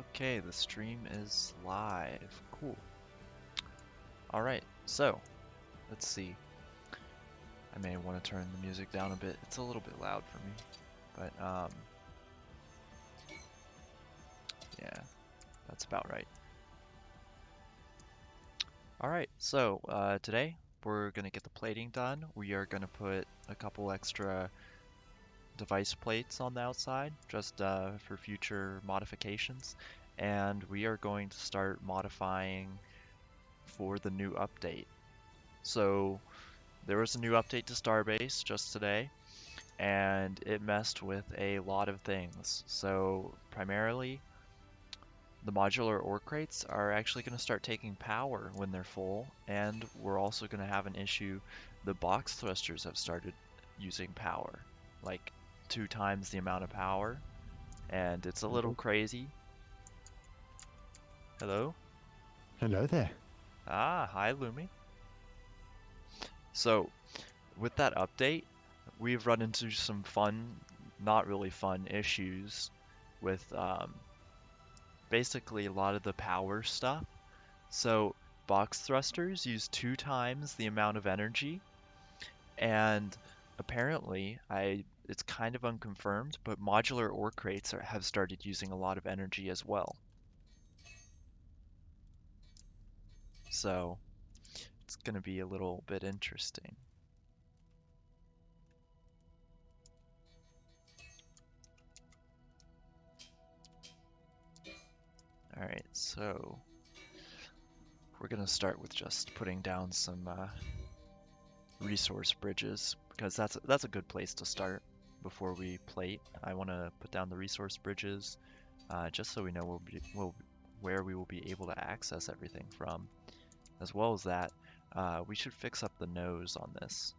Okay, the stream is live. Cool. Alright, so let's see. I may want to turn the music down a bit. It's a little bit loud for me. But yeah, that's about right. Alright, so today we're gonna get the plating done. We are gonna put a couple extra device plates on the outside just for future modifications. And we are going to start modifying for the new update. So there was a new update to Starbase just today, and it messed with a lot of things. So primarily, the modular ore crates are actually going to start taking power when they're full, and we're also going to have an issue. The box thrusters have started using power, like 2 times the amount of power, and it's a little Hello. crazy. Hello? Hello there. Ah, hi Lumi. So, with that update, we've run into some fun, not really fun issues with basically a lot of the power stuff. So box thrusters use 2 times the amount of energy, and apparently, it's kind of unconfirmed, but modular ore crates have started using a lot of energy as well. So it's going to be a little bit interesting. Alright, so we're going to start with just putting down some resource bridges because that's a good place to start before we plate. I want to put down the resource bridges just so we know where we will be able to access everything from. As well as that, we should fix up the nose on this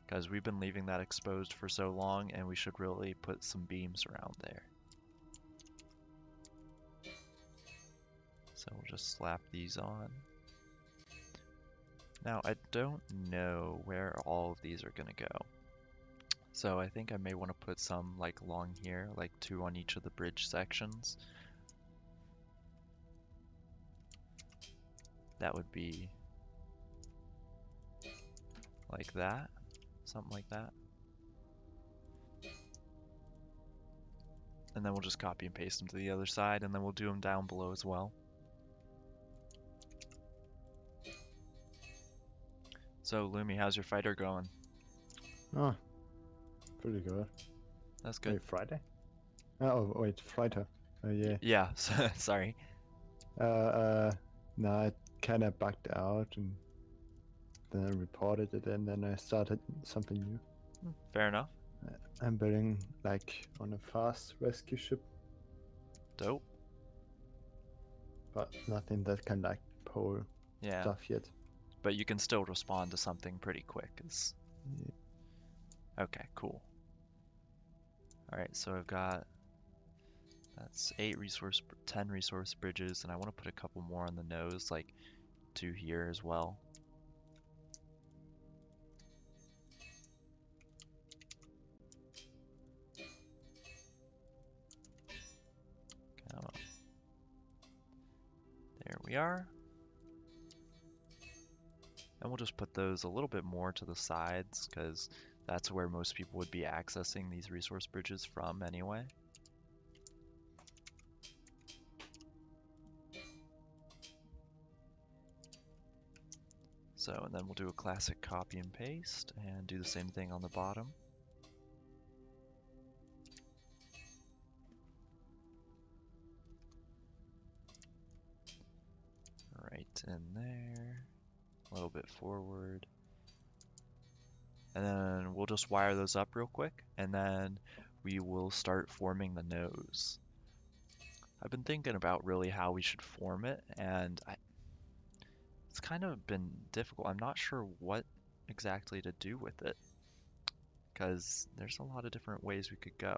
because we've been leaving that exposed for so long, and we should really put some beams around there. So we'll just slap these on. Now, I don't know where all of these are going to go. So I think I may want to put some like along here, like 2 on each of the bridge sections. That would be like that, something like that. And then we'll just copy and paste them to the other side, and then we'll do them down below as well. So Lumi, how's your fighter going? Oh, pretty good. That's good. Wait, Friday? Oh, wait, Friday. Yeah. Yeah, sorry. No, I kind of backed out and then I reported it and then I started something new. Fair enough. I'm building like on a fast rescue ship, Dope. but nothing that can like pull Yeah, stuff yet. but you can still respond to something pretty quick. Yeah. Okay, cool. Alright, so I've got, that's 10 resource bridges, and I want to put a couple more on the nose, like 2 here as well. Come on. There we are. And we'll just put those a little bit more to the sides, because that's where most people would be accessing these resource bridges from anyway. So, and then we'll do a classic copy and paste and do the same thing on the bottom. Right in there, a little bit forward. And then we'll just wire those up real quick, and then we will start forming the nose. I've been thinking about really how we should form it, and it's kind of been difficult. I'm not sure what exactly to do with it, because there's a lot of different ways we could go.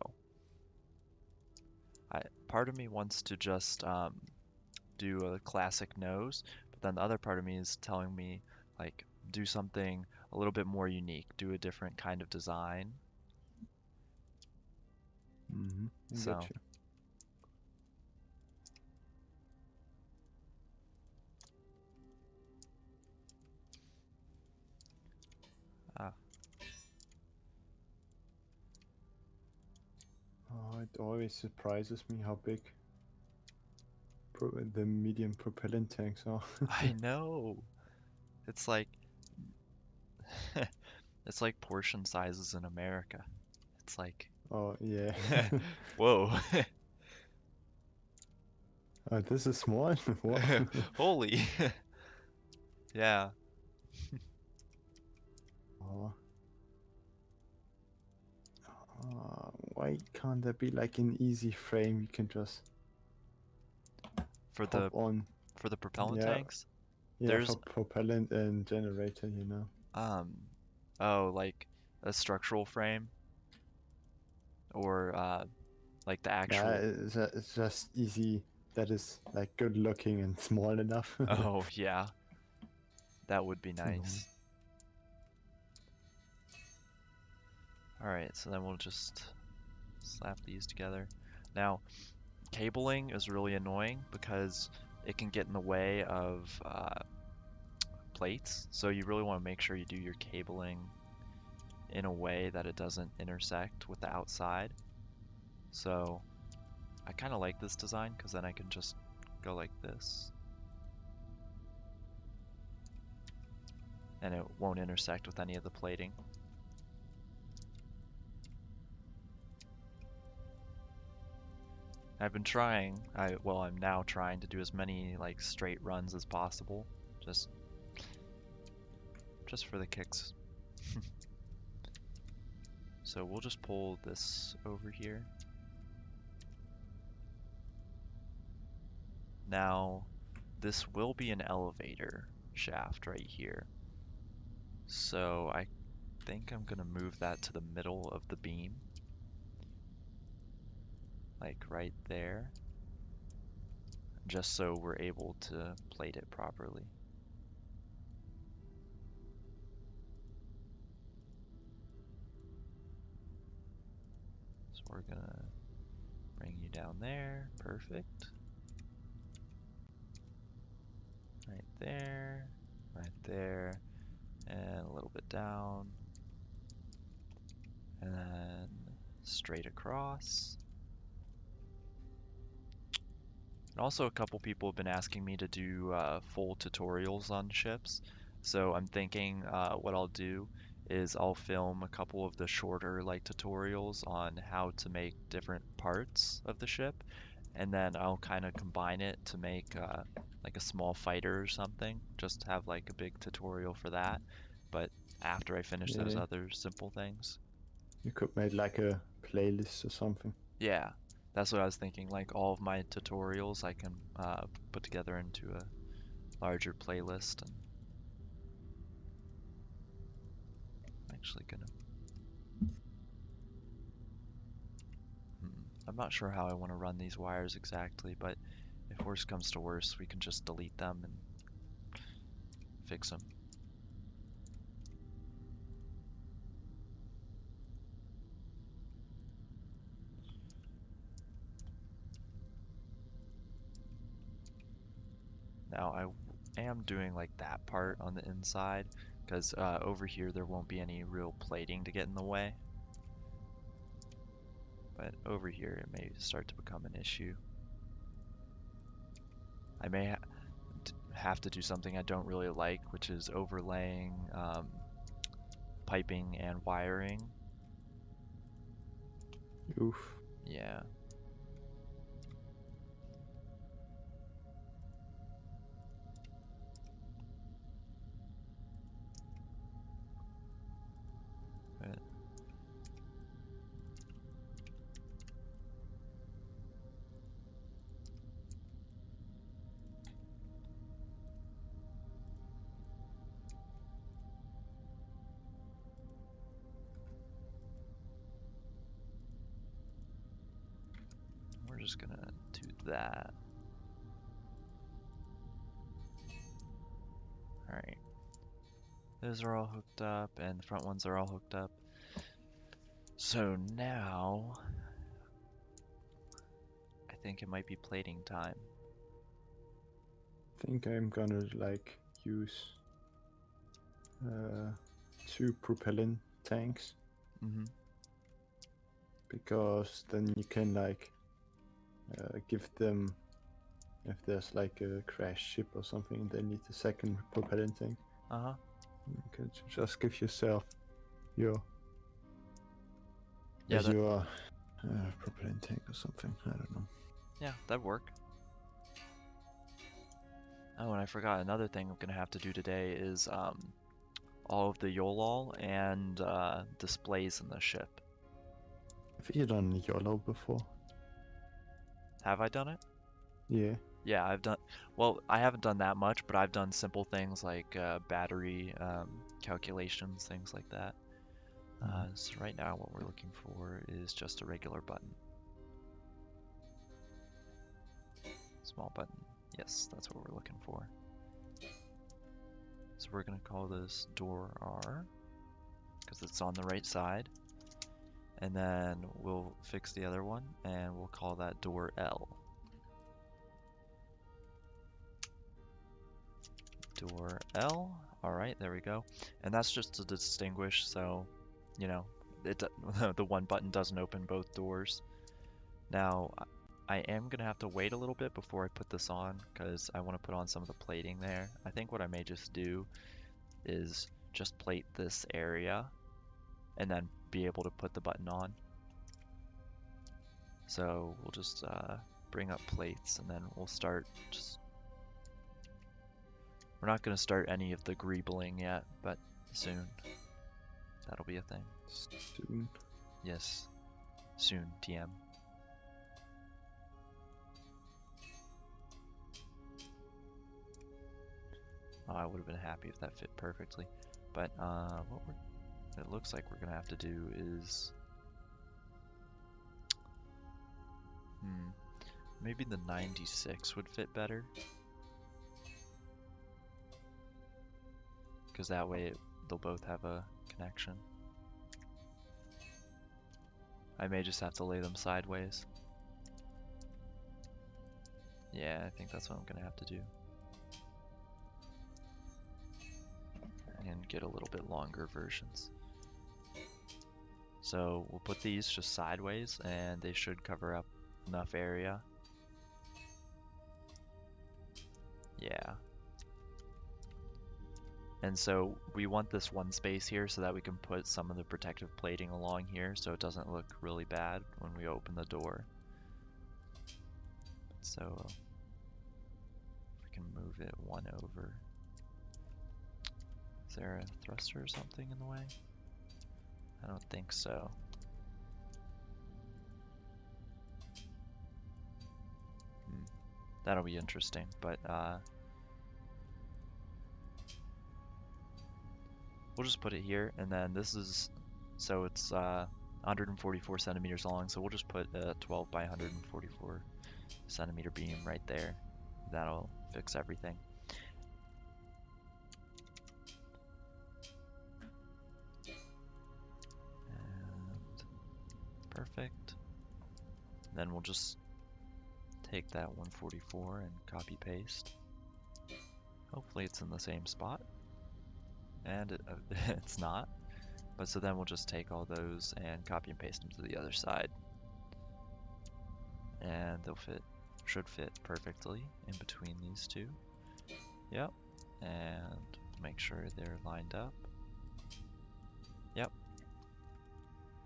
Part of me wants to just do a classic nose, but then the other part of me is telling me, like, do something a little bit more unique, do a different kind of design. I get So you. It always surprises me how big the medium propellant tanks are. I know. It's like it's like portion sizes in America. It's like Oh yeah. whoa. This is small. What? Holy. Yeah. Oh. Why can't there be like an easy frame you can just For pop the on? for the propellant Yeah, tanks, yeah, there's for propellant and generator, you know. um oh like a structural frame or like the Yeah, actual it's just easy. That is like good looking and small enough. oh yeah, that would be It's annoying. nice. All right, so then we'll just slap these together. Now, cabling is really annoying because it can get in the way of plates. So you really want to make sure you do your cabling in a way that it doesn't intersect with the outside. So I kind of like this design because then I can just go like this and it won't intersect with any of the plating. I've been trying, I'm now trying to do as many like straight runs as possible, just just for the kicks. So we'll just pull this over here. Now, this will be an elevator shaft right here. So I think I'm gonna move that to the middle of the beam, like right there, just so we're able to plate it properly. So we're gonna bring you down there, perfect. Right there, and a little bit down, and then straight across. And also, a couple people have been asking me to do full tutorials on ships. So I'm thinking what I'll do is I'll film a couple of the shorter like tutorials on how to make different parts of the ship, and then I'll kind of combine it to make like a small fighter or something. Just have like a big tutorial for that. But after I finish those Yeah, other simple things. you could make like a playlist or something. Yeah, that's what I was thinking. Like all of my tutorials I can put together into a larger playlist, and I'm actually gonna I'm not sure how I want to run these wires exactly, but if worst comes to worst, we can just delete them and fix them. Now I am doing like that part on the inside because over here there won't be any real plating to get in the way, but over here it may start to become an issue. I may have to do something I don't really like, which is overlaying piping and wiring. Oof. Yeah. But we're just gonna do that. Alright. Those are all hooked up, and the front ones are all hooked up. So now, I think it might be plating time. I think I'm gonna like use two propellant tanks Mm-hmm. because then you can like give them, if there's like a crash ship or something, they need a second propellant tank. Uh-huh. You can just give yourself your Yeah, your propellant tank or something. I don't know. yeah, that'd work. Oh, and I forgot another thing I'm gonna have to do today is all of the YOLOL and displays in the ship. Have you done YOLO before? Have I done it? Yeah. Yeah, I've done. Well, I haven't done that much, but I've done simple things like battery calculations, things like that. So right now, what we're looking for is just a regular button. Small button. Yes, that's what we're looking for. So we're gonna call this door R because it's on the right side. And then we'll fix the other one and we'll call that door L. Door L. All right, there we go. And that's just to distinguish, so, you know, the one button doesn't open both doors. Now, I am gonna have to wait a little bit before I put this on because I want to put on some of the plating there. I think what I may just do is just plate this area and then be able to put the button on. So we'll just bring up plates and then we'll start just... We're not going to start any of the greebling yet, but soon. That'll be a thing. Soon. Yes. Soon, TM. Oh, I would have been happy if that fit perfectly. But it looks like we're going to have to do is... maybe the 96 would fit better. Because that way they'll both have a connection. I may just have to lay them sideways. Yeah, I think that's what I'm going to have to do. And get a little bit longer versions. So we'll put these just sideways and they should cover up enough area. Yeah. And so we want this one space here so that we can put some of the protective plating along here so it doesn't look really bad when we open the door. So if we can move it one over. Is there a thruster or something in the way? I don't think so. That'll be interesting, but we'll just put it here, and then this is, so it's 144 centimeters long, so we'll just put a 12 by 144 centimeter beam right there. That'll fix everything. And perfect. Then we'll just take that 144 and copy paste. Hopefully it's in the same spot. And it's not. But so then we'll just take all those and copy and paste them to the other side. And they'll should fit perfectly in between these two. Yep. And make sure they're lined up. Yep.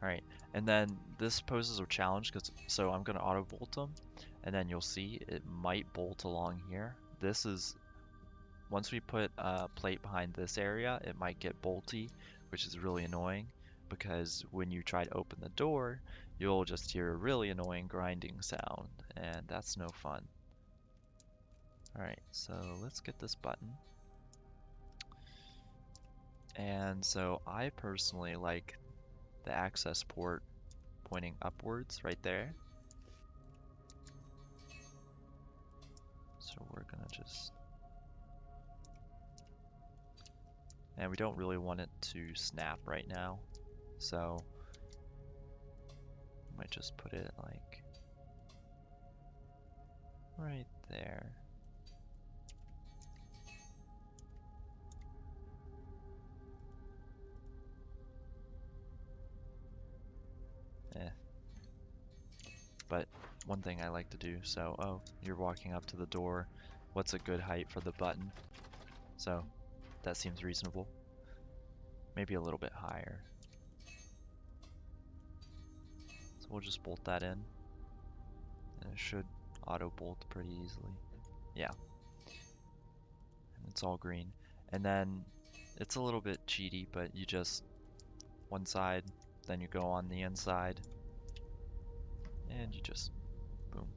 Alright, and then this poses a challenge because, so I'm going to auto bolt them, and then you'll see it might bolt along here. This is, once we put a plate behind this area, it might get bolty, which is really annoying because when you try to open the door, you'll just hear a really annoying grinding sound, and that's no fun. Alright, so let's get this button. And so I personally like the access port pointing upwards right there. So we're gonna just... And we don't really want it to snap right now, so I might just put it like right there. But one thing I like to do, so, oh, you're walking up to the door. What's a good height for the button? So that seems reasonable. Maybe a little bit higher. So we'll just bolt that in. And it should auto bolt pretty easily. Yeah. And it's all green. And then it's a little bit cheaty, but you just one side, then you go on the inside, and you just boom.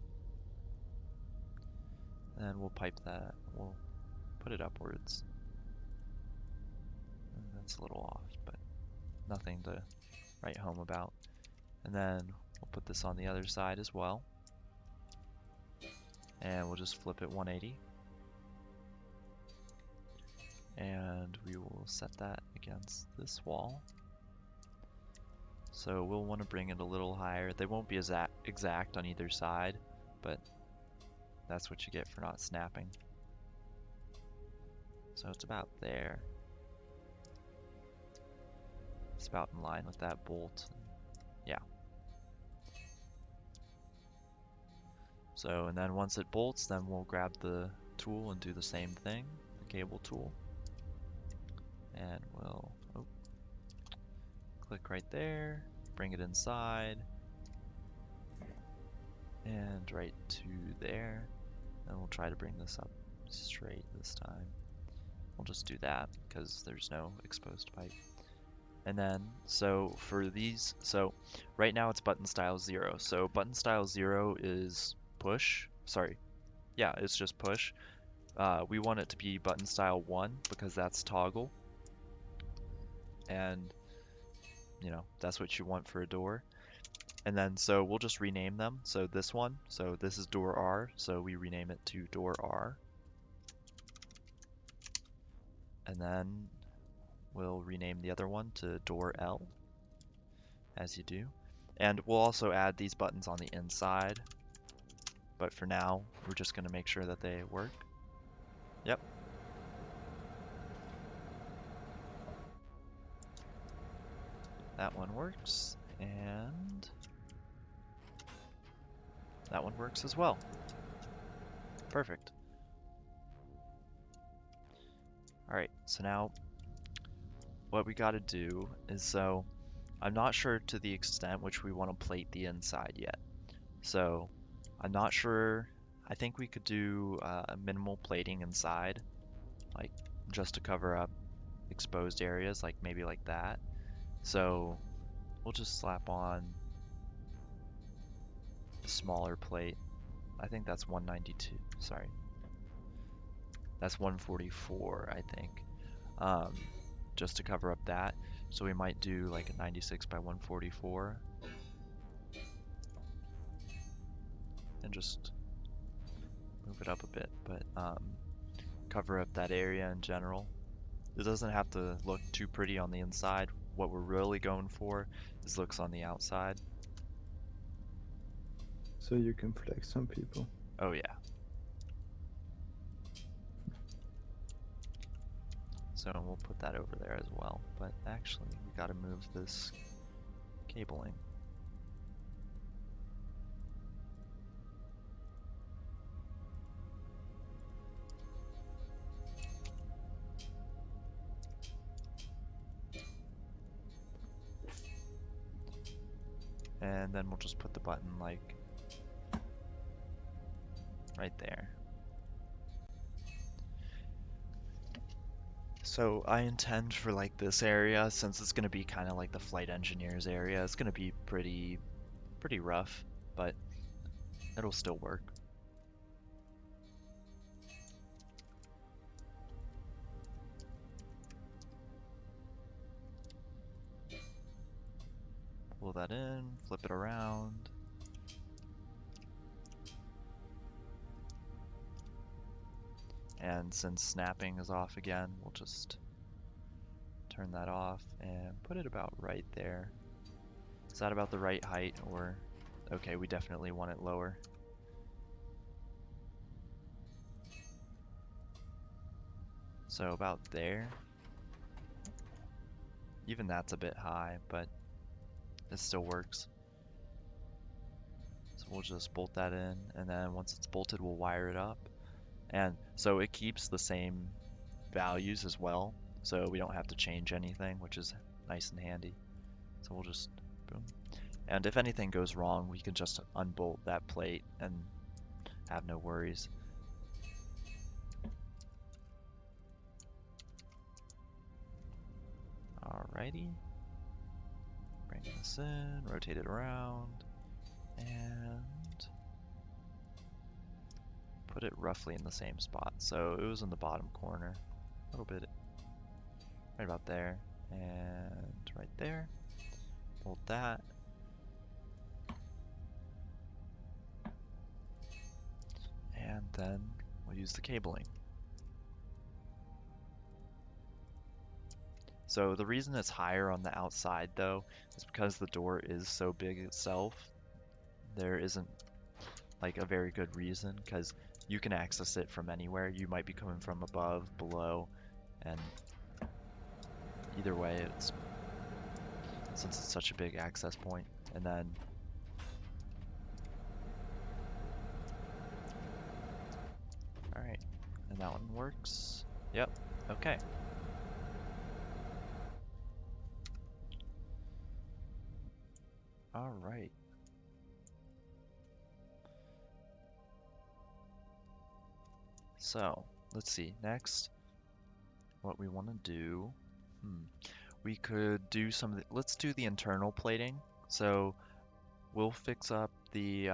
And then we'll pipe that. We'll put it upwards. And that's a little off, but nothing to write home about. And then we'll put this on the other side as well. And we'll just flip it 180. And we will set that against this wall. So we'll want to bring it a little higher. They won't be exact on either side, but that's what you get for not snapping. So it's about there. It's about in line with that bolt. Yeah. So, and then once it bolts, then we'll grab the tool and do the same thing, the cable tool. And we'll click right there, bring it inside, and right to there. And we'll try to bring this up straight this time. We'll just do that because there's no exposed pipe. And then, so for these, so right now it's button style 0. So button style 0 is push. Sorry. Yeah, it's just push. We want it to be button style 1 because that's toggle. And, you know, that's what you want for a door. And then, so we'll just rename them. So this one, so this is door R, so we rename it to door R. And then we'll rename the other one to door L, as you do. And we'll also add these buttons on the inside. But for now, we're just going to make sure that they work. Yep. That one works, and that one works as well. Perfect. Alright, so now what we gotta do is, so I'm not sure to the extent which we want to plate the inside yet. So I'm not sure. I think we could do minimal plating inside, like just to cover up exposed areas, like maybe like that. So we'll just slap on a smaller plate. I think that's 192. Sorry. That's 144, I think. Just to cover up that. So we might do like a 96 by 144. And just move it up a bit, but cover up that area in general. It doesn't have to look too pretty on the inside. What we're really going for is looks on the outside. So you can flex some people. Oh yeah. So we'll put that over there as well. But actually, we gotta move this cabling. And then we'll just put the button like right there. So I intend for like this area, since it's gonna be kind of like the flight engineer's area, it's gonna be pretty rough, but it'll still work. Pull that in, flip it around. And since snapping is off again, we'll just turn that off and put it about right there. Is that about the right height, or okay, we definitely want it lower. So about there. Even that's a bit high, but it still works. So we'll just bolt that in, and then once it's bolted, we'll wire it up. And so it keeps the same values as well, so we don't have to change anything, which is nice and handy. So we'll just boom. And if anything goes wrong, we can just unbolt that plate and have no worries. Alrighty. Bring this in, rotate it around, and put it roughly in the same spot. So it was in the bottom corner, a little bit right about there, and right there. Bolt that. And then we'll use the cabling. So the reason it's higher on the outside though is because the door is so big itself. There isn't like a very good reason because you can access it from anywhere. You might be coming from above, below, and either way, since it's such a big access point. And then all right, and that one works. Yep. Okay. All right. So let's see. Next, what we want to do. We could do some of the, let's do the internal plating. So we'll fix up the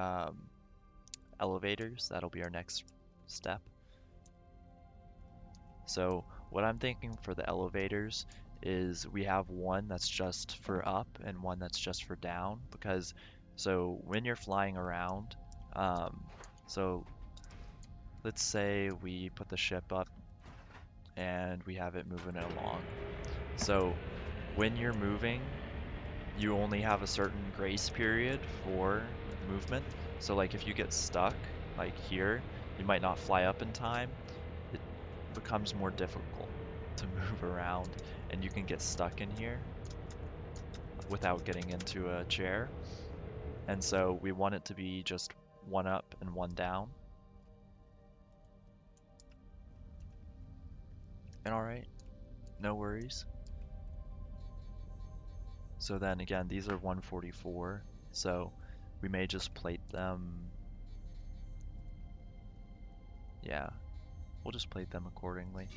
elevators. That'll be our next step. So what I'm thinking for the elevators is we have one that's just for up and one that's just for down because so when you're flying around, so let's say we put the ship up and we have it moving along. So when you're moving, you only have a certain grace period for movement. So like if you get stuck, like here, you might not fly up in time. It becomes more difficult to move around and you can get stuck in here without getting into a chair. And so we want it to be just one up and one down. And all right, no worries. So then again, these are 144, so we may just plate them. Yeah, we'll just plate them accordingly.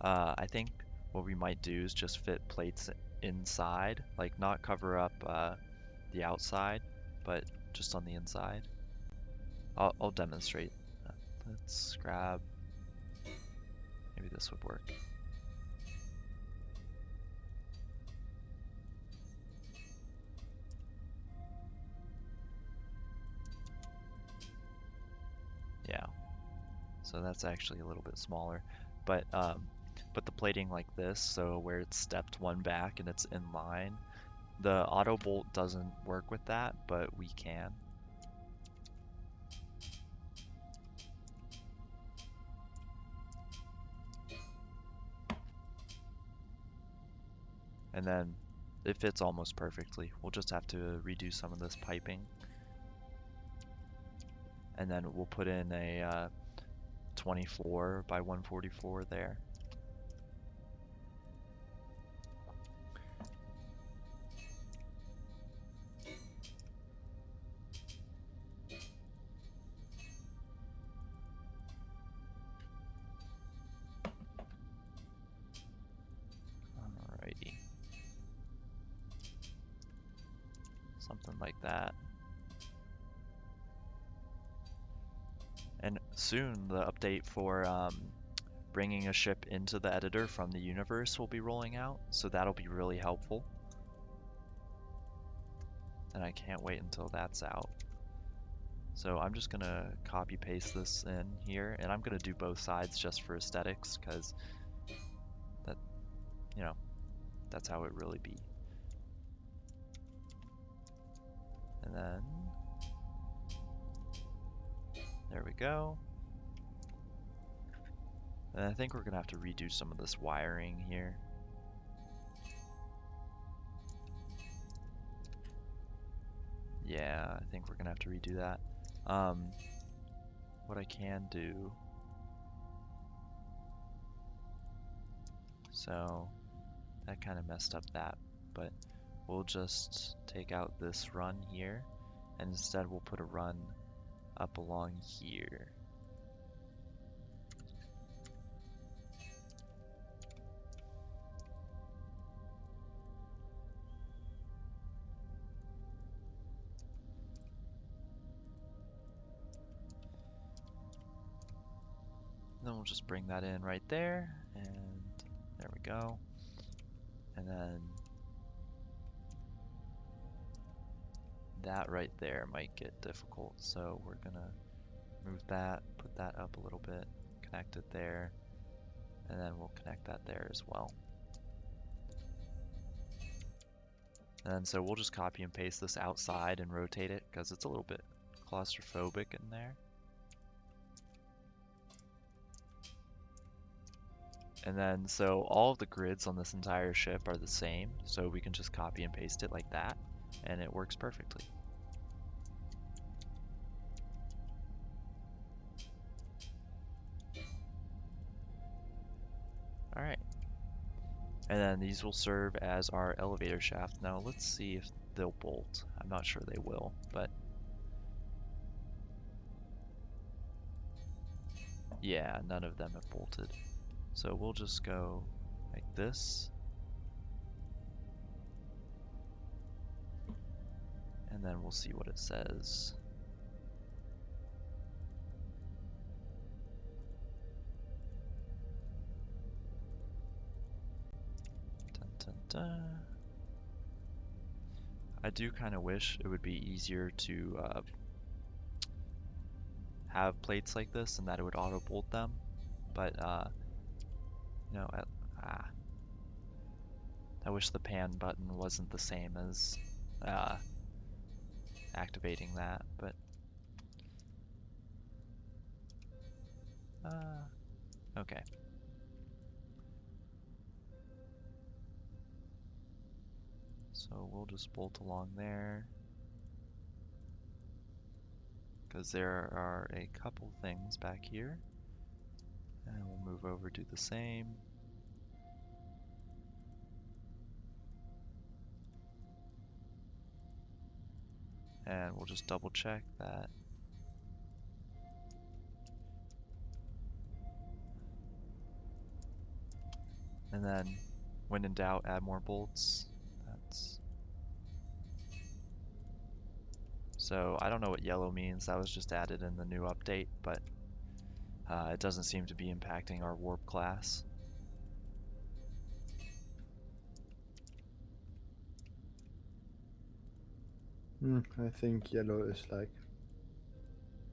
I think what we might do is just fit plates inside, like not cover up the outside, but just on the inside. I'll demonstrate. Let's grab, maybe this would work. Yeah, so that's actually a little bit smaller, but put the plating like this, so where it's stepped one back and it's in line. The auto bolt doesn't work with that, but we can. And then it fits almost perfectly. We'll just have to redo some of this piping. And then we'll put in a 24 by 144 there. Alrighty. Something like that. And soon the update for bringing a ship into the editor from the universe will be rolling out, so that'll be really helpful. And I can't wait until that's out. So I'm just gonna copy paste this in here, and I'm gonna do both sides just for aesthetics, because that, you know, that's how it really be. And then there we go. And I think we're gonna have to redo some of this wiring here. Yeah, I think we're gonna have to redo that. What I can do, so that kind of messed up that, but we'll just take out this run here, and instead we'll put a run up along here. And then we'll just bring that in right there, and there we go. And then that right there might get difficult, so we're gonna move that, put that up a little bit, connect it there, and then we'll connect that there as well. And so we'll just copy and paste this outside and rotate it because it's a little bit claustrophobic in there. And then so all of the grids on this entire ship are the same, so we can just copy and paste it like that, and it works perfectly. All right. And then these will serve as our elevator shaft. Now let's see if they'll bolt. I'm not sure they will, but yeah, none of them have bolted. So we'll just go like this. And then we'll see what it says. Dun, dun, dun. I do kind of wish it would be easier to have plates like this and that it would auto bolt them, but no, I wish the pan button wasn't the same as activating that, but okay. So we'll just bolt along there, because there are a couple things back here, and we'll move over, do the same. And we'll just double check that. And then when in doubt, add more bolts. So I don't know what yellow means. That was just added in the new update, but it doesn't seem to be impacting our warp class. I think yellow is like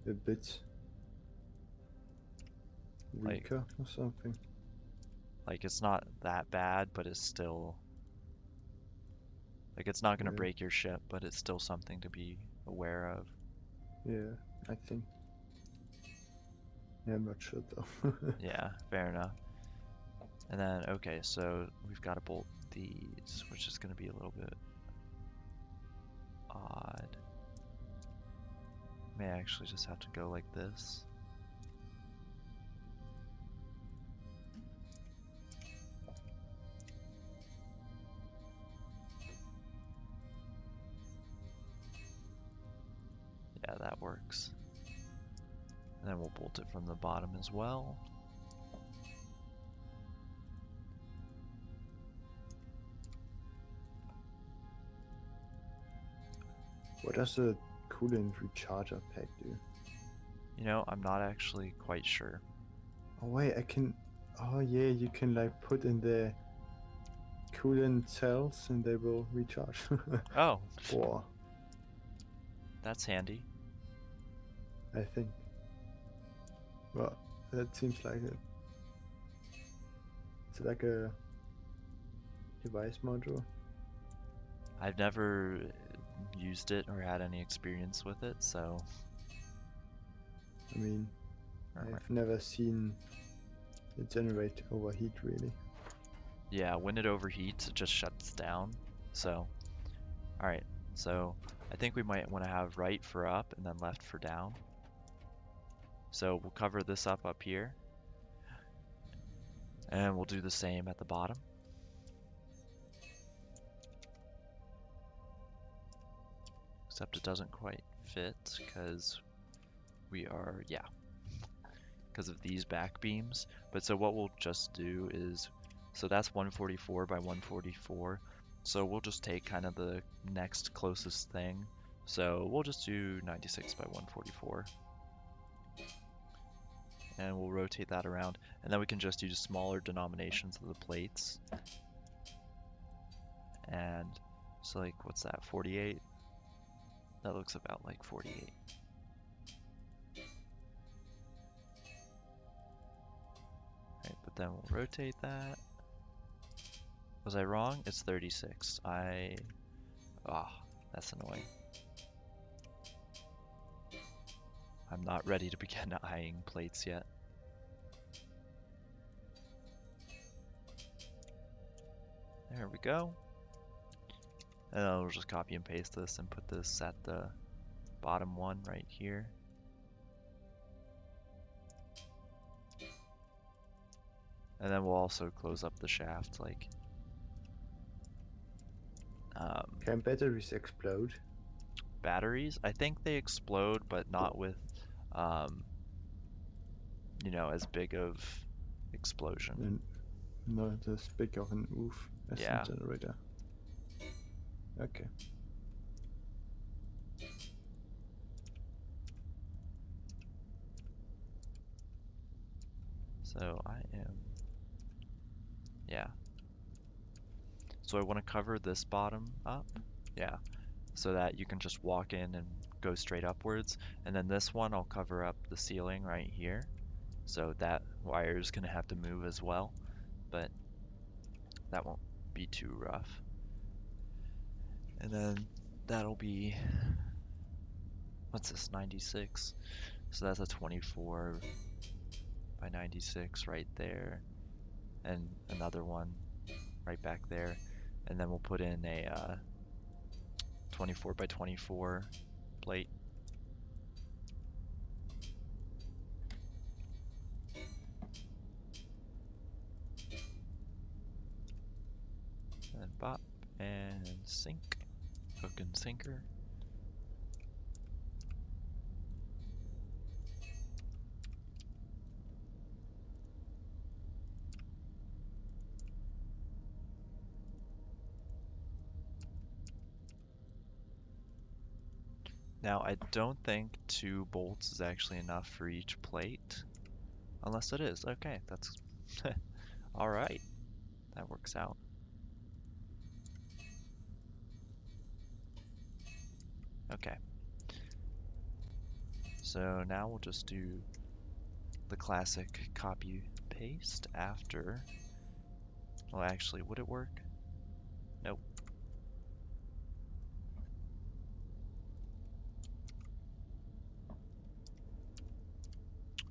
a bit weaker or something. Like it's not that bad, but it's still like it's not going to break your ship, but it's still something to be aware of. Yeah, I think. Yeah, I'm not sure though. Yeah, fair enough. And then, okay, so we've got to bolt these, which is going to be a little bit odd. May actually just have to go like this. Yeah, that works. And then we'll bolt it from the bottom as well. What does a coolant recharger pack do? You know, I'm not actually quite sure. Oh wait, I can... Oh yeah, you can like put in the coolant cells and they will recharge. Oh, Wow. that's handy. I think. Well, that seems like it. It's like a device module. I've never used it or had any experience with it, so... I mean, I've never seen it generate overheat really. Yeah, when it overheats, it just shuts down. So, alright, so I think we might want to have right for up and then left for down. So we'll cover this up here, and we'll do the same at the bottom. Except it doesn't quite fit because we are, yeah, because of these back beams. But so what we'll just do is, so that's 144 by 144. So we'll just take kind of the next closest thing. So we'll just do 96 by 144. And we'll rotate that around. And then we can just use smaller denominations of the plates. And so like, what's that, 48? That looks about like 48. Right, but then we'll rotate that. Was I wrong? It's 36. That's annoying. I'm not ready to begin eyeing plates yet. There we go. And then we'll just copy and paste this and put this at the bottom one right here. And then we'll also close up the shaft, like. Can batteries explode? Batteries? I think they explode, but not with, as big of explosion. And not as big of an oof as Yeah. the generator. Okay. So I am, yeah. So I want to cover this bottom up, yeah, so that you can just walk in and go straight upwards. And then this one, I'll cover up the ceiling right here. So that wire is going to have to move as well, but that won't be too rough. And then that'll be, what's this, 96? So that's a 24 by 96 right there. And another one right back there. And then we'll put in a 24 by 24 plate. And bop and sink, hook and sinker. Now I don't think 2 bolts is actually enough for each plate, unless it is. Okay, that's all right. That works out. Okay. So now we'll just do the classic copy paste after. Well, actually, would it work? Nope.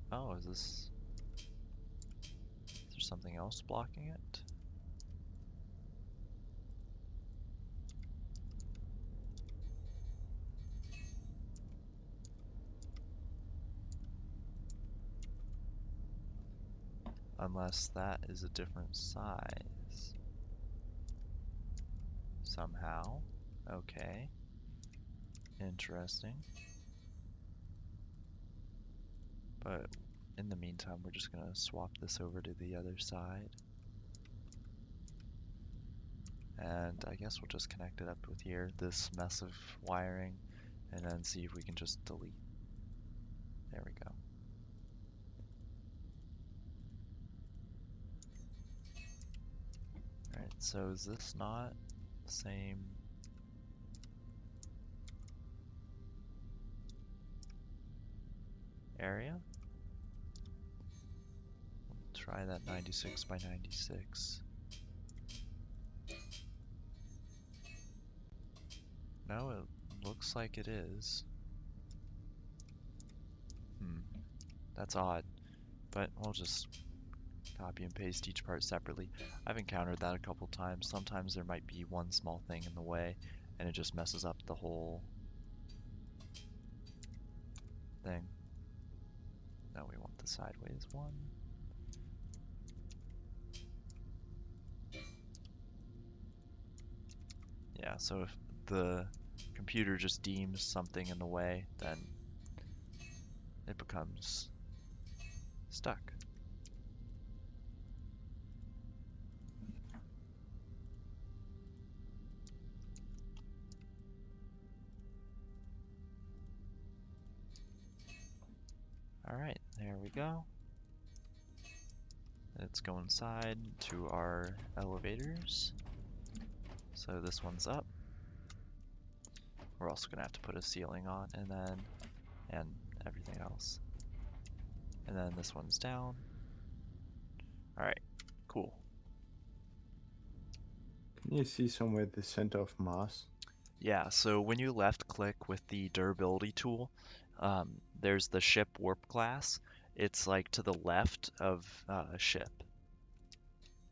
Oh, is there something else blocking it? Unless that is a different size. Somehow. Okay. Interesting. But in the meantime, we're just gonna swap this over to the other side. And I guess we'll just connect it up with here, this mess of wiring, and then see if we can just delete. There we go. Alright, so is this not the same? Area? Try that 96 by 96. No, it looks like it is. That's odd, but we'll just copy and paste each part separately. I've encountered that a couple times. Sometimes there might be one small thing in the way and it just messes up the whole thing. No, we want the sideways one. Yeah, so if the computer just deems something in the way, then it becomes stuck. Alright, there we go. Let's go inside to our elevators. So this one's up. We're also gonna have to put a ceiling on and everything else. And then this one's down. Alright, cool. Can you see somewhere the center of mass? Yeah, so when you left click with the durability tool, there's the ship warp class. It's like to the left of ship.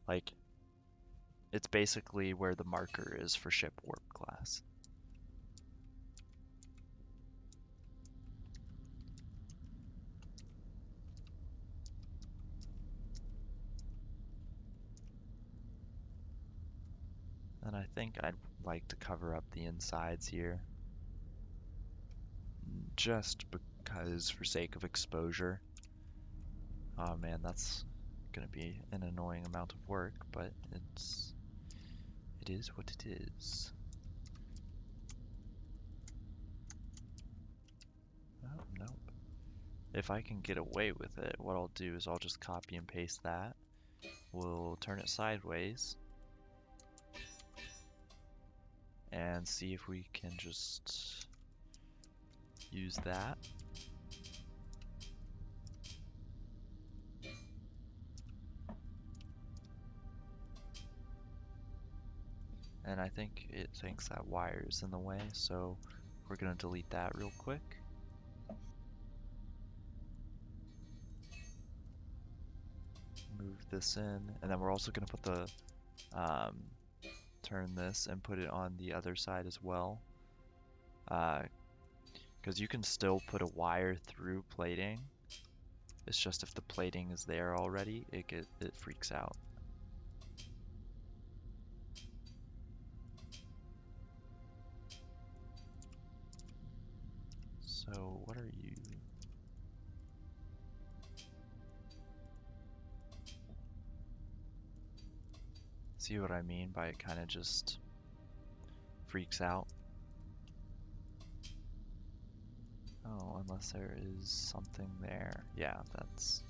Like, it's basically where the marker is for ship warp class. And I think I'd like to cover up the insides here, just because for sake of exposure. Oh man, that's gonna be an annoying amount of work, but it is what it is. Oh, nope. If I can get away with it, what I'll do is I'll just copy and paste that. We'll turn it sideways and see if we can just use that. And I think it thinks that wire is in the way, so we're gonna delete that real quick. Move this in, and then we're also gonna put the turn this and put it on the other side as well. Because you can still put a wire through plating. It's just if the plating is there already, it freaks out. So what are you? See what I mean by it kind of just freaks out? Oh, unless there is something there. Yeah, that's...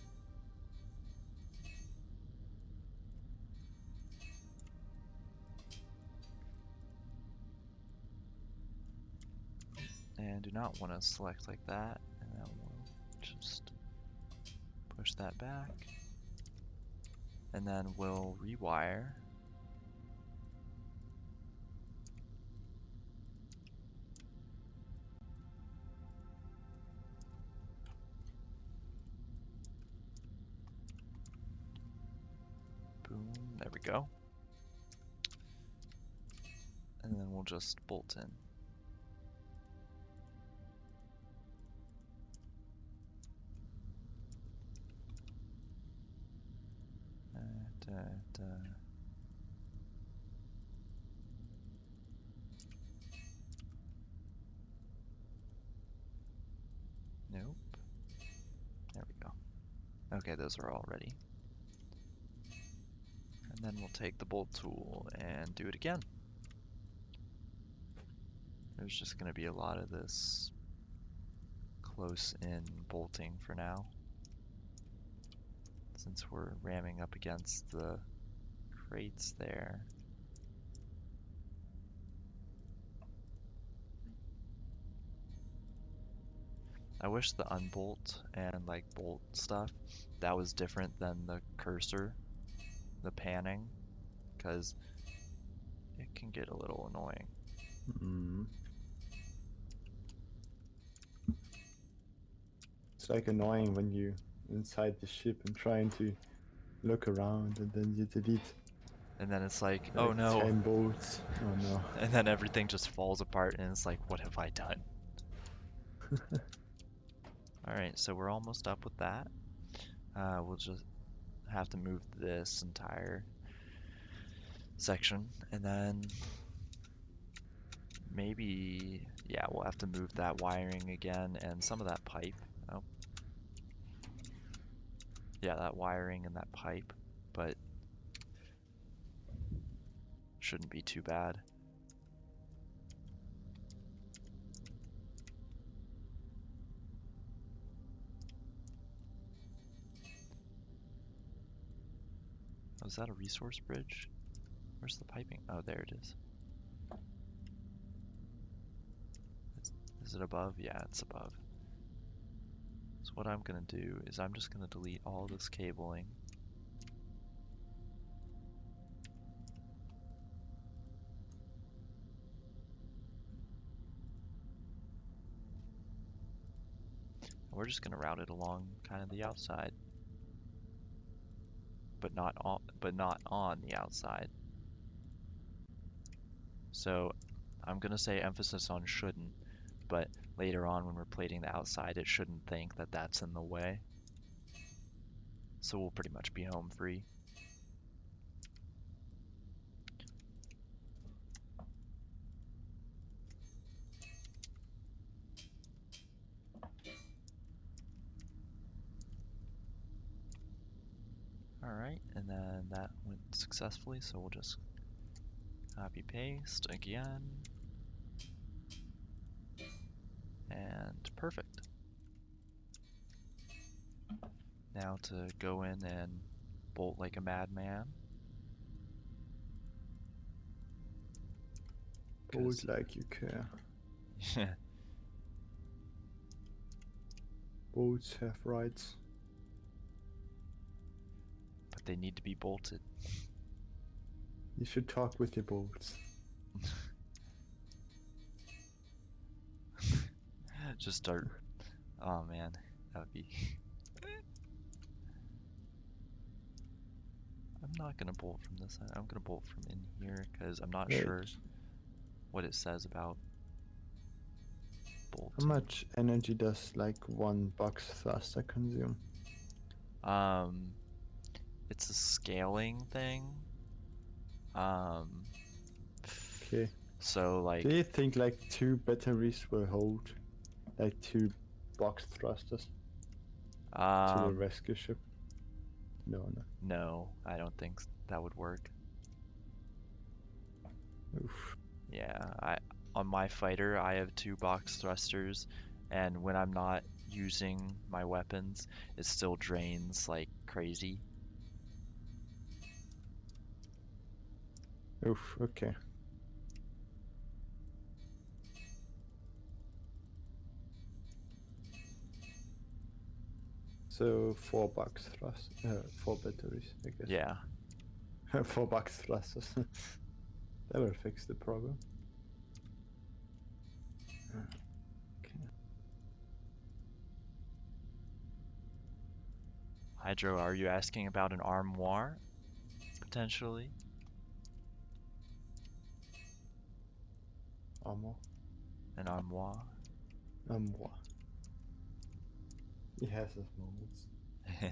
And do not want to select like that. And then we'll just push that back. And then we'll rewire. Boom, there we go. And then we'll just bolt in. Da, da. Nope. There we go. Okay, those are all ready. And then we'll take the bolt tool and do it again. There's just going to be a lot of this close in bolting for now, since we're ramming up against the crates there. I wish the unbolt and like bolt stuff, that was different than the cursor, the panning, because it can get a little annoying. Mm. It's like annoying when you inside the ship and trying to look around and then you delete And then it's like, oh like no, 10 bolts. Oh no. and then everything just falls apart and it's like, what have I done? Alright, so we're almost up with that. We'll just have to move this entire section, and then maybe, yeah, we'll have to move that wiring again and some of that pipe. Oh, yeah, that wiring and that pipe, but shouldn't be too bad. Oh, is that a resource bridge? Where's the piping? Oh, there it is. Is it above? Yeah, it's above. So what I'm gonna do is I'm just gonna delete all this cabling. And we're just gonna route it along kind of the outside, but not on the outside. So I'm gonna say emphasis on shouldn't, but later on when we're plating the outside, it shouldn't think that that's in the way. So we'll pretty much be home free. Alright, and then that went successfully, so we'll just copy paste again. And perfect. Now to go in and bolt like a madman. Bold like you care. Bolts have rights. But they need to be bolted. You should talk with your bolts. Just start. Oh man, that would be. I'm not gonna bolt from this side. I'm gonna bolt from in here because I'm not Wait, sure what it says about how bolting. much energy does like one box thruster consume? Um, it's a scaling thing. Um, Okay. so Do like, you think like 2 batteries will hold like 2 box thrusters to the um, rescue ship? No, no. no, I don't think that would work. Oof. Yeah, on my fighter, I have 2 box thrusters, and when I'm not using my weapons, it still drains like crazy. Oof, okay. So 4 box thrust, 4 batteries, I guess. Yeah. 4 box thrusters. That will fix the problem. Okay. Hydro, are you asking about an armoire? Potentially? Armor. An armoire? Armor. He has his moments. Sorry.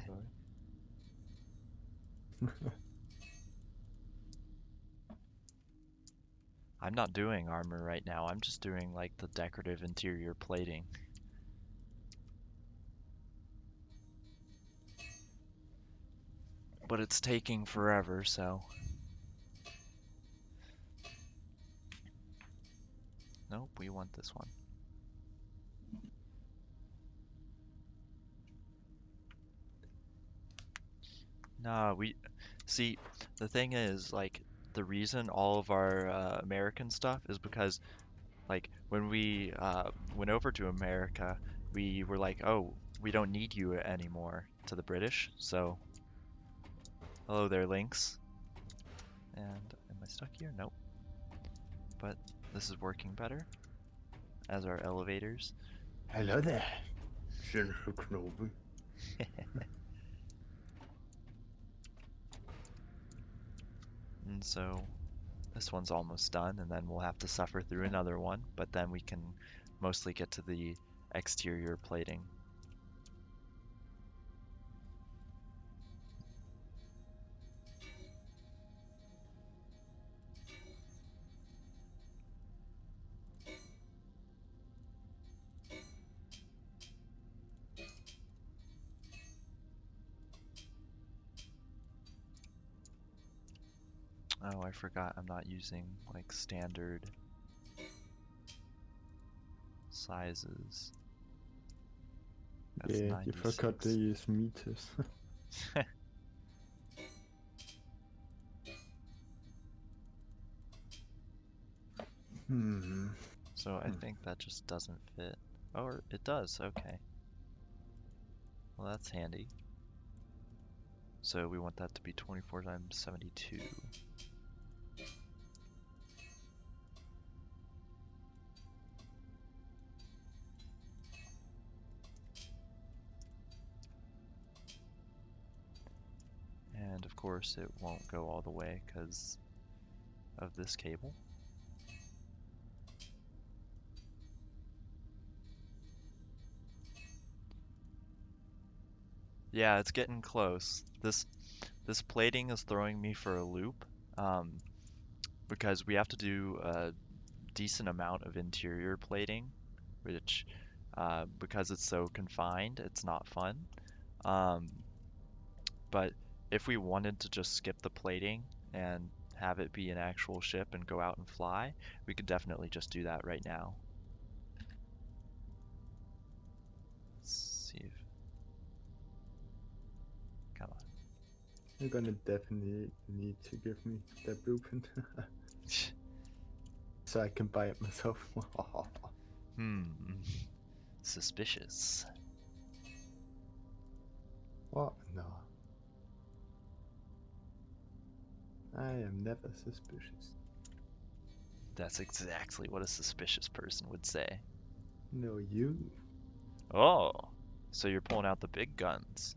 I'm not doing armor right now, I'm just doing like the decorative interior plating. But it's taking forever, so. Nope, we want this one. Nah, see, the thing is, like, the reason all of our American stuff is because, like, when we went over to America, we were like, oh, we don't need you anymore to the British, so hello there, Lynx. And am I stuck here? Nope. But this is working better as our elevators. Hello there, General Knobe. And so this one's almost done, and then we'll have to suffer through another one, but then we can mostly get to the exterior plating. Oh, I forgot I'm not using like standard sizes. That's Yeah, you forgot to 96. use meters. Hmm. So I think that just doesn't fit. Oh, it does, okay. Well, that's handy. So we want that to be 24 times 72. And of course it won't go all the way because of this cable. Yeah, it's getting close. This plating is throwing me for a loop, um, because we have to do a decent amount of interior plating, which, because it's so confined, it's not fun. Um, but if we wanted to just skip the plating and have it be an actual ship and go out and fly, we could definitely just do that right now. Let's see if, come on. You're gonna definitely need to give me that blueprint so I can buy it myself. Hmm, suspicious. What? No. I am never suspicious. That's exactly what a suspicious person would say. No, you. Oh, so you're pulling out the big guns.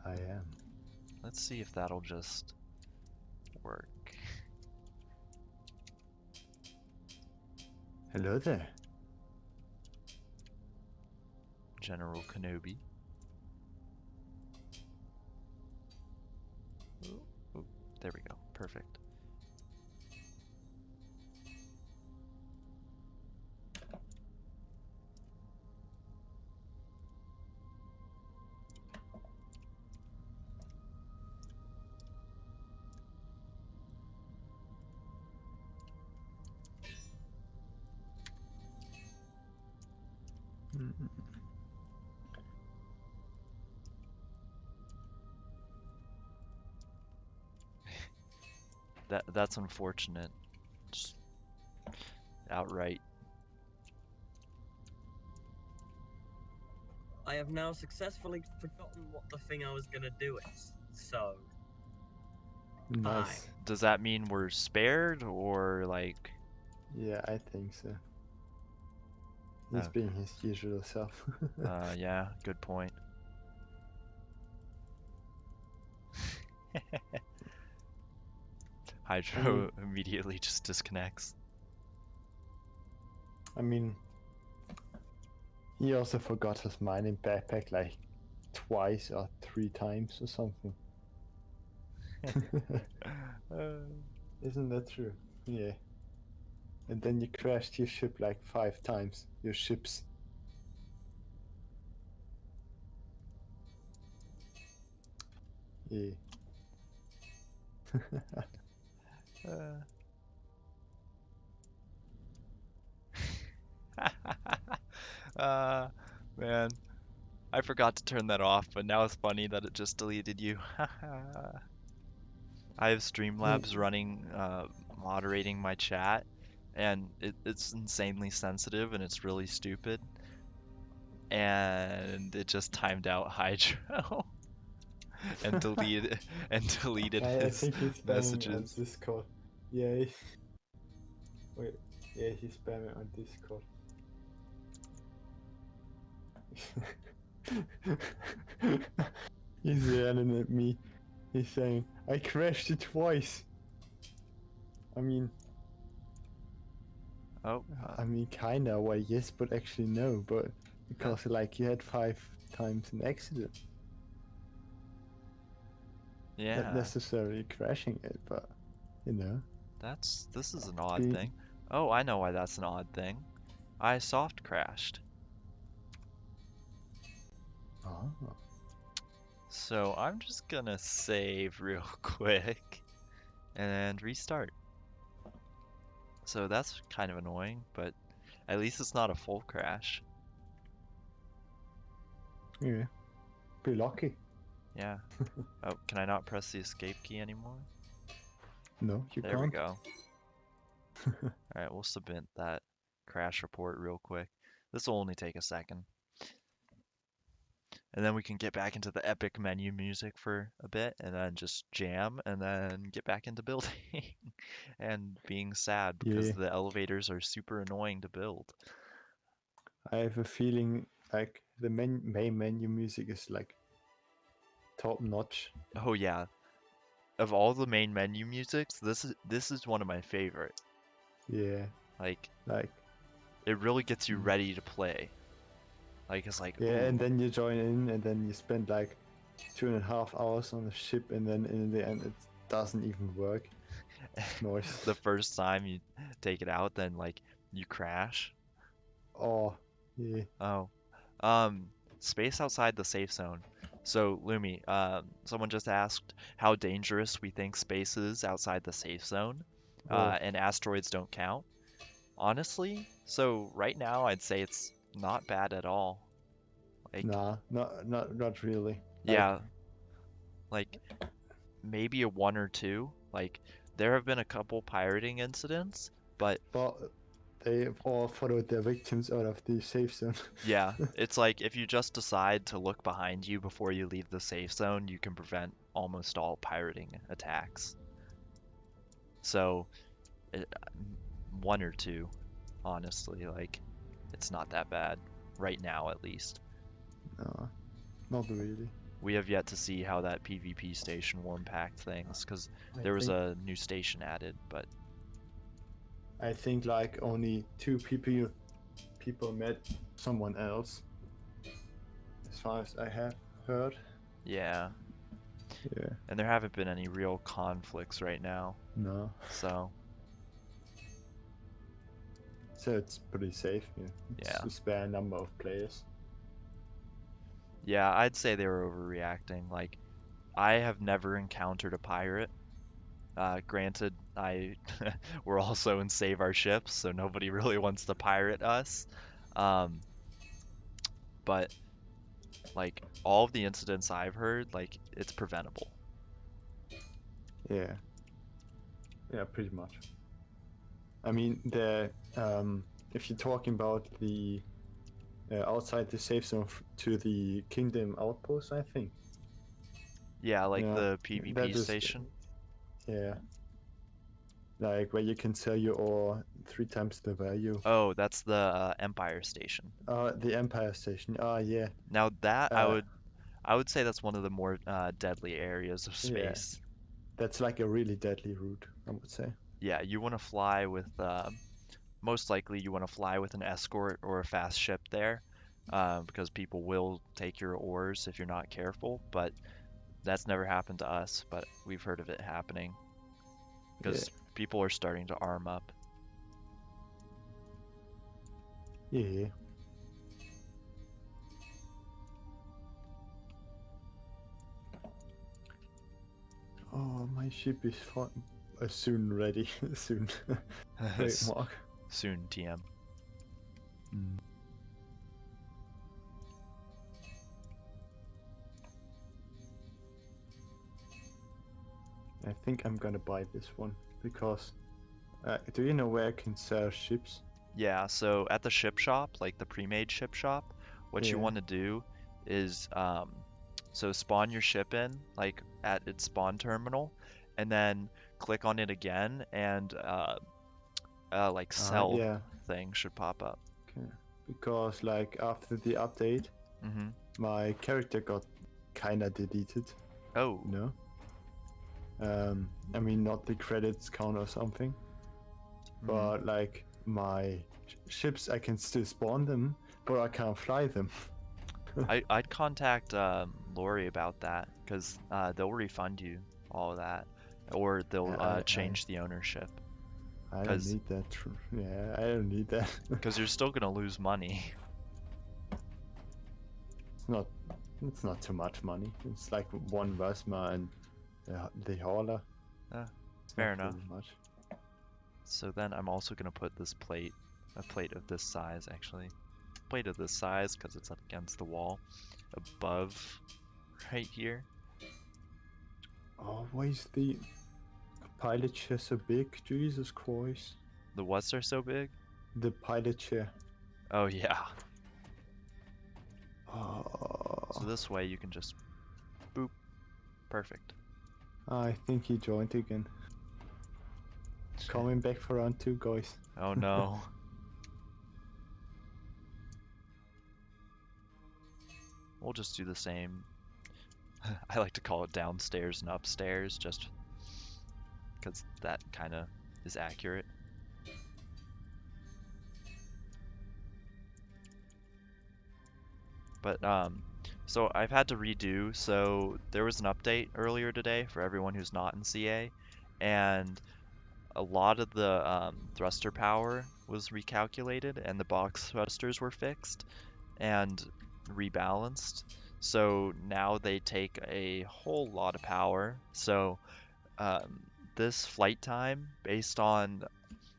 I am. Let's see if that'll just work. Hello there. General Kenobi. Ooh, ooh, there we go. Perfect. Mm. That's unfortunate. Just outright. I have now successfully forgotten what the thing I was gonna do is. So, Nice. Does that mean we're spared or like? Yeah, I think so. He's Okay. being his usual self. Yeah, good point. I mean, Hydro immediately just disconnects. I mean, he also forgot his mining backpack like twice or 3 times or something. Isn't that true? Yeah. And then you crashed your ship like 5 times. Your ships. Yeah. uh, man, I forgot to turn that off, but now it's funny that it just deleted you. I have Streamlabs running, moderating my chat, and it's insanely sensitive and it's really stupid. And it just timed out Hydro and deleted I his think he's spamming on messages. Discord. Yeah. Wait. Yeah, he's spamming on Discord. He's yelling at me. He's saying, I crashed it twice. I mean, Oh, kinda. Well, yes, but actually no. But because like you had 5 times an accident, not yeah, necessarily crashing it, but you know, this is an odd being. thing. Oh, I know why that's an odd thing. I soft crashed. Oh. So I'm just gonna save real quick and restart. So that's kind of annoying, but at least it's not a full crash. Yeah. Be lucky. Yeah. Oh, can I not press the escape key anymore? No, you There we can't. go. Alright, we'll submit that crash report real quick. This will only take a second. And then we can get back into the epic menu music for a bit and then just jam and then get back into building and being sad because Yeah. the elevators are super annoying to build. I have a feeling like the main menu music is like top notch. Oh yeah, of all the main menu musics, this is one of my favorite. Yeah. Like Like it really gets you mm. ready to play. Like it's like, yeah, ooh, and then you join in, and then you spend like 2.5 hours on the ship, and then in the end it doesn't even work. Noise. the first time you take it out, then like you crash. Oh, yeah. Oh, space outside the safe zone. So, Lumi, someone just asked how dangerous we think space is outside the safe zone, Oh, and asteroids don't count. Honestly, so right now I'd say it's not bad at all. Like, nah, not really. Like, yeah, like maybe a one or two. Like, there have been a couple pirating incidents, but but they all followed their victims out of the safe zone. yeah, it's like if you just decide to look behind you before you leave the safe zone, you can prevent almost all pirating attacks. So, it, one or two, honestly, like it's not that bad right now at least. Nah, not really. We have yet to see how that PvP station will impact things because I there was think a new station added, but I think like only two people met someone else, as far as I have heard. yeah, Yeah. and there haven't been any real conflicts right now. No. So, So it's pretty safe. Yeah. It's yeah. a spare number of players. Yeah, I'd say they were overreacting. Like, I have never encountered a pirate. Granted, we're also in Save Our Ships, so nobody really wants to pirate us. Um, but like all of the incidents I've heard, like it's preventable. Yeah. Yeah, pretty much. I mean, if you're talking about the outside the safe zone to the kingdom outpost, I think. Yeah, like Yeah, the PvP that is. station. Yeah, like where you can sell your ore 3 times the value. Oh, that's the Empire station. The Empire Station. Yeah. Now that I Uh, would I would say that's one of the more deadly areas of yeah. space. That's like a really deadly route, I would say. Yeah, you want to fly with most likely you want to fly with an escort or a fast ship there, because people will take your ores if you're not careful. But that's never happened to us, but we've heard of it happening Yeah. because people are starting to arm up. Yeah. Oh, my ship is soon ready. Soon. Wait, Mark. Soon, TM. Mm. I think I'm gonna buy this one because. Do you know where I can sell ships? Yeah, so at the ship shop, like the pre-made ship shop, what you Yeah. want to do is so spawn your ship in like at its spawn terminal, and then click on it again, and like sell Yeah. thing should pop up. Okay. Because like after the update, Mm-hmm. my character got kinda deleted. Oh, You know. I mean, not the credits count or something, mhm. but like my ships, I can still spawn them, but I can't fly them. I'd contact Lori about that because they'll refund you all of that, or they'll I change the ownership I don't because need that. Yeah, I don't need that. you're still gonna lose money. It's not It's not too much money. It's like one Vesma and the hauler. It's Fair not enough. really much. So then I'm also gonna put this plate, a plate of this size actually, plate of this size because it's up against the wall, above, right here. Oh, why is the pilot chair so big? Jesus Christ. The what's are so big? The pilot chair. Oh yeah. Oh, So this way you can just, boop, perfect. I think he joined again. Coming back for round 2, guys. Oh no. We'll just do the same. I like to call it downstairs and upstairs just because that kind of is accurate. But so I've had to redo. So there was an update earlier today for everyone who's not in CA, and a lot of the thruster power was recalculated, and the box thrusters were fixed and rebalanced. So now they take a whole lot of power. So um, this flight time, based on,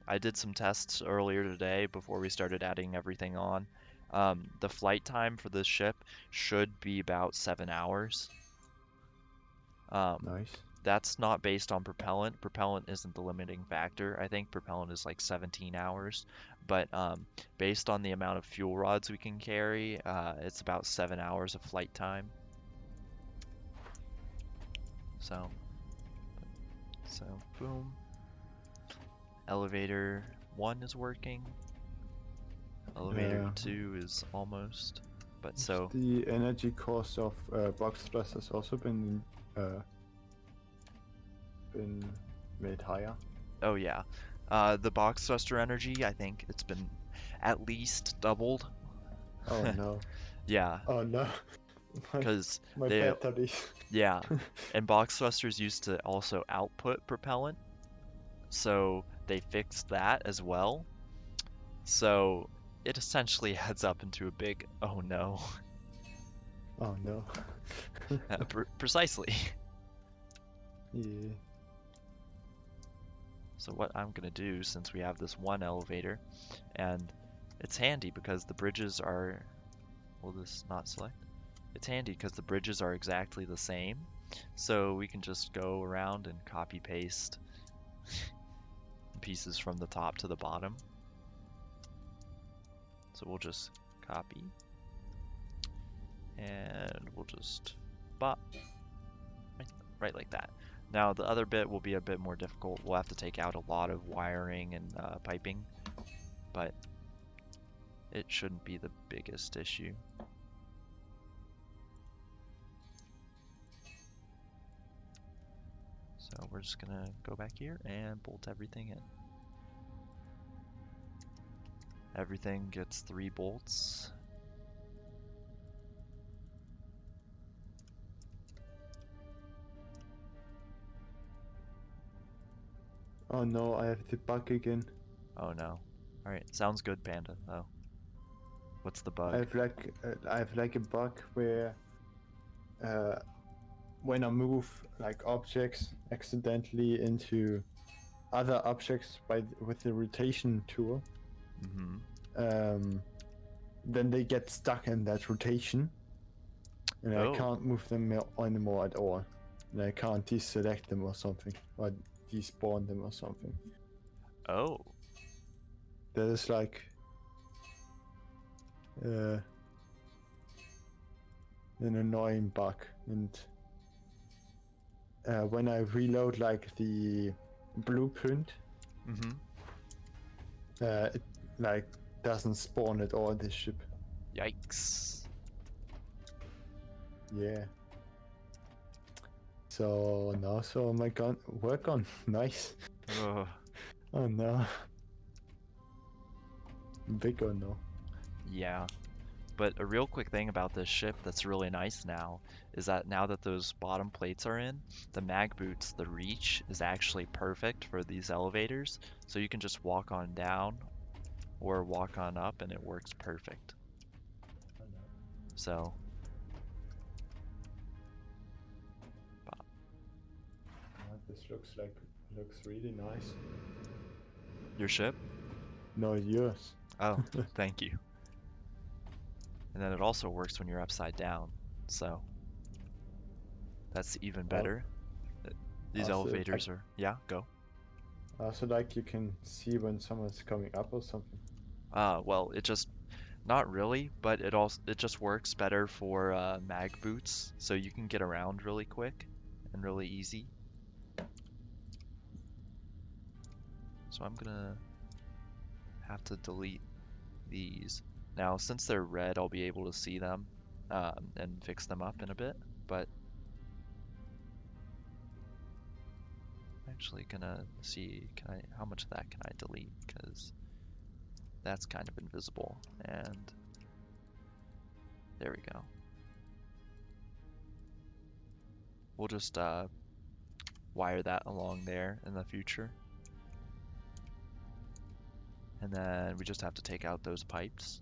I did some tests earlier today before we started adding everything on. The flight time for this ship should be about 7 hours. Nice. That's not based on propellant. Propellant isn't the limiting factor. I think propellant is like 17 hours. But based on the amount of fuel rods we can carry, it's about 7 hours of flight time. So boom. Elevator 1 is working. Elevator Yeah. 2 is almost. But Has so the energy cost of box thrusters also been made higher? oh yeah. The box thruster energy, I think it's been at least doubled. Oh no. Yeah, Oh no. My, because my they, batteries. yeah, and box thrusters used to also output propellant, so they fixed that as well. So it essentially adds up into a big oh no. Oh no. Precisely. Yeah. So what I'm gonna do, since we have this one elevator, and it's handy because the bridges are, will this not select? It's handy because the bridges are exactly the same, so we can just go around and copy paste pieces from the top to the bottom. So we'll just copy, and we'll just bop, right like that. Now the other bit will be a bit more difficult. We'll have to take out a lot of wiring and piping, but it shouldn't be the biggest issue. So we're just gonna go back here and bolt everything in. Everything gets 3 bolts. Oh no, I have the bug again. Oh no. Alright, sounds good, Panda, though. What's the I bug? have like a bug where when I move like objects accidentally into other objects with the rotation tool, Mm-hmm. then they get stuck in that rotation, and I Oh. can't move them anymore at all. And I can't deselect them or something, or despawn them or something. Oh. That is like an annoying bug, and when I reload like the blueprint, Mm-hmm. it like doesn't spawn at all this ship. Yikes. Yeah. So now, so my gun work on nice. Ugh. Oh no. Big or no? Yeah. But a real quick thing about this ship that's really nice now is that now that those bottom plates are in, the mag boots, the reach is actually perfect for these elevators. So you can just walk on down or walk on up and it works perfect. So this looks really nice. Your ship? No, yours. Oh, thank you. And then it also works when you're upside down, so that's even better. These Also, elevators are, yeah, go. Also, like you can see when someone's coming up or something. Well, it just, not really, but it just works better for mag boots, so you can get around really quick and really easy. So I'm gonna have to delete these. Now, since they're red, I'll be able to see them and fix them up in a bit, but I'm actually gonna see, how much of that can I delete? Because that's kind of invisible, and there we go. We'll just wire that along there in the future. And then we just have to take out those pipes.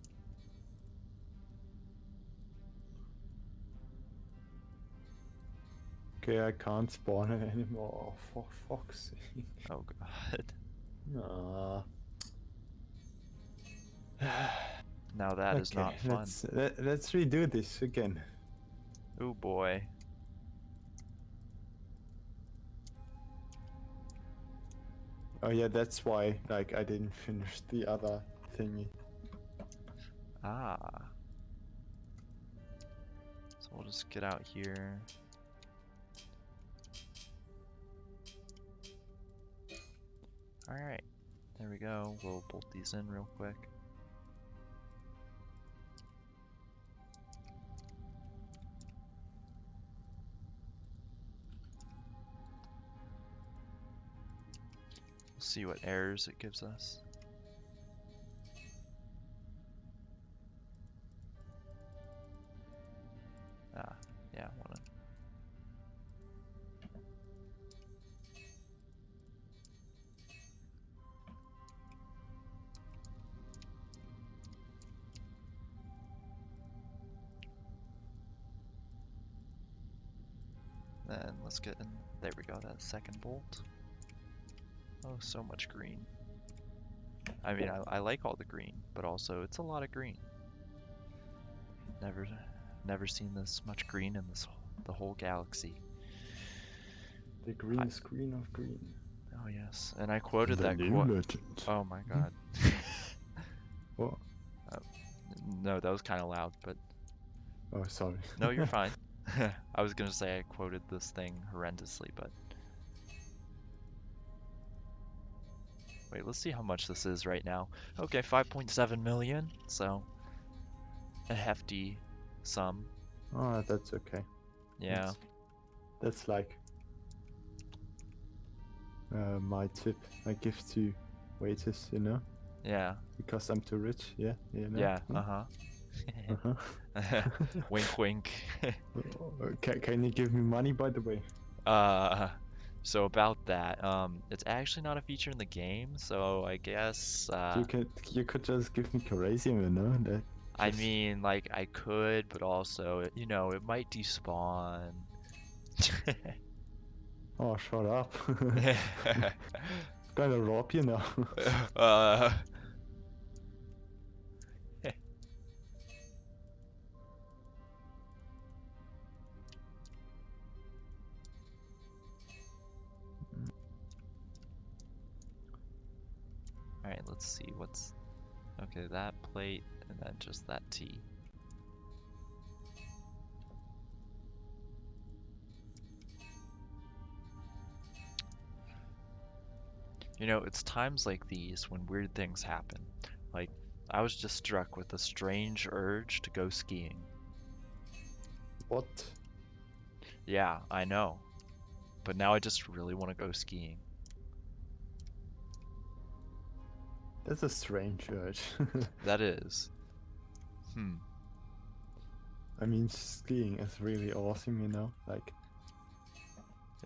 Okay, I can't spawn it anymore. Oh, for fuck's sake. Oh god. Ah. Now that is not fun. Let's redo this again. Oh boy. Oh yeah, that's why like I didn't finish the other thingy. Ah. So we'll just get out here. Alright. There we go. We'll bolt these in real quick. We'll see what errors it gives us. Ah, yeah, wanna. Then let's get in. There we go, that second bolt. Oh, so much green. I mean, I like all the green, but also it's a lot of green. Never seen this much green in the whole galaxy. The green screen of green. Oh yes, and I quoted that new quote. legend. Oh my god. What? No, that was kind of loud, but Oh, sorry. no, you're fine. I was gonna say I quoted this thing horrendously, but wait, let's see how much this is right now. Okay, 5.7 million, so a hefty sum. Oh, that's okay. Yeah. That's like my tip I give to waiters, you know, Yeah. because I'm too rich. Yeah, you know. Yeah. Huh? Uh-huh. Wink, wink. Can you give me money, by the way? So about that, it's actually not a feature in the game, so I guess, You could just give me Chaosium, you know. That I just- mean, like, I could, but also, you know, it might despawn. Oh, shut up. Gonna rob you now. uh, Alright, let's see what's... Okay, that plate, and then just that T. You know, it's times like these when weird things happen. Like, I was just struck with a strange urge to go skiing. What? Yeah, I know. But now I just really want to go skiing. That's a strange urge. That is. I mean, skiing is really awesome, you know. Like,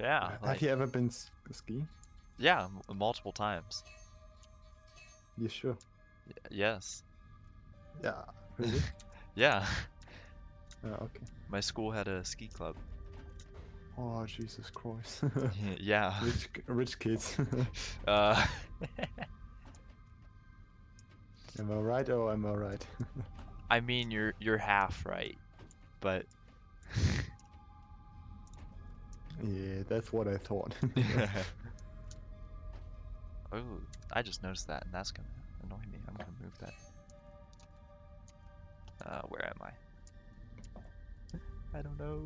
Yeah, have like, you ever been skiing? yeah, multiple times. You sure? Yes. Yeah. Really? Yeah. Okay. My school had a ski club. Oh, Jesus Christ. Yeah. Rich kids. Uh, Am I right or am I right? I mean, you're half right, but Yeah, that's what I thought. oh, I just noticed that, and that's gonna annoy me. I'm gonna move that. Where am I? I don't know.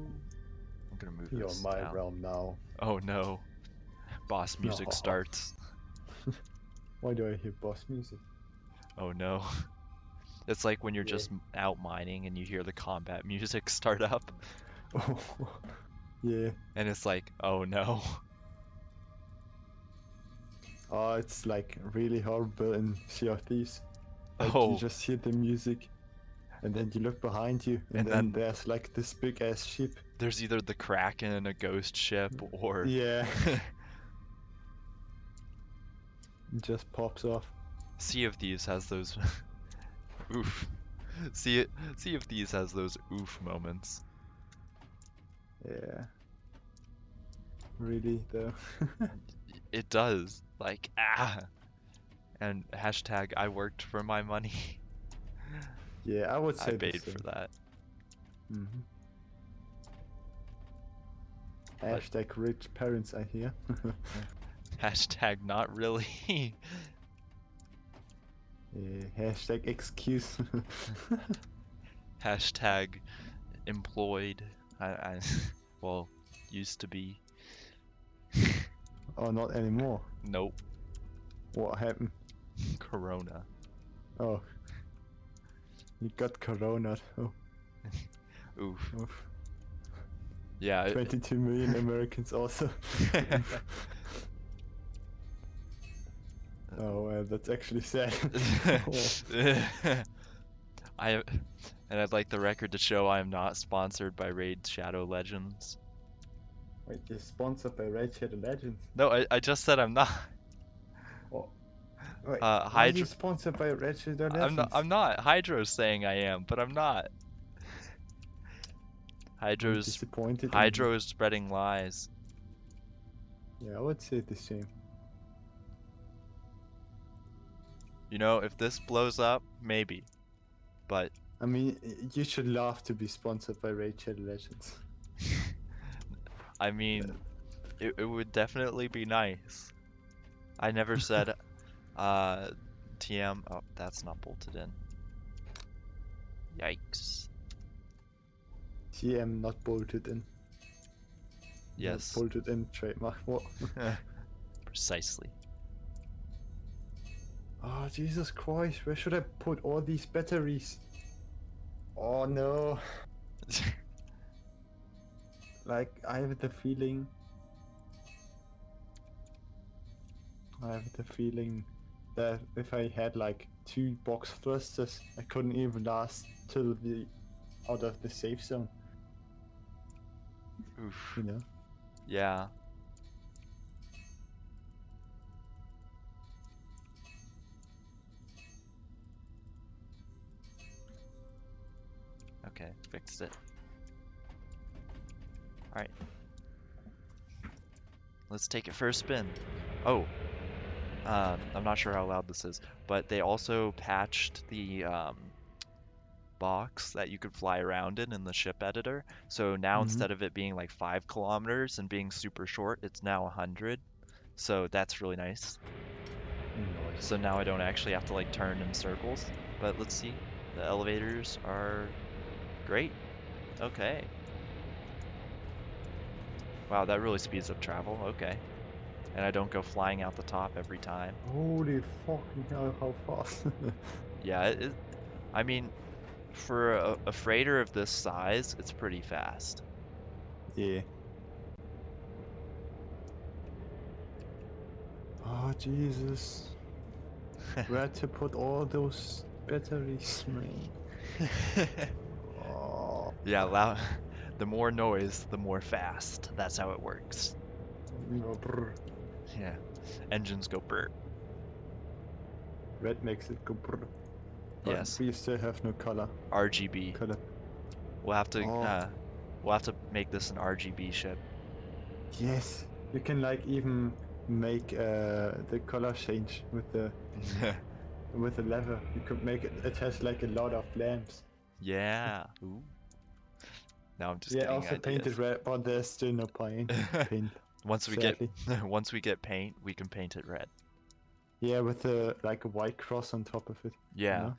I'm gonna move You're this in my down. realm now. Oh no. Boss music No. starts. Why do I hear boss music? Oh no. It's like when you're Yeah. just out mining and you hear the combat music start up, Oh, yeah. and it's like, oh no. Oh, it's like really horrible in Sea of Thieves. Like you Oh, just hear the music, and then you look behind you, and and then then there's like this big ass ship. there's either the Kraken and a ghost ship, or Yeah. It just pops off. Sea of Thieves has those oof. Sea of Thieves has those oof moments. Yeah. Really though. It does. Like, ah. And hashtag I worked for my money. Yeah, I would I say the paid same. for that. Mm-hmm. Hashtag rich parents, I hear. Hashtag not really. Yeah, hashtag excuse. Hashtag employed. I well, used to be. Oh, not anymore. Nope. What happened? Corona. Oh. You got corona. Oh, Oof. oof. Yeah. 22 million Americans also. Oh, that's actually sad. Oh. And I'd like the record to show I am not sponsored by Raid Shadow Legends. Wait, you're sponsored by Raid Shadow Legends? No, I just said I'm not. Oh. Wait, why are Hydro. you sponsored by Raid Shadow Legends? I'm not. Hydro's saying I am, but I'm not. I'm disappointed in you. Hydro is spreading lies. Yeah, I would say the same. You know, if this blows up, maybe. But I mean, you should love to be sponsored by Raid Shadow Legends. I mean, it would definitely be nice. I never said TM. Oh, that's not bolted in. Yikes. TM not bolted in. Yes. Not bolted in trademark. What? Precisely. Oh, Jesus Christ, where should I put all these batteries? Oh no. Like, I have the feeling that if I had like 2 box thrusters, I couldn't even last till out of the safe zone, Oof. you know? Yeah. Okay, fixed it. Alright. Let's take it for a spin. Oh. I'm not sure how loud this is, but they also patched the box that you could fly around in the ship editor. So now instead of it being like 5 kilometers and being super short, it's now 100. So that's really nice. Nice. So now I don't actually have to like turn in circles. But let's see. The elevators are great. Okay. Wow, that really speeds up travel. Okay. And I don't go flying out the top every time. Holy fucking hell, how fast. Yeah, I mean, for a freighter of this size, it's pretty fast. Yeah. Oh, Jesus. Where to put all those batteries, man? Oh. Yeah, loud. The more noise, the more fast. That's how it works. No, brr. Yeah. Engines go brr. Red makes it go brr. But Yes. we still have no color. RGB. Color. We'll have to Oh. we'll have to make this an RGB ship. Yes, you can like even make the color change with the lever. You could make it. It has like a lot of lamps. Yeah. Ooh. Now I'm just Yeah, getting also ideas. painted red, but there's still no paint. Paint, Once we get sadly. once we get paint, we can paint it red. Yeah, with like a white cross on top of it. You Yeah. know,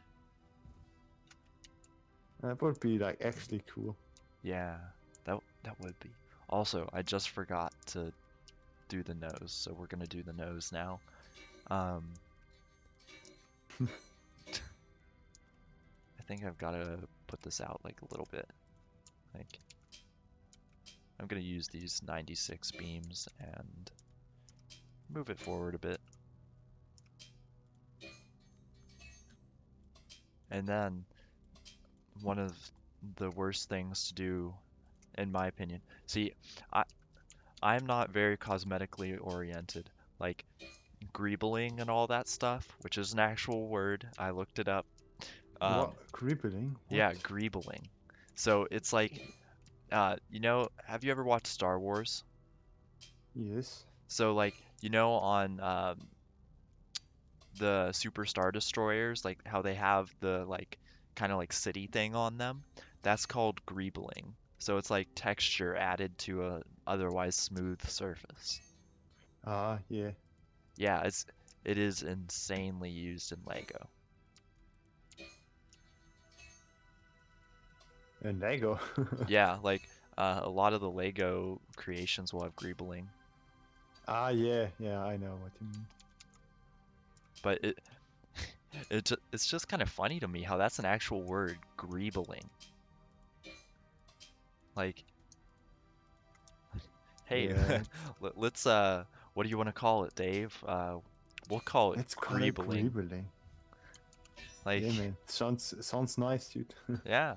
that would be like actually cool. Yeah. That would be. Also, I just forgot to do the nose, so we're gonna do the nose now. Um, I think I've gotta put this out like a little bit. Like, I'm gonna use these 96 beams and move it forward a bit. And then one of the worst things to do, in my opinion. See, I I'm not very cosmetically oriented. Like greebling and all that stuff, which is an actual word. I looked it up. Um, What crippling? What? yeah, greebling. So it's like, have you ever watched Star Wars? Yes. So like, on the Super Star Destroyers, like how they have the like kind of like city thing on them, that's called greebling. So it's like texture added to a otherwise smooth surface. Ah, yeah. Yeah, it is insanely used in Lego. And Lego. Yeah, like a lot of the Lego creations will have greebling, Ah, yeah, yeah. I know what you mean. but it's just kind of funny to me how that's an actual word, greebling. Like, hey, Yeah. let's what do you want to call it, Dave? We'll call it Let's call it greebling. crippling. Like, Yeah, man. Sounds nice, dude. yeah,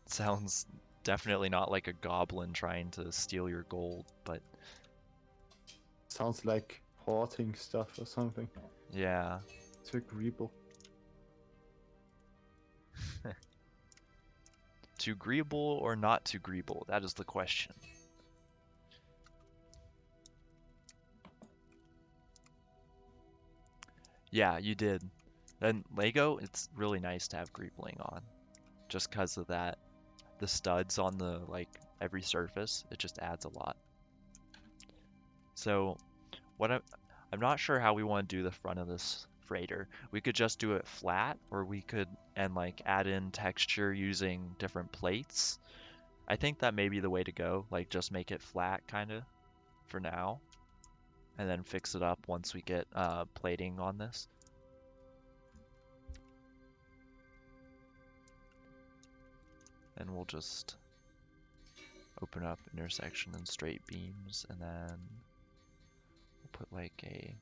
sounds definitely not like a goblin trying to steal your gold, but Sounds like hoarding stuff or something. yeah. It's agreeable. Too greeable or not too greeable? That is the question. Yeah, you did. And Lego, it's really nice to have greebling on, just because of that. The studs on the like every surface, it just adds a lot. So what I'm not sure how we want to do the front of this freighter. We could just do it flat, or we could and like add in texture using different plates. I think that may be the way to go. Like just make it flat kind of for now, and then fix it up once we get plating on this. And we'll just open up intersection and straight beams, and then we'll put like a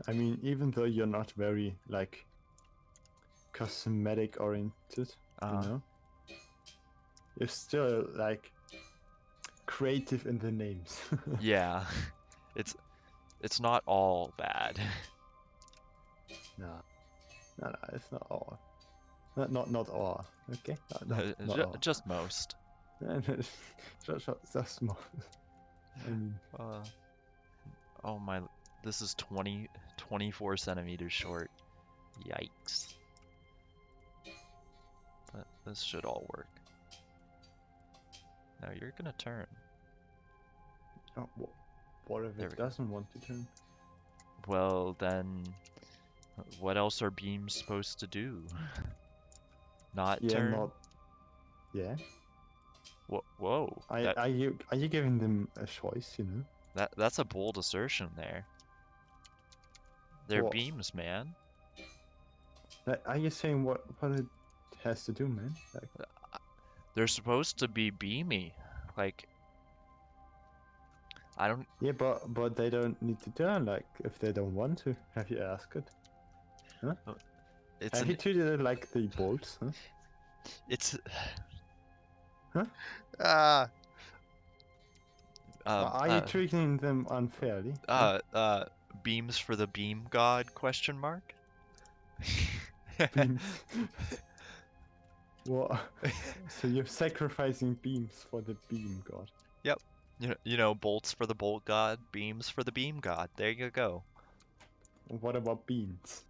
I mean, even though you're not very like cosmetic oriented, you uh know, you're still like creative in the names. yeah. It's it's not all bad. No, no, it's not all. Not all. Okay, not all. Just most. Just small. I mean, Uh, oh my, this is 24 centimeters short. Yikes. But this should all work. Now you're gonna turn. oh, what if There it we go. doesn't want to turn? Well, then, what else are beams supposed to do? Not Yeah, turn? not. Yeah. Whoa. Are you giving them a choice? You know. That's a bold assertion there. They're What? beams, man. Like, are you saying what it has to do, man? Like, They're supposed to be beamy. Like, I don't. yeah, but they don't need to turn. Like, if they don't want to, have you asked it? Huh? It's Have an. you treated it like the bolts? Huh? It's. Huh? Ah. Are you treating them unfairly? Huh? Beams for the beam god? Question mark. Beams. What? So you're sacrificing beams for the beam god. Yep. You know, bolts for the bolt god, beams for the beam god. There you go. What about beans?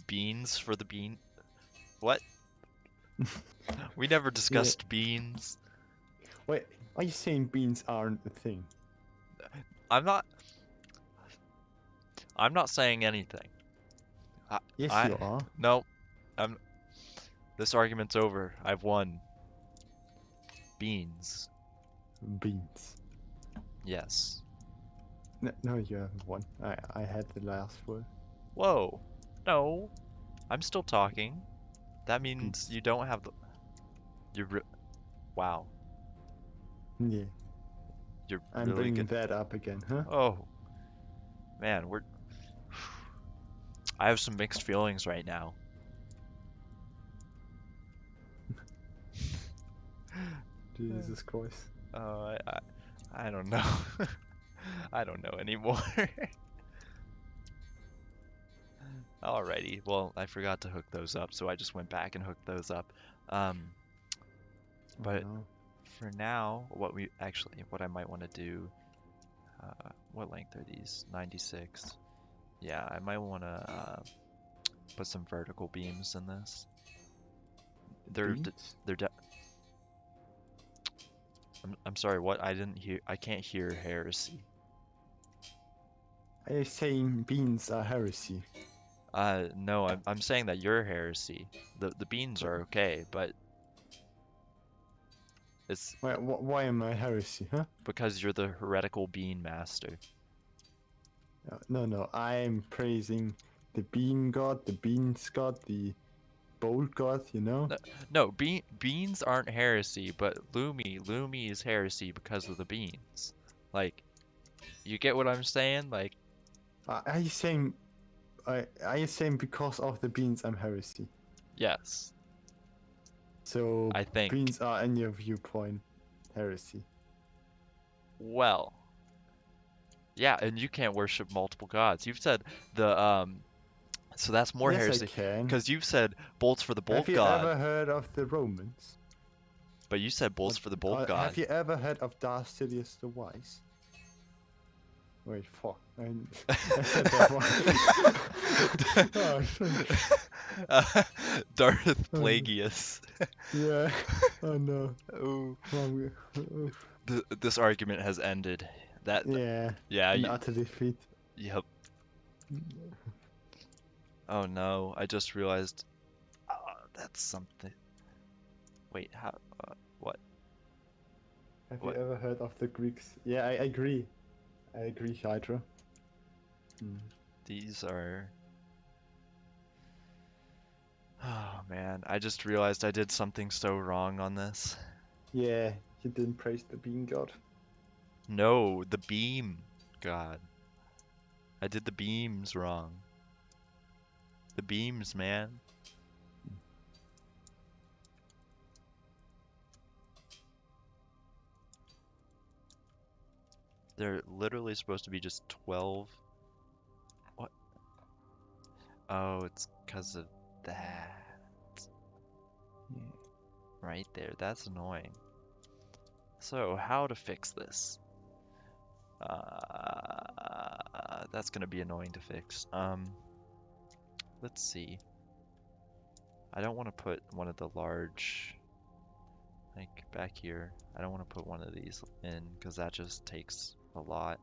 Beans for the bean. What? We never Yeah. discussed beans. Wait, are you saying beans aren't a thing? I'm not. I'm not saying anything. Yes, I you are. no. I'm. This argument's over. I've won. Beans. Beans. Yes. No, you haven't won. I had the last word. Whoa. No. I'm still talking. That means Beans. you don't have the. Wow. Yeah, You're I'm really bringing good. that up again, huh? Oh, man, I have some mixed feelings right now. Jesus Christ. I don't know. I don't know anymore. Alrighty, well, I forgot to hook those up, so I just went back and hooked those up. But Oh, no. for now, what I might want to do, what length are these? 96. Yeah, I might want to put some vertical beams in this. Beans? They're I'm sorry, what? I can't hear heresy. Are you saying beans are heresy? No, I'm saying that you're heresy. The beans are okay, but it's Why am I heresy, huh? because you're the heretical bean master. No, I'm praising the bean god, the beans god, the bolt god, you know? No, beans aren't heresy, but Lumi is heresy because of the beans. Like, you get what I'm saying? Like, Are you saying... Are you saying because of the beans I'm heresy? yes, So, I think. beans are, in your viewpoint, heresy. Well, yeah, and you can't worship multiple gods. You've said so that's more Yes, I heresy can. because you've said bolts for the Have bolt you god, ever heard of the Romans? but you said bolts for the bolt god. Have you ever heard of Darth Sidious the Wise? Wait, fuck. I said that one. Oh, shit. Darth Oh, Plagueis. yeah. Oh no. Oh, Wrong. Oh, this argument has ended. yeah. Yeah, An utter defeat. yep. Oh no, I just realized. That's something. Wait, how? What? Have you What? ever heard of the Greeks? Yeah, I agree. I agree, Hydra. These are. Oh man, I just realized I did something so wrong on this. Yeah, you didn't praise the bean god. No, the beam. God. I did the beams wrong. The beams, man. They're literally supposed to be just 12. What? Oh, it's because of that. Yeah. Right there. That's annoying. So, how to fix this? That's gonna be annoying to fix. Let's see. I don't want to put one of the large, like back here. I don't want to put one of these in because that just takes a lot.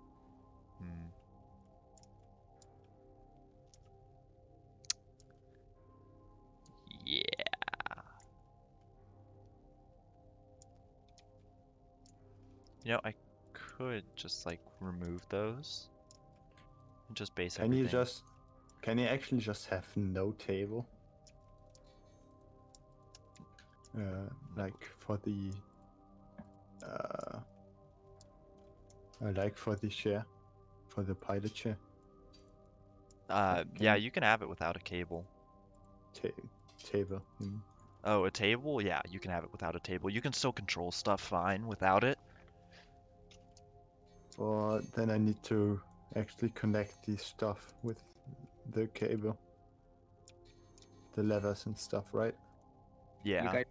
Yeah. You know, I could just like remove those and just base Can you everything. can you actually just have no table? Like for the like for the chair, for the pilot chair. Yeah, you can have it without a cable. Table. Oh, a table? Yeah, you can have it without a table. You can still control stuff fine without it. Or then I need to actually connect the stuff with the cable. The levers and stuff, right? You Yeah. guys,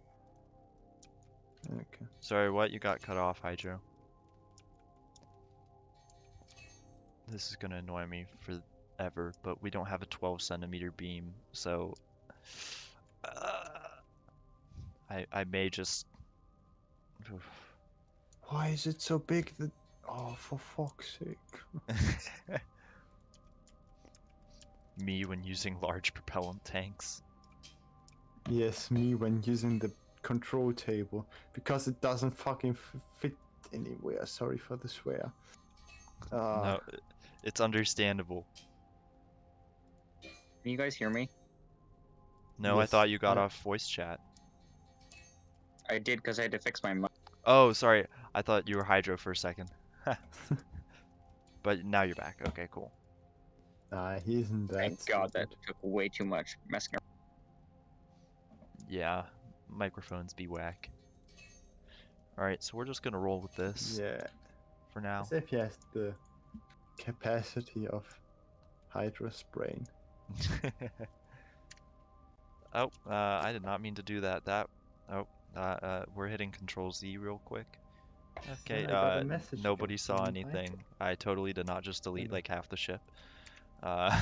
Okay. Sorry, what? You got cut off, Hydro. This is gonna annoy me forever, but we don't have a 12 centimeter beam, so uh, I may just. Why is it so big that... Oh, for fuck's sake. Me when using large propellant tanks. Yes, me when using the control table. Because it doesn't fucking fit anywhere. Sorry for the swear. No, it's understandable. can you guys hear me? No, I Yes, thought you got yeah. off voice chat. I did because I had to fix my mic. Oh, sorry. I thought you were Hydro for a second. But now you're back. Okay, cool. He isn't that Thank God that stupid. took way too much messing around. Yeah, microphones be whack. Alright, so we're just gonna roll with this Yeah. for now. As if he has the capacity of Hydra's brain. Oh, I did not mean to do that. We're hitting Control Z real quick. Okay, I got a message nobody saw from anything. Hydra. I totally did not just delete Really? like half the ship. Uh,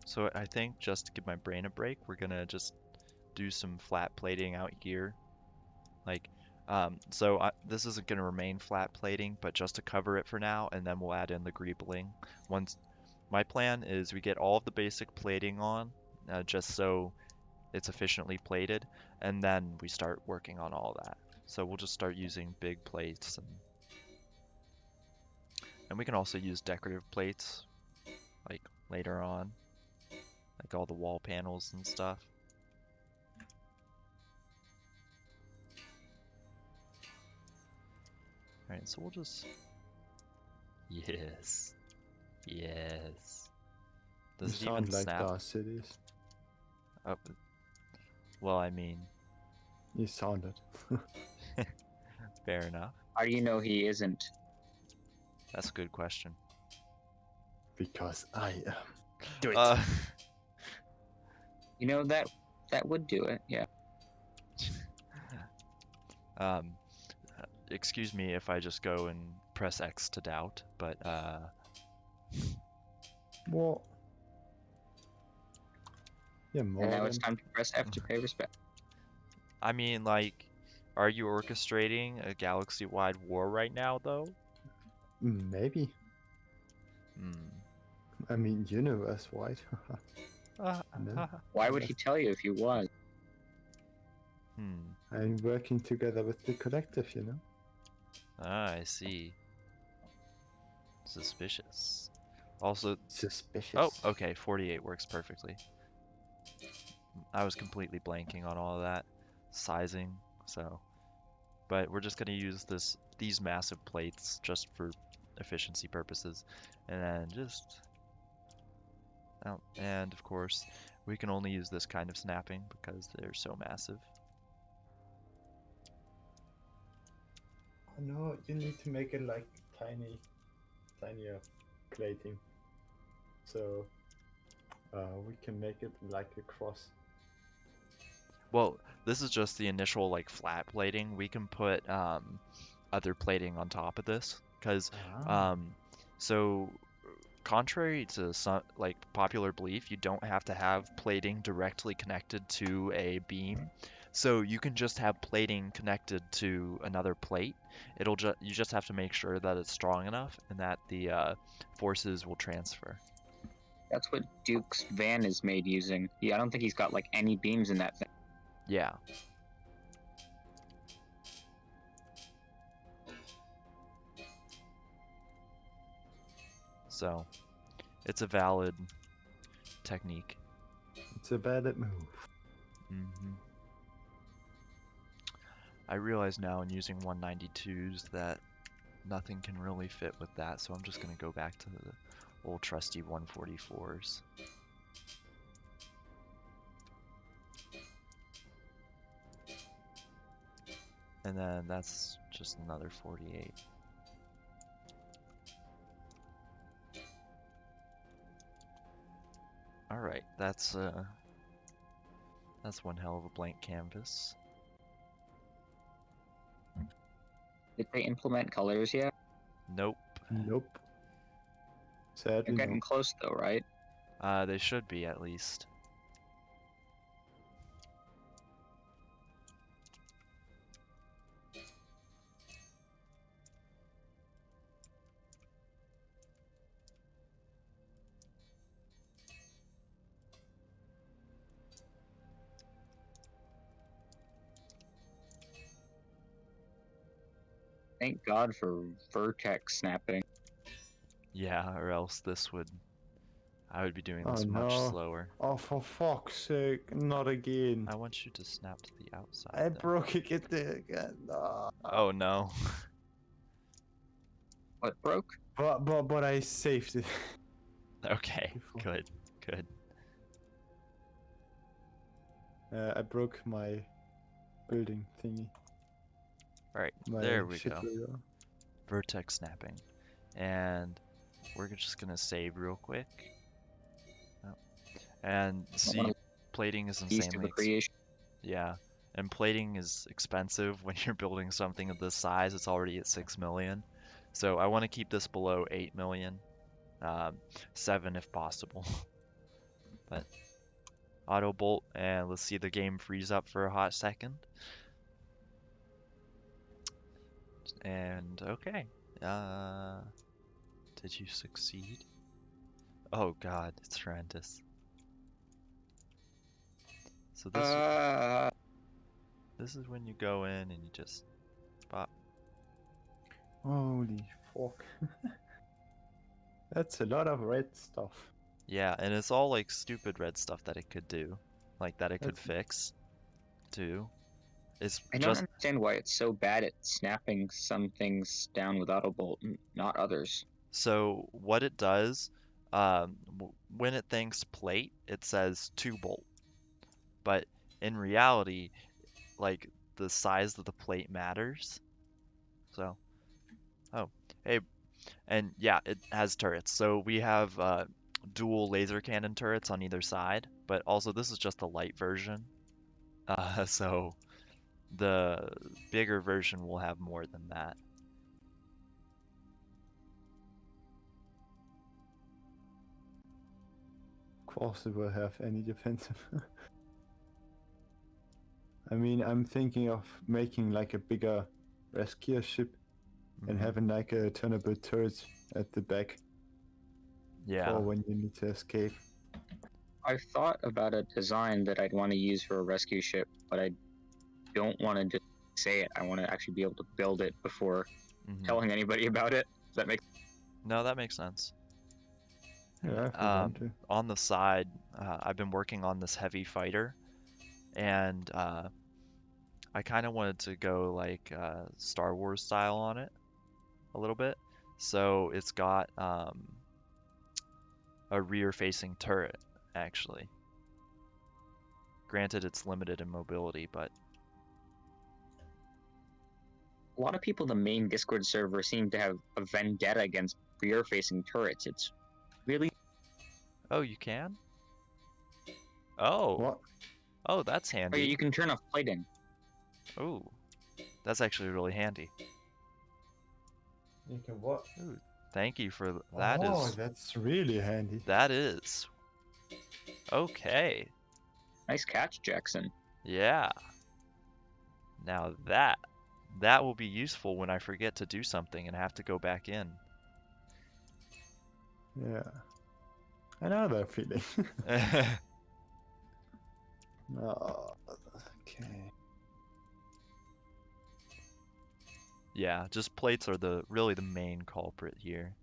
so I think just to give my brain a break, we're gonna just do some flat plating out here. Like, this isn't gonna remain flat plating, but just to cover it for now, and then we'll add in the greebling. Once my plan is we get all of the basic plating on, just so it's efficiently plated, and then we start working on all that. So we'll just start using big plates, and we can also use decorative plates, like later on, like all the wall panels and stuff. Alright, so we'll just... Yes. Yes. You Does it even sound like snap? Darth Sidious. Oh, well, I mean, You sounded. fair enough. How do you know he isn't? That's a good question. Because I am. Do it. You know that would do it. Yeah. um, excuse me if I just go and press X to doubt, but What? Yeah, more And now it's than... time to press F to pay respect. I mean, like, are you orchestrating a galaxy-wide war right now, though? Maybe. Hmm. I mean, universe-wide. No. Why would he tell you if he was? Hmm. I'm working together with the collective, you know? Ah, I see. Suspicious. Also, Suspicious. oh, okay, 48 works perfectly. I was completely blanking on all of that sizing, so. But we're just gonna use these massive plates just for efficiency purposes, and then just. Oh, and of course, we can only use this kind of snapping because they're so massive. No, you need to make it like tinier plating. So we can make it like a cross. Well, this is just the initial like flat plating. We can put other plating on top of this because so contrary to some like popular belief, you don't have to have plating directly connected to a beam. So you can just have plating connected to another plate. You just have to make sure that it's strong enough and that the forces will transfer. That's what Duke's van is made using. Yeah, I don't think he's got like any beams in that thing. Yeah. So it's a valid technique. It's a valid move. Hmm. I realize now in using 192s that nothing can really fit with that, so I'm just going to go back to the old trusty 144s. And then that's just another 48. All right, that's one hell of a blank canvas. Did they implement colors yet? Nope. Nope. They're Sadly, getting no. close though, right? They should be at least. Thank God for vertex snapping. Yeah, or else I would be doing Oh this much no. slower. Oh, for fuck's sake, not again. I want you to snap to the outside. I then. broke it again. No. Oh no. What broke? But I saved it. Okay, Before. good, good. I broke my building thingy. Alright, My there we shit go. builder. Vertex snapping. And we're just gonna save real quick. Oh. And see, plating is East of insanely the creation. yeah. And plating is expensive when you're building something of this size. It's already at 6 million. So I want to keep this below 8 million. 7 if possible. But auto bolt, and let's see the game freeze up for a hot second. And okay. Did you succeed? Oh god, it's horrendous. So this is when you go in and you just pop. Holy fuck. That's a lot of red stuff. Yeah, and it's all like stupid red stuff that it could do, like that it could That's- fix, too. It's I don't just understand why it's so bad at snapping some things down with auto bolt, not others. so what it does, when it thinks plate, it says 2 bolt, but in reality, like the size of the plate matters. So, oh, hey, and yeah, it has turrets. So we have dual laser cannon turrets on either side, but also this is just a light version. So the bigger version will have more than that. Of course it will have any defensive. I mean, I'm thinking of making like a bigger rescue ship and Mhm. having like a turnable turret at the back Yeah. for when you need to escape. I've thought about a design that I'd want to use for a rescue ship, but I don't want to just say it. I want to actually be able to build it before Mhm. telling anybody about it. Does that make No, that makes sense. Yeah, if you want to. On the side, I've been working on this heavy fighter, and I kind of wanted to go like Star Wars style on it a little bit. So it's got a rear-facing turret, actually. Granted, it's limited in mobility, but a lot of people in the main Discord server seem to have a vendetta against rear-facing turrets. It's really oh, you can? Oh, What? oh, that's oh, yeah, handy. you can turn off plating. Oh, that's actually really handy. You can what? Ooh, thank you for that. Oh, that's really handy. That is okay. Nice catch, Jackson. Yeah. Now that will be useful when I forget to do something and have to go back in. Yeah. I know that feeling. Oh, okay. Yeah, just plates are really the main culprit here.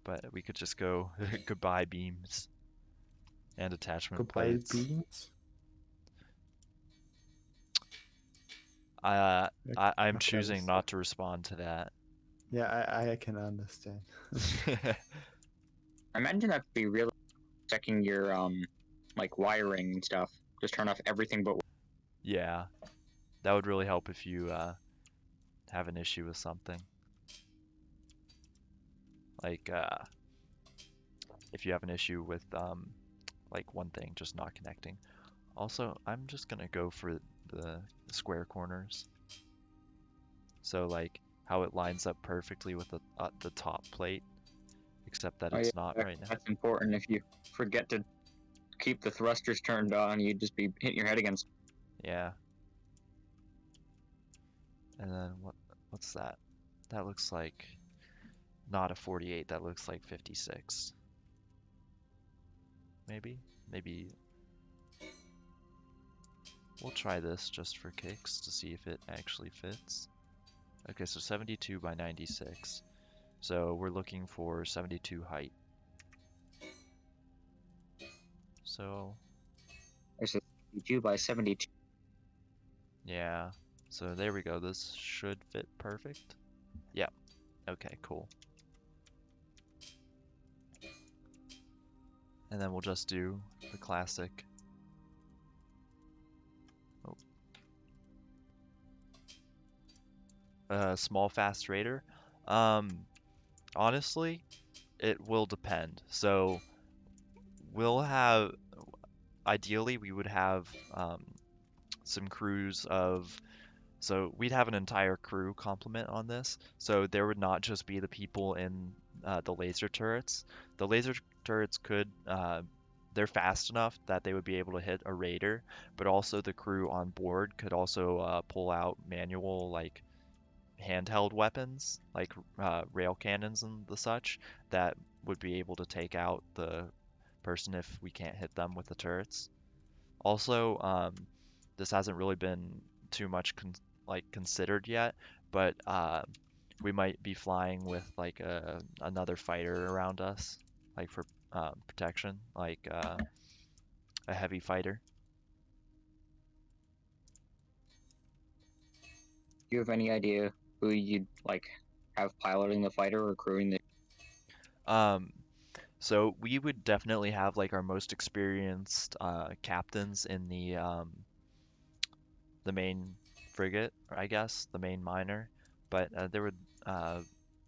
But we could just go goodbye beams and attachment Goodbye plates. beans. I'm Okay, choosing let's- not to respond to that. Yeah, I can understand. I imagine that'd be really checking your like wiring and stuff. Just turn off everything but Yeah, that would really help if you have an issue with something. Like if you have an issue with like one thing just not connecting. Also, I'm just gonna go for the square corners. So like how it lines up perfectly with the top plate, except that Oh yeah, it's not right now. that's important. If you forget to keep the thrusters turned on, you'd just be hitting your head against. Yeah. And then what's that? That looks like not a 48, that looks like 56. Maybe? Maybe we'll try this just for kicks to see if it actually fits. Okay, so 72 by 96. So we're looking for 72 height. So, There's a 72 by 72. yeah. So there we go. This should fit perfect. Yeah. Okay, cool. And then we'll just do the classic. Small fast raider. Honestly, it will depend. So we'll have, ideally, we would have some crews of, so we'd have an entire crew complement on this. So there would not just be the people in the laser turrets. The laser turrets could, they're fast enough that they would be able to hit a raider, but also the crew on board could also pull out manual, like handheld weapons, like rail cannons and the such, that would be able to take out the person if we can't hit them with the turrets. Also, this hasn't really been too much considered yet, but we might be flying with like another fighter around us, like for protection, like a heavy fighter. Do you have any idea who you'd like have piloting the fighter or crewing the? Um, so we would definitely have like our most experienced captains in the main frigate, or I guess the main miner, but there would uh,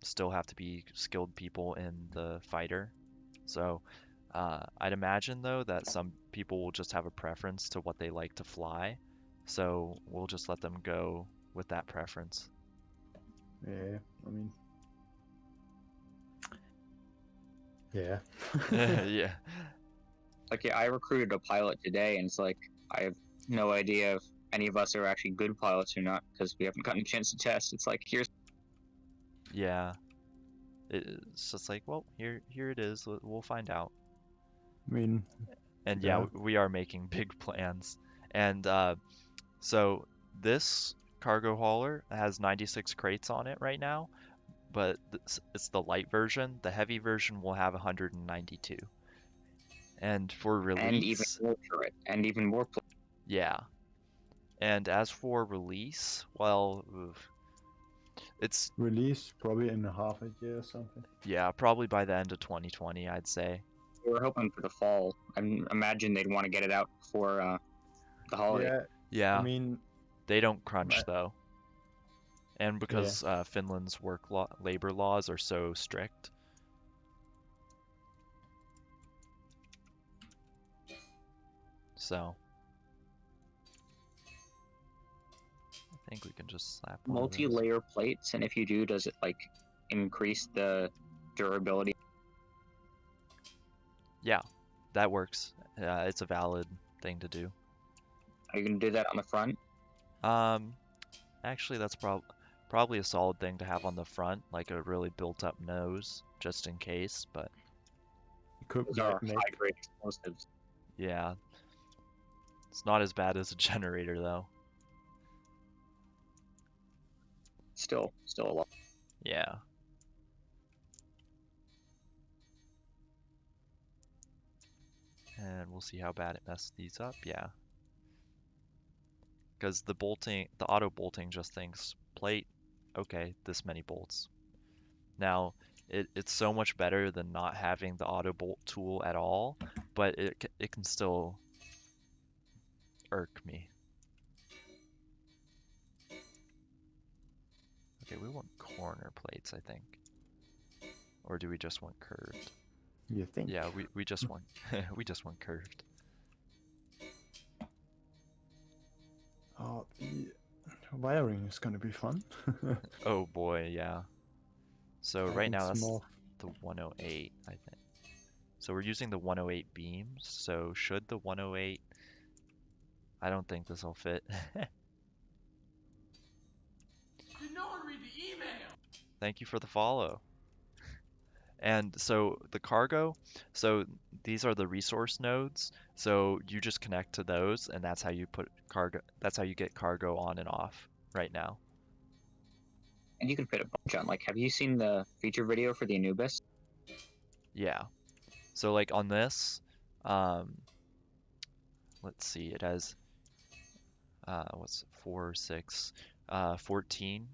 still have to be skilled people in the fighter. So I'd imagine though that some people will just have a preference to what they like to fly, so we'll just let them go with that preference. Yeah, I mean, yeah. Yeah. Like, yeah, I recruited a pilot today, and it's like I have no idea if any of us are actually good pilots or not because we haven't gotten a chance to test. It's like here's Yeah. It's just like, well, here it is. We'll find out. I mean, And yeah, yeah. we are making big plans. And so this cargo hauler has 96 crates on it right now, but it's the light version. The heavy version will have 192. And for and even release, more for it, and even more. yeah. And as for release, well, oof, it's, Release probably in a half a year or something. yeah, probably by the end of 2020, I'd say. We were hoping for the fall. I imagine they'd want to get it out before the holiday. Yeah, I Yeah, mean, they don't crunch I- though. And yeah. because Finland's labor laws are so strict. So I think we can just slap one of those. Multi-layer plates, and if you do, does it like increase the durability? Yeah, that works. It's a valid thing to do. Are you gonna do that on the front? Um, Actually, that's probably a solid thing to have on the front, like a really built-up nose, just in case. But You could Those are make high-grade explosives. yeah, it's not as bad as a generator though. Still a lot. Yeah. And we'll see how bad it messes these up. Yeah. Because the auto bolting just thinks plate, okay, this many bolts. Now, it's so much better than not having the auto bolt tool at all, but it can still irk me. Okay, we want corner plates, I think. Or do we just want curved? You think? Yeah, we just went we just went curved. Oh, the wiring is gonna be fun. Oh boy, yeah. So Like right now it's that's more. the 108, I think. So we're using the 108 beams. So should the 108, I don't think this will fit. Did no one read the email? Thank you for the follow. And so the cargo, so these are the resource nodes. So you just connect to those, and that's how you put cargo, that's how you get cargo on and off right now. And you can fit a bunch on. Like, have you seen the feature video for the Anubis? Yeah. So like on this, um, let's see, it has what's 4, 6, 14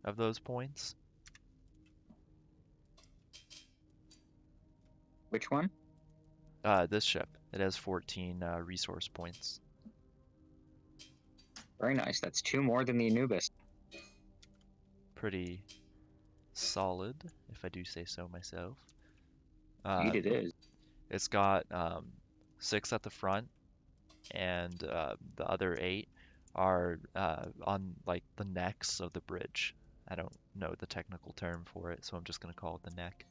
of those points. Which one? This ship, it has 14 resource points. Very nice. That's 2 more than the Anubis. Pretty solid, if I do say so myself. Indeed, it is. It's got 6 at the front, and the other 8 are on like the necks of the bridge. I don't know the technical term for it, so I'm just gonna call it the neck.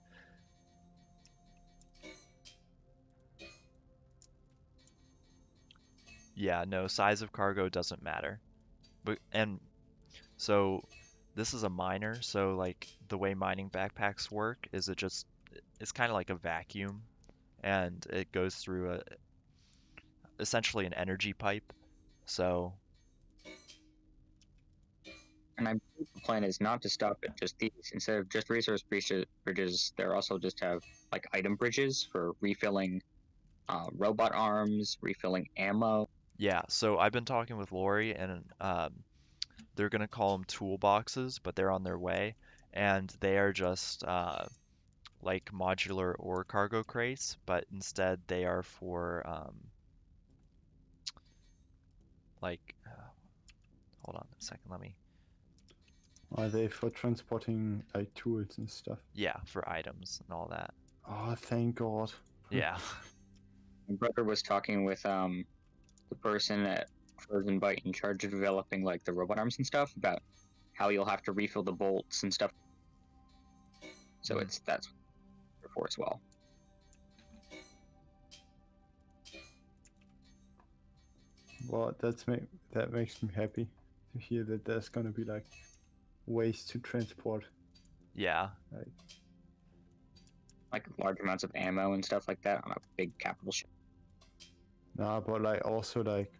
Yeah, no, size of cargo doesn't matter. And so this is a miner, so like the way mining backpacks work is it's kind of like a vacuum, and it goes through essentially an energy pipe. So And I believe the plan is not to stop at just these. Instead of just resource bridges, they're also just have like item bridges for refilling robot arms, refilling ammo. yeah, so I've been talking with Lori, and they're gonna call them toolboxes, but they're on their way, and they are just like modular ore cargo crates, but instead they are for like hold on a second, let me Are they for transporting like tools and stuff? yeah, for items and all that. Oh, thank God. Yeah. My brother was talking with the person at Frozen Byte in charge of developing like the robot arms and stuff about how you'll have to refill the bolts and stuff. So Mhm. that's for as well. Well, that makes me happy to hear that there's gonna be like ways to transport. Yeah. Like large amounts of ammo and stuff like that on a big capital ship. Nah, but like also like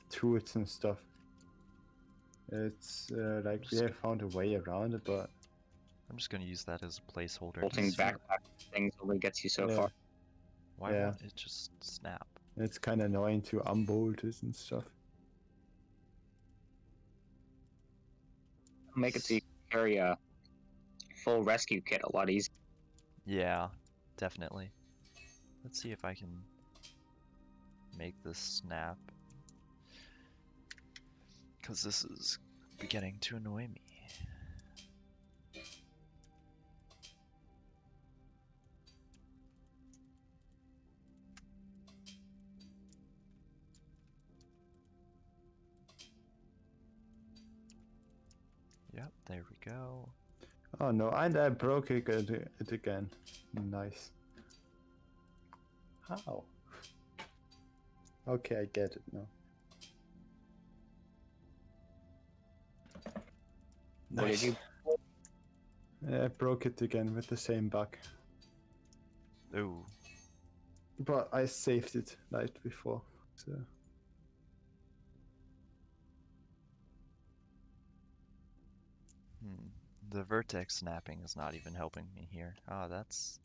tools and stuff. It's like we have found a way around it, but I'm just gonna use that as a placeholder. Bolting backpack things only gets you so yeah, far. Why yeah. won't it just snap? It's kind of annoying to unbolt it and stuff. Make it so you can carry a full rescue kit a lot easier. Yeah, definitely. Let's see if I can make this snap. Because this is beginning to annoy me. Yep, there we go. Oh no, and I broke it again. Nice. How? Okay, I get it now. What did Nice. you? Yeah, I broke it again with the same bug. Ooh. But I saved it right before, so. The vertex snapping is not even helping me here. Oh, that's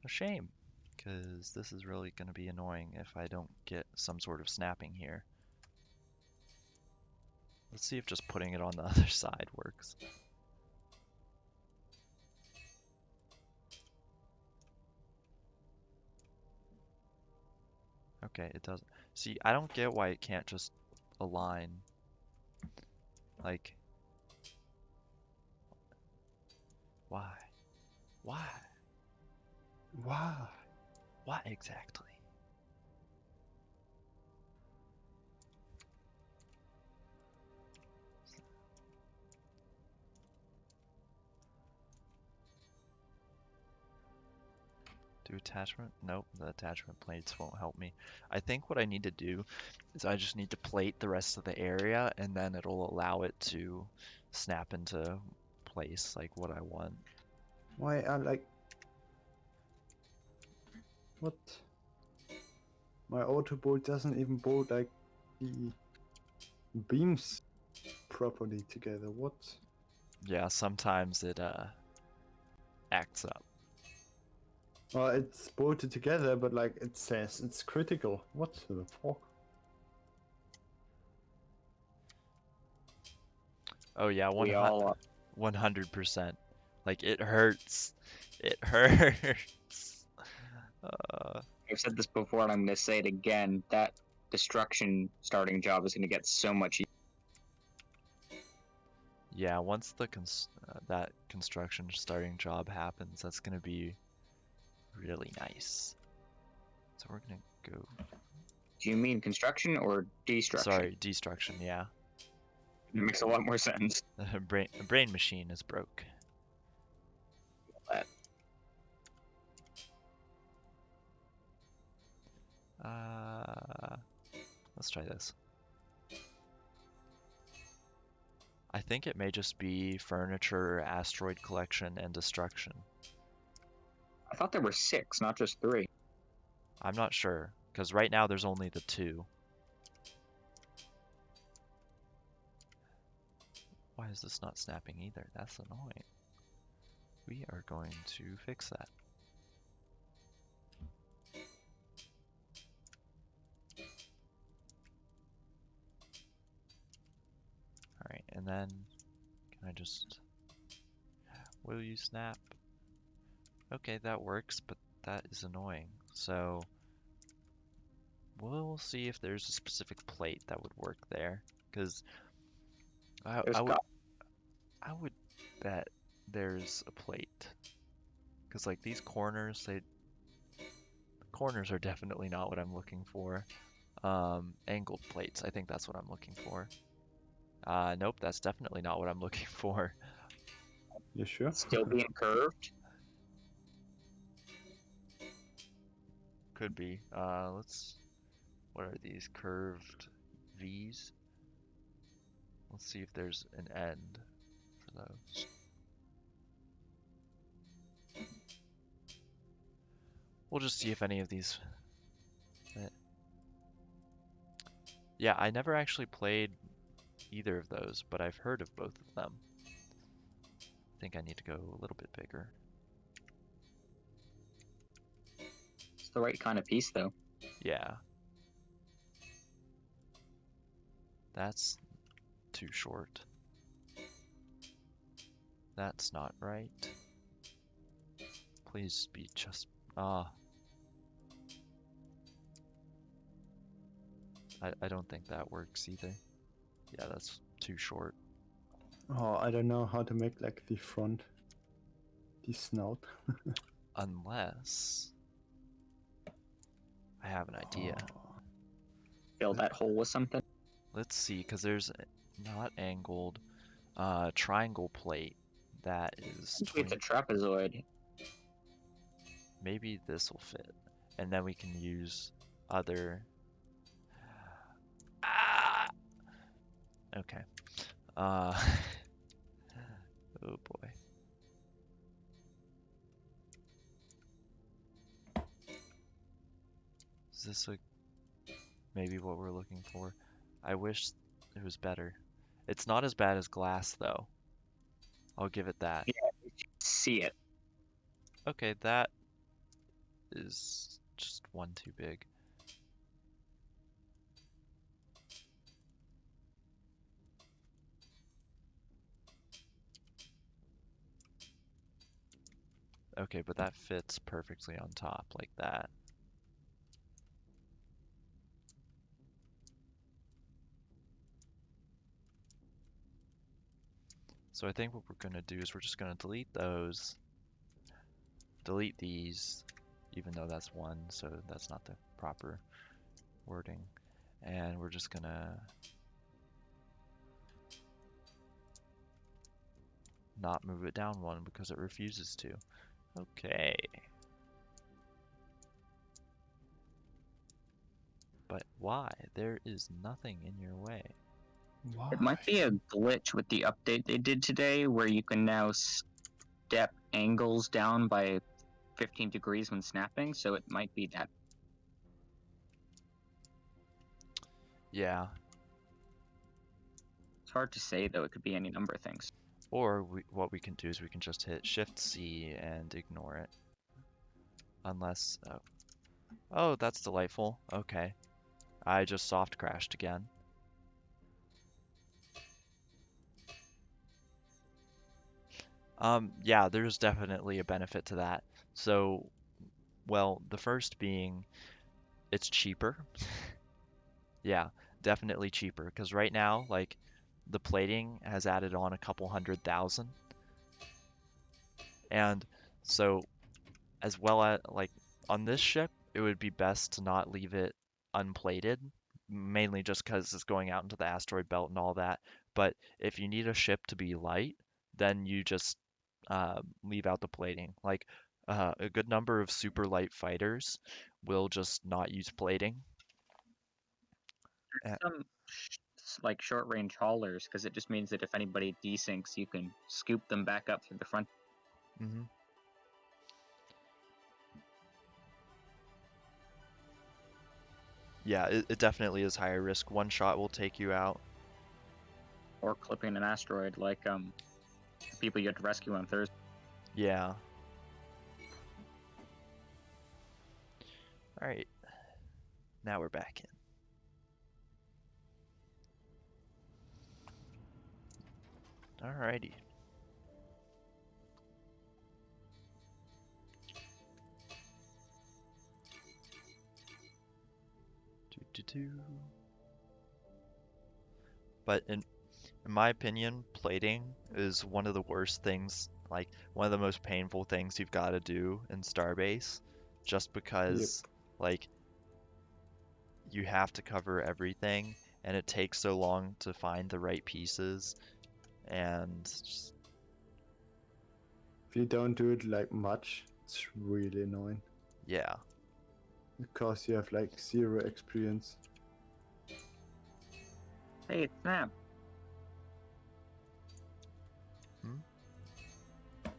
a shame. Because this is really going to be annoying if I don't get some sort of snapping here. Let's see if just putting it on the other side works. Okay, it doesn't. See, I don't get why it can't just align. Like, why? Why? Why? What exactly? Do attachment? Nope, the attachment plates won't help me. I think what I need to do is I just need to plate the rest of the area and then it'll allow it to snap into place like what I want. Why are like... What? My auto bolt doesn't even bolt like the beams properly together. What? Yeah, sometimes it acts up. Well, it's bolted together, but like it says it's critical. What the fuck? Oh yeah, We all 100%. Like it hurts. It hurts. Uh, I've said this before and I'm gonna say it again. That destruction starting job is gonna get so much yeah, once that construction starting job happens, that's gonna be really nice. So we're gonna go. Do you mean construction or destruction? Sorry, destruction. Yeah, It makes a lot more sense. the brain machine is broke. That Let's try this. I think it may just be furniture, asteroid collection, and destruction. I thought there were 6, not just 3. I'm not sure, because right now there's only the 2. Why is this not snapping either? That's annoying. We are going to fix that. Alright, and then can I just... Will you snap? Okay, that works, but that is annoying. So we'll see if there's a specific plate that would work there. Because There's I would got I would bet there's a plate. Because like these corners, the corners are definitely not what I'm looking for. Angled plates, I think that's what I'm looking for. Nope, that's definitely not what I'm looking for. You sure? still being curved. Could be. What are these? Curved V's? Let's see if there's an end for those. We'll just see if any of these fit. Yeah, I never actually played either of those, but I've heard of both of them. I think I need to go a little bit bigger. It's the right kind of piece, though. Yeah. That's too short. That's not right. Please be just... Ah. I don't think that works either. Yeah, that's too short. Oh, I don't know how to make like the front, the snout. Unless... I have an idea. Oh, Fill that hole with something. Let's see, because there's not angled triangle plate that is Actually, it's 20. a trapezoid. Maybe this will fit, and then we can use other. Ah! Okay. Uh. Oh boy. Is this maybe what we're looking for? I wish it was better. It's not as bad as glass though. I'll give it that. See it. Okay, that is just one too big. Okay, but that fits perfectly on top like that. So I think what we're gonna do is we're just gonna delete those, delete these, even though that's one, so that's not the proper wording. And we're just gonna not move it down one because it refuses to. Okay. But why? There is nothing in your way. Why? It might be a glitch with the update they did today, where you can now step angles down by 15 degrees when snapping, so it might be that. Yeah. It's hard to say, though. It could be any number of things. Or what we can do is we can just hit Shift C and ignore it. Unless, oh, that's delightful. Okay. I just soft crashed again. Yeah, there's definitely a benefit to that. So, well, the first being it's cheaper. Yeah, definitely cheaper. Because right now, like, the plating has added on a couple 100,000. And so, as well as, like, on this ship, it would be best to not leave it unplated, mainly just because it's going out into the asteroid belt and all that. But if you need a ship to be light, then you just leave out the plating. Like, a good number of super light fighters will just not use plating. There's some like short range haulers, because it just means that if anybody desyncs, you can scoop them back up through the front. Mm-hmm. Yeah, it definitely is higher risk. One shot will take you out. Or clipping an asteroid, like the people you had to rescue on Thursday. Yeah. All right. Now we're back in. Alrighty. But in my opinion, plating is one of the worst things, like one of the most painful things you've got to do in Starbase, just because like you have to cover everything and it takes so long to find the right pieces and just, If you don't do it like much, it's really annoying. yeah. Because you have like 0 experience. Hey, it's Snap. Hmm?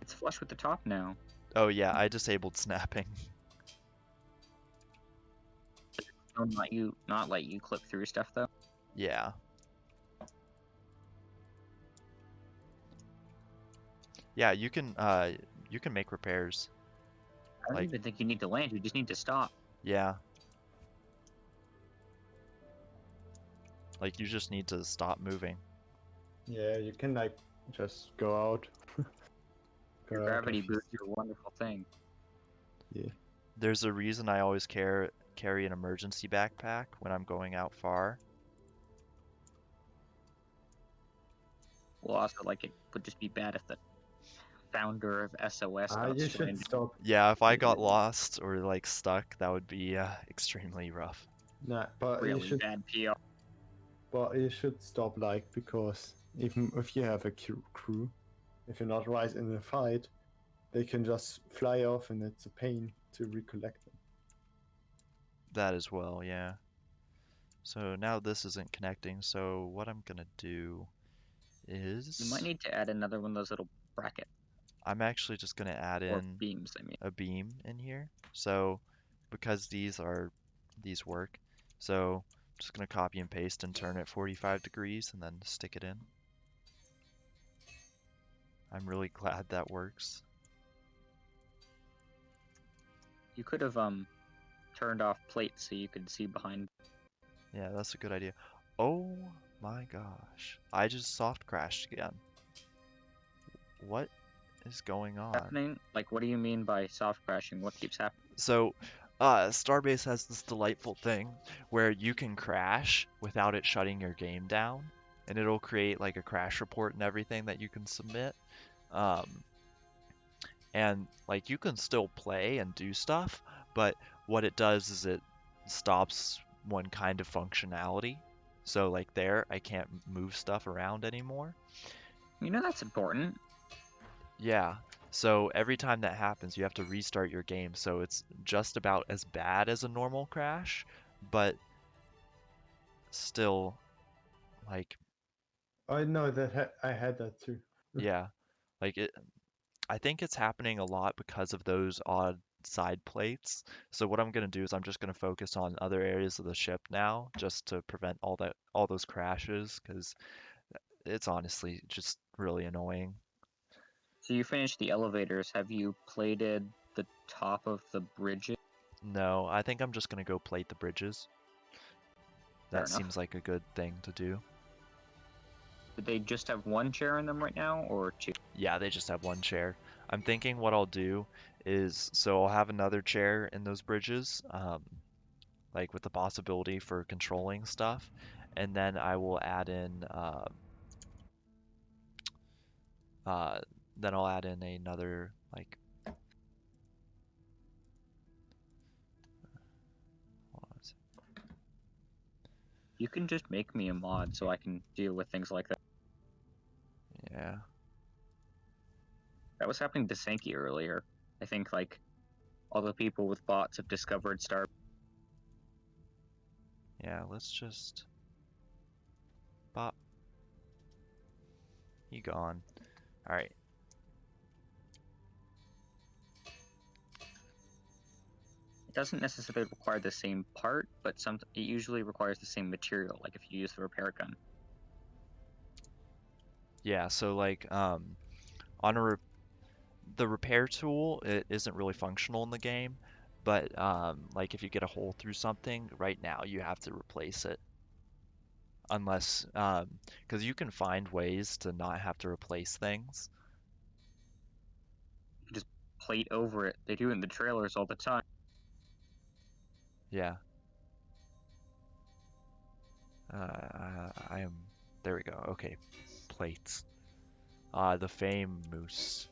It's flush with the top now. Oh yeah, I disabled snapping. Don't not let you clip through stuff though. Yeah. Yeah, you can make repairs. I don't Like, even think you need to land. You just need to stop. yeah. Like you just need to stop moving. Yeah, you can like just go out. Your gravity boost is a wonderful thing. Yeah. There's a reason I always carry an emergency backpack when I'm going out far. Well, also, like, it would just be bad if the founder of SOS got You should stranded. stop. Yeah, if I got lost or like stuck, that would be extremely rough. Nah, but Really you should. bad PR. But you should stop, like, because even if you have a crew, if you're not right in the fight, they can just fly off, and it's a pain to recollect them. That as well, yeah. So now this isn't connecting, so what I'm gonna do is You might need to add another one of those little brackets. I'm actually just gonna add Or in beams, I mean. a beam in here. So because these work, so I'm just gonna copy and paste and turn it 45 degrees and then stick it in. I'm really glad that works. You could have turned off plates so you could see behind. Yeah, that's a good idea. Oh my gosh. I just soft crashed again. What is going on? Happening? Like, what do you mean by soft crashing? What keeps happening? So, Starbase has this delightful thing where you can crash without it shutting your game down, and it'll create like a crash report and everything that you can submit. And like you can still play and do stuff, but what it does is it stops one kind of functionality. So like there, I can't move stuff around anymore. You know that's important. Yeah. So every time that happens, you have to restart your game. So it's just about as bad as a normal crash, but still like I know that I had that too. yeah. Like it I think it's happening a lot because of those odd side plates. So what I'm gonna do is I'm just gonna focus on other areas of the ship now, just to prevent all those crashes, because it's honestly just really annoying. So you finished the elevators. Have you plated the top of the bridges? No, I think I'm just gonna go plate the bridges. Fair That enough. seems like a good thing to do. Do they just have one chair in them right now, or two? Yeah, they just have one chair. I'm thinking what I'll do is, so I'll have another chair in those bridges, like with the possibility for controlling stuff, and then I will add in, uh, then I'll add in another, like, hold on a sec. You can just make me a mod so I can deal with things like that. Yeah, That was happening to Sankey earlier. I think like all the people with bots have discovered Star. yeah, let's just, pop, he gone. All right, It doesn't necessarily require the same part, but it usually requires the same material. Like if you use the repair gun. yeah, so like, on the repair tool, it isn't really functional in the game, but like if you get a hole through something, right now you have to replace it. Unless, because you can find ways to not have to replace things. You can just plate over it. They do it in the trailers all the time. Yeah. I am, there we go. Okay, plates. The Fame Moose.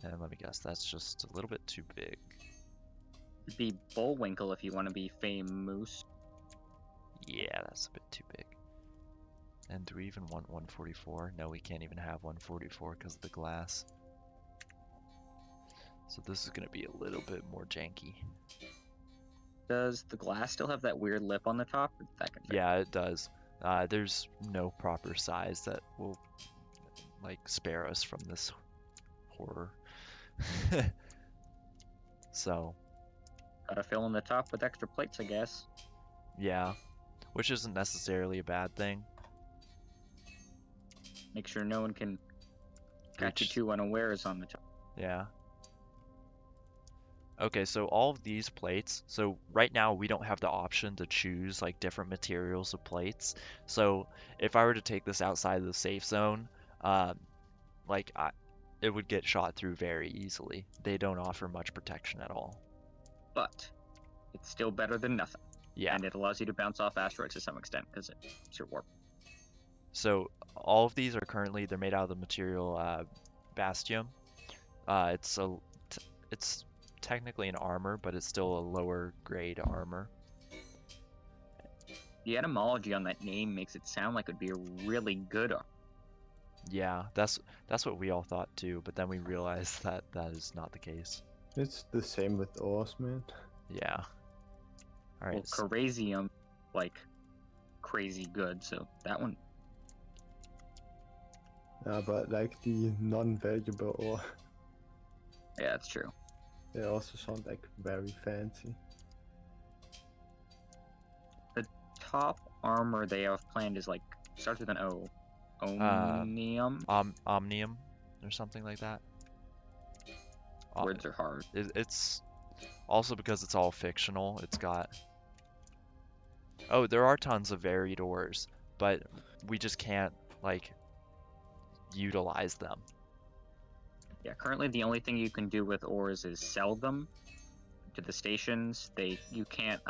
And let me guess, that's just a little bit too big. It'd be Bullwinkle if you want to be Fame Moose. Yeah, that's a bit too big. And do we even want 144? No, we can't even have 144 because of the glass. So this is going to be a little bit more janky. Does the glass still have that weird lip on the top? Or that can fit? Yeah, it does. There's no proper size that will like spare us from this horror. So, Gotta fill in the top with extra plates, I guess. yeah, which isn't necessarily a bad thing. Make sure no one can catch you Reach- too unawares on the top. Yeah. Okay, so all of these plates, so right now we don't have the option to choose like different materials of plates. So if I were to take this outside of the safe zone, um, like it would get shot through very easily. They don't offer much protection at all. But it's still better than nothing. Yeah. And it allows you to bounce off asteroids to some extent because it's your warp. So all of these are currently they're made out of the material Bastium. It's technically an armor, but it's still a lower grade armor. The etymology on that name makes it sound like it would be a really good armor. Yeah, that's what we all thought too, but then we realized that that is not the case. It's the same with ores, man. Yeah. All right. Well, Carazium, like, crazy good, so that one. But like the non-valuable ore, Yeah, that's true. they also sound like very fancy. The top armor they have planned is like, starts with an O. Omnium? Omnium or something like that. Words are hard. It's also because it's all fictional. It's got. Oh, there are tons of varied ores, but we just can't like utilize them. Yeah, currently the only thing you can do with ores is sell them to the stations. You can't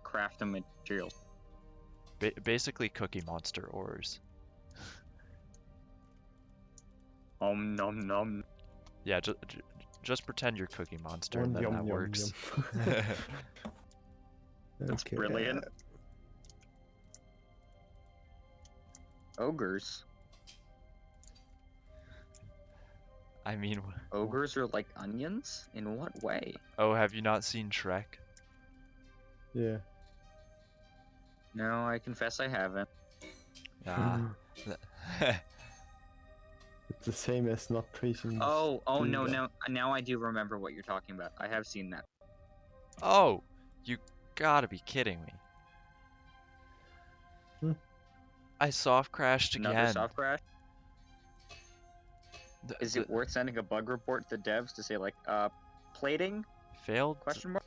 craft them materials. Basically, Cookie Monster ores. Nom nom. Yeah, just pretend you're Cookie Monster, and then Yum, that yum, works. yum. That's Okay, brilliant. Ogres. I mean, Ogres are like onions? In what way? oh, have you not seen Shrek? Yeah. No, I confess I haven't. Ah. It's the same as not praising. Oh no, Builder. no. Now I do remember what you're talking about. I have seen that. Oh, you gotta be kidding me. Hmm. I soft crashed Another again. soft crash? Th- Is th- it worth sending a bug report to devs to say like, plating? failed? Question mark?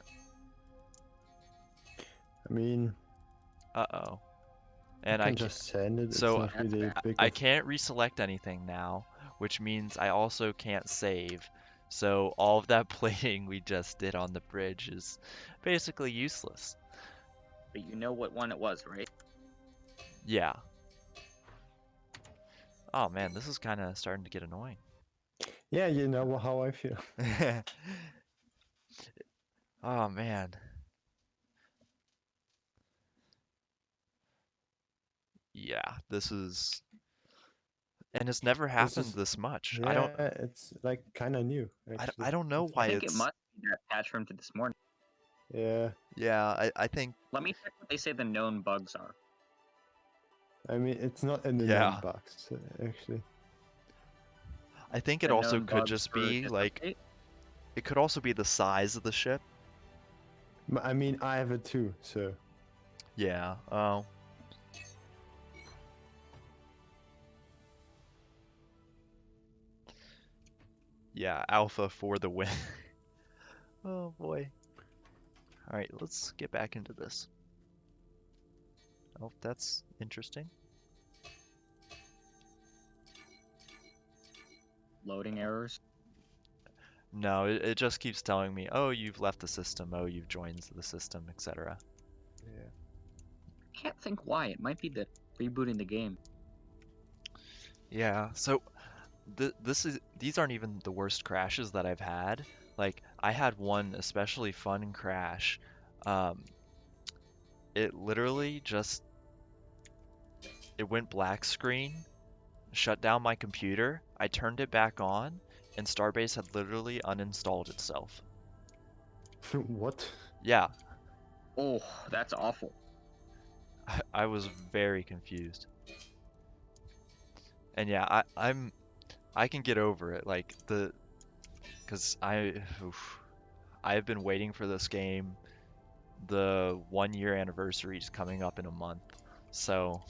I mean, Uh-oh. you And can just send it. It's so not That's really bad. big. I Of... can't reselect anything now, which means I also can't save. So all of that plating we just did on the bridge is basically useless. But you know what one it was, right? Yeah. Oh man, this is kind of starting to get annoying. Yeah, you know how I feel. Oh man. Yeah, this is, and it's never This happened is this much. yeah, it's like kind of new actually. I don't know I why think it it's, must be that patch from to this morning. Yeah, yeah, I think, Let me check what they say the known bugs are. I mean it's not in the yeah, known bugs actually. I think it The also known could bugs just for be this like, update? it could also be the size of the ship. I mean I have it too, so Yeah, oh. Yeah, alpha for the win. Oh boy. Alright, let's get back into this. Oh, that's interesting. Loading errors. No, it just keeps telling me, oh, you've left the system, oh, you've joined the system, etc. yeah. Can't think why. It might be that rebooting the game. Yeah, so these aren't even the worst crashes that I've had. Like, I had one especially fun crash. Um, it literally just, it went black screen, shut down my computer, I turned it back on, and Starbase had literally uninstalled itself. What? Yeah, Oh, that's awful. I was very confused. And yeah, I can get over it. Like because I've been waiting for this game. The 1 year anniversary is coming up in a month, so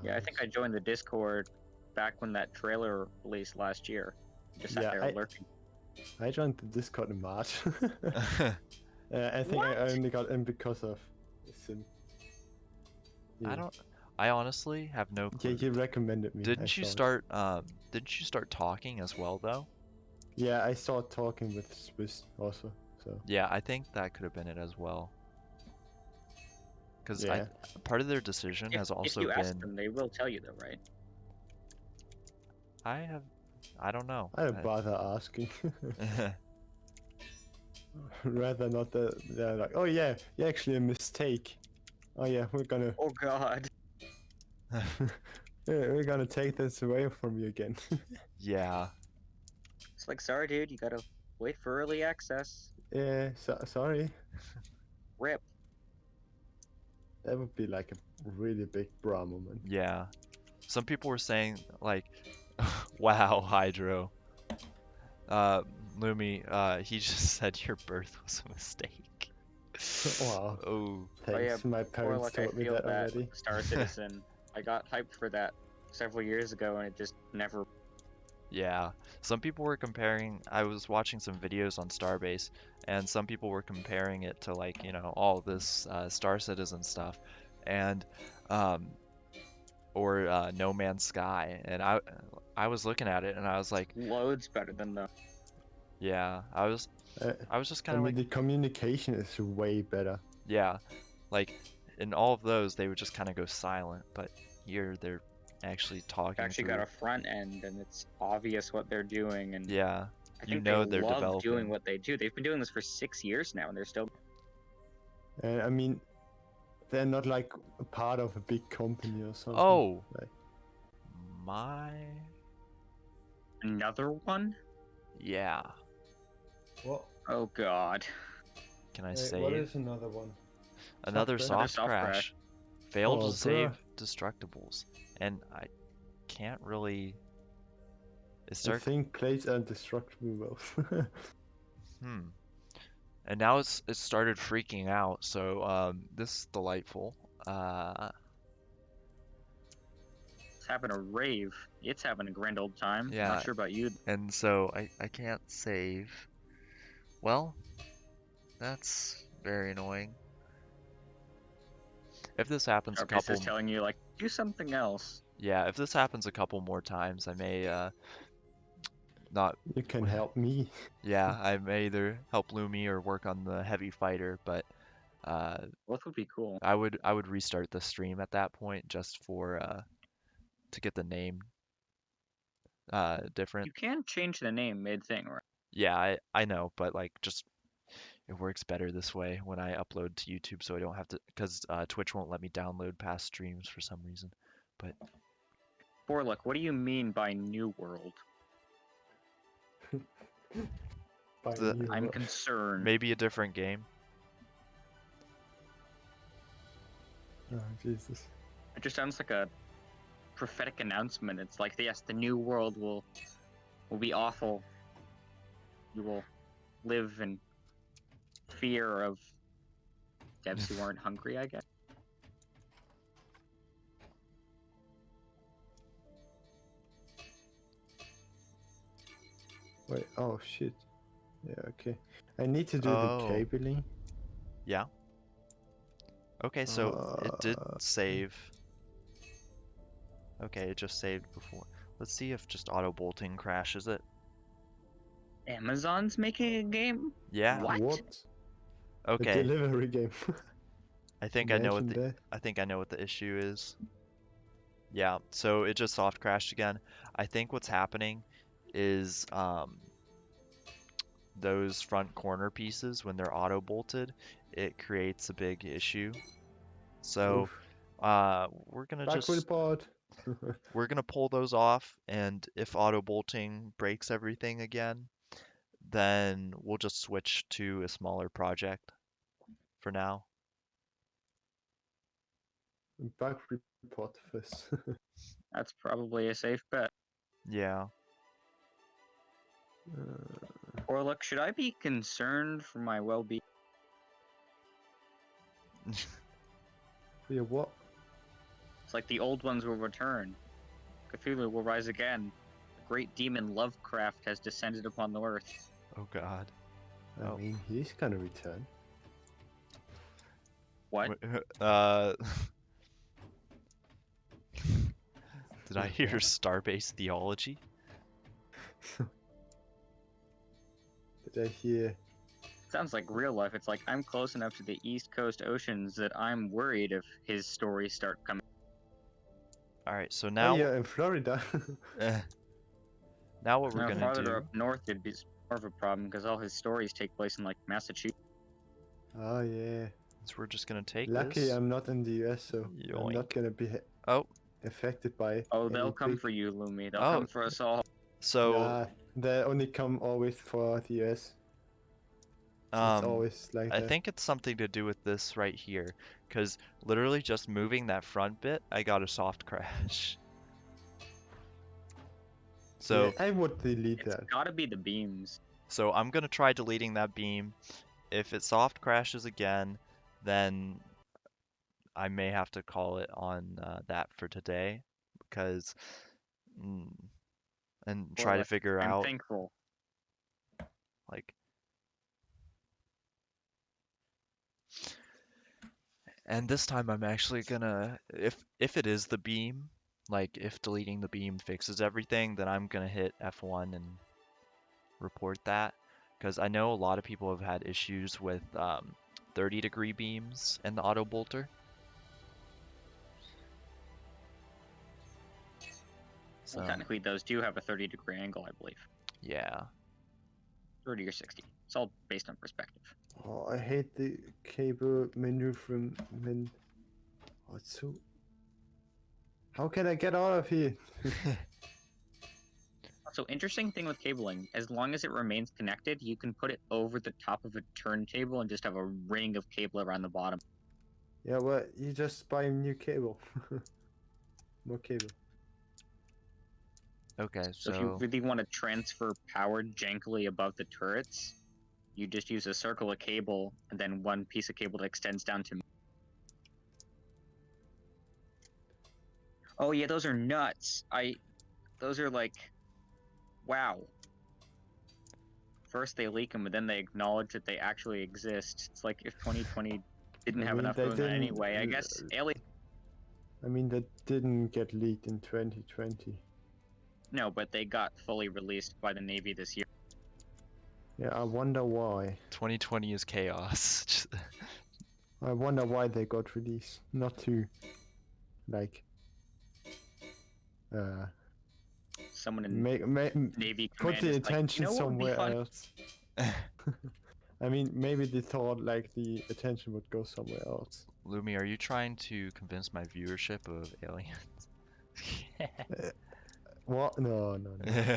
Yeah, I think I joined the Discord back when that trailer released last year. Just sat Yeah, there lurking. I joined the Discord in March. I think I What? only got in because of Sim. I Yeah. don't. I honestly have no Yeah, clue. you recommended me. I Didn't you saw it. start? Didn't you start talking as well though? Yeah, I saw talking with Swiss also. So Yeah, I think that could have been it as well. Because yeah, part of their decision has If also you ask been, them, they will tell you though, right? I don't know. I don't bother asking. Rather not that they're like, oh yeah, yeah, actually a mistake. Oh yeah, we're gonna Oh god. yeah, we're gonna take this away from you again. Yeah, It's like, sorry dude, you gotta wait for early access. Yeah, sorry. Rip. That would be like a really big bra moment. yeah. Some people were saying like, wow, Hydro. Uh, Lumi, he just said your birth was a mistake. Wow. Oh, Thanks, yeah, my Or parents like I told me feel that that already. with Star Citizen. I got hyped for that several years ago and it just never. yeah. Some people were comparing, I was watching some videos on Starbase, and some people were comparing it to like, all this Star Citizen stuff, and um, or No Man's Sky, and I was looking at it and I was like, Loads better than the. yeah, Uh, I was just I kind of mean, like, the communication is way better. yeah, like in all of those they would just kind of go silent, but here actually talking Actually through. got a front end, and it's obvious what they're doing, and Yeah, I you think know they they're love doing developing. what they do. They've been doing this for 6 years now, and they're still. I mean, they're not like a part of a big company or something. Oh, Like, my, Another one? yeah. what? Oh god. Can I What save? is another one? Another crash? Another soft soft crash. Failed Oh, to save destructibles, and I can't really. Is I there? think plates are destructible. Hmm. And now it started freaking out. So this is delightful. It's having a rave. It's having a grand old time. Yeah. Not sure about you. And so I can't save. Well, that's very annoying. If this happens a Starbase couple, is telling you, like, do something else. yeah, if this happens a couple more times, I may not. You can help me. Yeah, I may either help Lumi or work on the heavy fighter, but Both would be cool. I would restart the stream at that point just for to get the name different. You can change the name mid-thing, right? Yeah, I know, but like just it works better this way when I upload to YouTube, so I don't have to, because Twitch won't let me download past streams for some reason. But Borlock, what do you mean by New World? By The- you. I'm concerned. maybe a different game. Oh, Jesus. It just sounds like a prophetic announcement. It's like, yes, the New World will be awful. You will live in fear of devs who aren't hungry, I guess. Wait, oh shit. Yeah, okay. I need to do Oh. the cabling. Yeah. Okay, so it did save. Okay, it just saved before. Let's see if just auto bolting crashes it. Amazon's making a game? Yeah. What? A Okay. delivery game. I think I know what Imagine the that. I think I know what the issue is. Yeah, so it just soft crashed again. I think what's happening is those front corner pieces, when they're auto bolted, it creates a big issue. So Oof. we're gonna Back with the just pod. we're gonna pull those off, and if auto bolting breaks everything again, then we'll just switch to a smaller project for now. Back report first. That's probably a safe bet. Yeah. Or look, should I be concerned for my well-being? Yeah, what? It's like the old ones will return. Cthulhu will rise again. The great demon Lovecraft has descended upon the earth. Oh God. I Oh. mean, he's gonna return. What? Did I hear Starbase theology? Did I hear? Sounds like real life. It's like, I'm close enough to the East Coast oceans that I'm worried if his stories start coming. All right, so Oh, now yeah, in Florida. now what we're Now, gonna farther do? up north, it'd be more of a problem because all his stories take place in like Massachusetts. Oh yeah. Is we're just gonna take Lucky this. I'm not in the US, so I'm not Yoink. gonna be Oh, affected by. Oh, they'll any come big- for you, Lumi. They'll Oh. come for us all. so Nah, they only come always for the US. So it's always like I that. think it's something to do with this right here, because literally just moving that front bit, I got a soft crash. So Yeah, I would delete It's that. gotta be the beams. so I'm gonna try deleting that beam. If it soft crashes again, then I may have to call it on that for today, because and try to figure I'm out thankful. like. And this time I'm actually gonna, if it is the beam, like if deleting the beam fixes everything, then I'm gonna hit F1 and report that, because I know a lot of people have had issues with 30-degree beams and the auto bolter. So Well, technically, those do have a 30-degree angle, I believe. yeah. 30 or 60. It's all based on perspective. Oh, I hate the cable maneuverment. Oh, it's so. How can I get out of here? So interesting thing with cabling, as long as it remains connected, you can put it over the top of a turntable and just have a ring of cable around the bottom. Yeah, well, you just buy a new cable. More cable. Okay, So if you so really want to transfer power jankily above the turrets, you just use a circle of cable and then one piece of cable that extends down to. Oh yeah, those are nuts. Those are like, wow. First they leak them, and then they acknowledge that they actually exist. It's like if 2020 didn't I have mean, enough they going on didn't. anyway. I guess alien. I mean, that didn't get leaked in 2020. No, but they got fully released by the Navy this year. Yeah, I wonder why. 2020 is chaos. I wonder why they got released. Not to, like, Someone in Navy put command the is attention like, you know what would be somewhere fun? else. I mean, maybe they thought like the attention would go somewhere else. Lumi, are you trying to convince my viewership of aliens? What? No, no, no.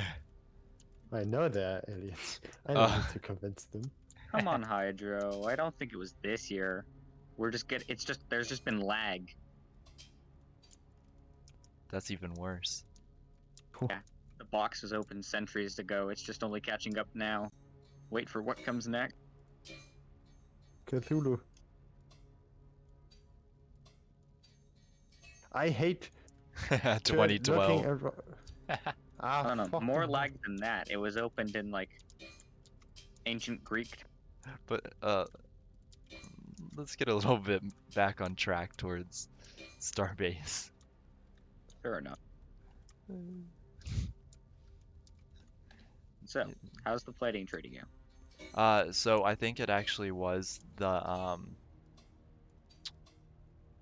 I know they're aliens. I don't need to convince them. Come on, Hydro. I don't think it was this year. There's just been lag. That's even worse. Yeah, the box was open centuries ago. It's just only catching up now. Wait for what comes next. Cthulhu. I hate 2012. looking at. I don't know. fucking More hell. lag than that. It was opened in like ancient Greek. But let's get a little bit back on track towards Starbase. Fair enough. So, how's the plating trading go? So I think it actually was the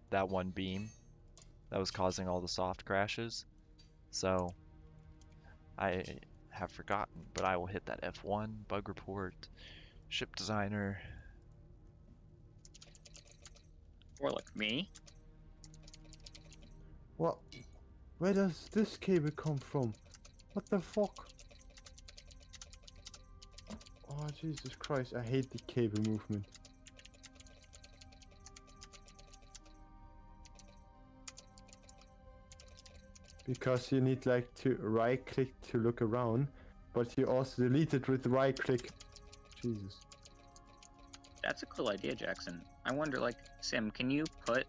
that one beam that was causing all the soft crashes. So I have forgotten, but I will hit that F1 bug report, ship designer. Or like me? What? Where does this cable come from? What the fuck? Oh, Jesus Christ, I hate the cable movement. Because you need like to right click to look around, but you also delete it with right click. Jesus. That's a cool idea, Jackson. I wonder, like, Sim, can you put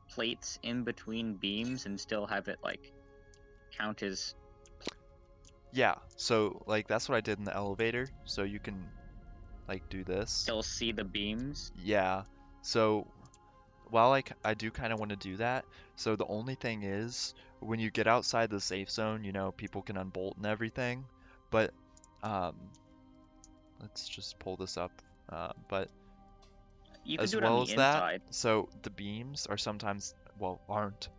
plates in between beams and still have it, like, count as... Yeah, so like that's what I did in the elevator. So you can like do this. Still see the beams? Yeah. So while like I do kind of want to do that, so the only thing is when you get outside the safe zone, you know, people can unbolt and everything. But um, let's just pull this up. But You can as do it on well the as that, inside. so the beams are sometimes, well, aren't.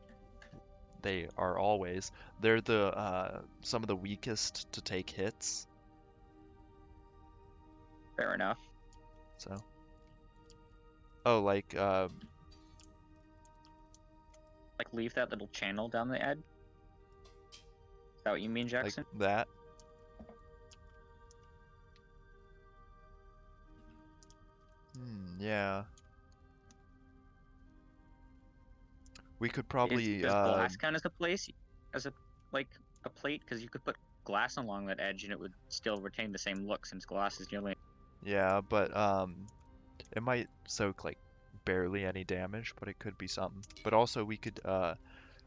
They are always. They're the some of the weakest to take hits. Fair enough. So. Oh, like Like, leave that little channel down the edge? Is that what you mean, Jackson? like that. Yeah. We could probably Does glass count as a place? As a, like, a plate? Because you could put glass along that edge and it would still retain the same look since glass is nearly... yeah, but it might soak like barely any damage, but it could be something. But also we could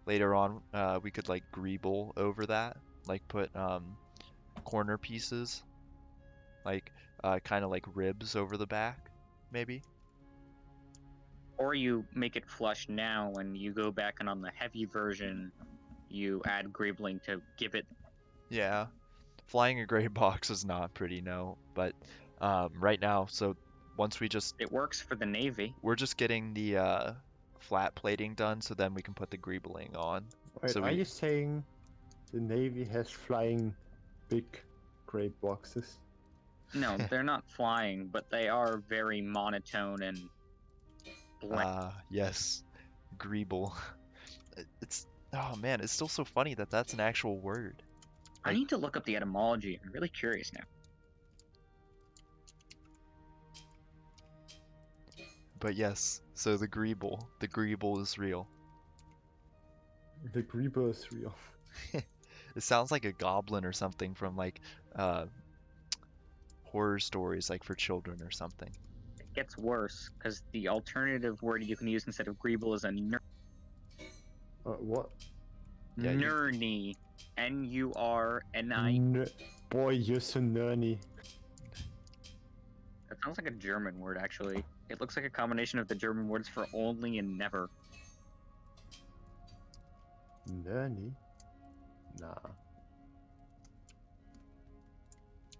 later on we could like greeble over that, like put corner pieces, like kind of like ribs over the back, maybe. Or you make it flush now and you go back and on the heavy version you add greebling to give it... Yeah. Flying a gray box is not pretty, no, but right now, so once we just It works for the Navy. we're just getting the flat plating done, so then we can put the greebling on. Wait, So are you saying The Navy has flying big gray boxes. No, they're not flying, but they are very monotone and bland. Yes. Greeble. It's oh man, it's still so funny that that's an actual word. I need to look up the etymology. I'm really curious now. But yes, so the Greeble is real. The Grieber is real. It sounds like a goblin or something from like horror stories like for children or something. It gets worse because the alternative word you can use instead of greeble is a What? Yeah, nurny. N-U-R-N-I. Boy, you're so nerdy. That sounds like a German word, actually. It looks like a combination of the German words for only and never. Nerdy? Nah.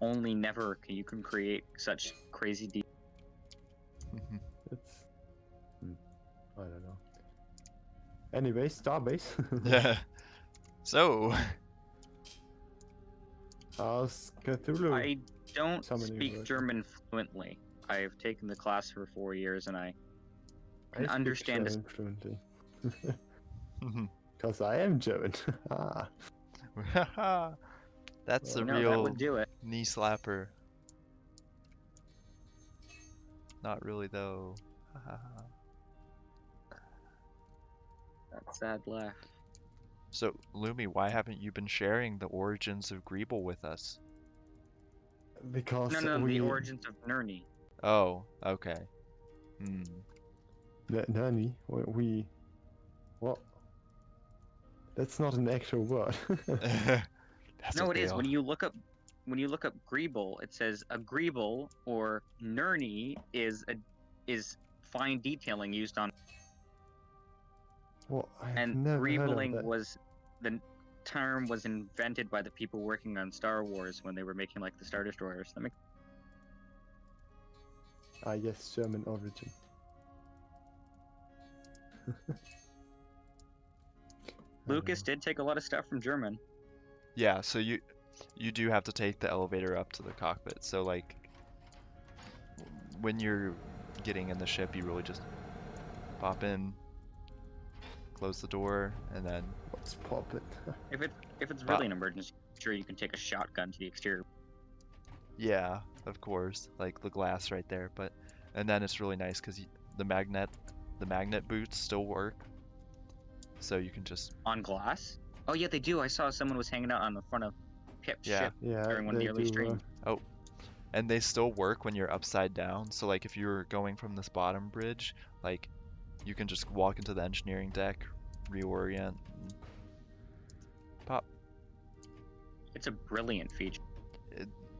Only never you can create such crazy deep. It's... I don't know. Anyway, Starbase. Yeah. So, How's Cthulhu? I don't Summoning speak word. German fluently. I've taken the class for 4 years and I can speak understand German fluently. Because I am German. that's a Well, no, that real would do it. knee slapper. Not really though. That sad laugh. So, Lumi, why haven't you been sharing the origins of Greeble with us? Because No, we... the origins of Nurny. Oh, okay. Hmm. Nani? We... What? That's not an actual word. That's No, what it they is. all- When you look up Greeble, it says a Greeble or Nurny is fine detailing used on, What? I've and never heard of Greebling that. was the term was invented by the people working on Star Wars when they were making like the Star Destroyers. That makes Ah, yes, German origin. Lucas did take a lot of stuff from German. Yeah, so you do have to take the elevator up to the cockpit. So like when you're getting in the ship, you really just pop in, close the door, and then What's poppin'? If it's really an emergency, sure you can take a shotgun to the exterior. yeah, of course, like the glass right there. But and then it's really nice because the magnet boots still work, so you can just On glass? Oh yeah, they do. I saw someone was hanging out on the front of Pip's Yeah. ship Yeah, during one of the they early do. streams. and they still work when you're upside down. So like if you're going from this bottom bridge, like you can just walk into the engineering deck, reorient, and pop. It's a brilliant feature.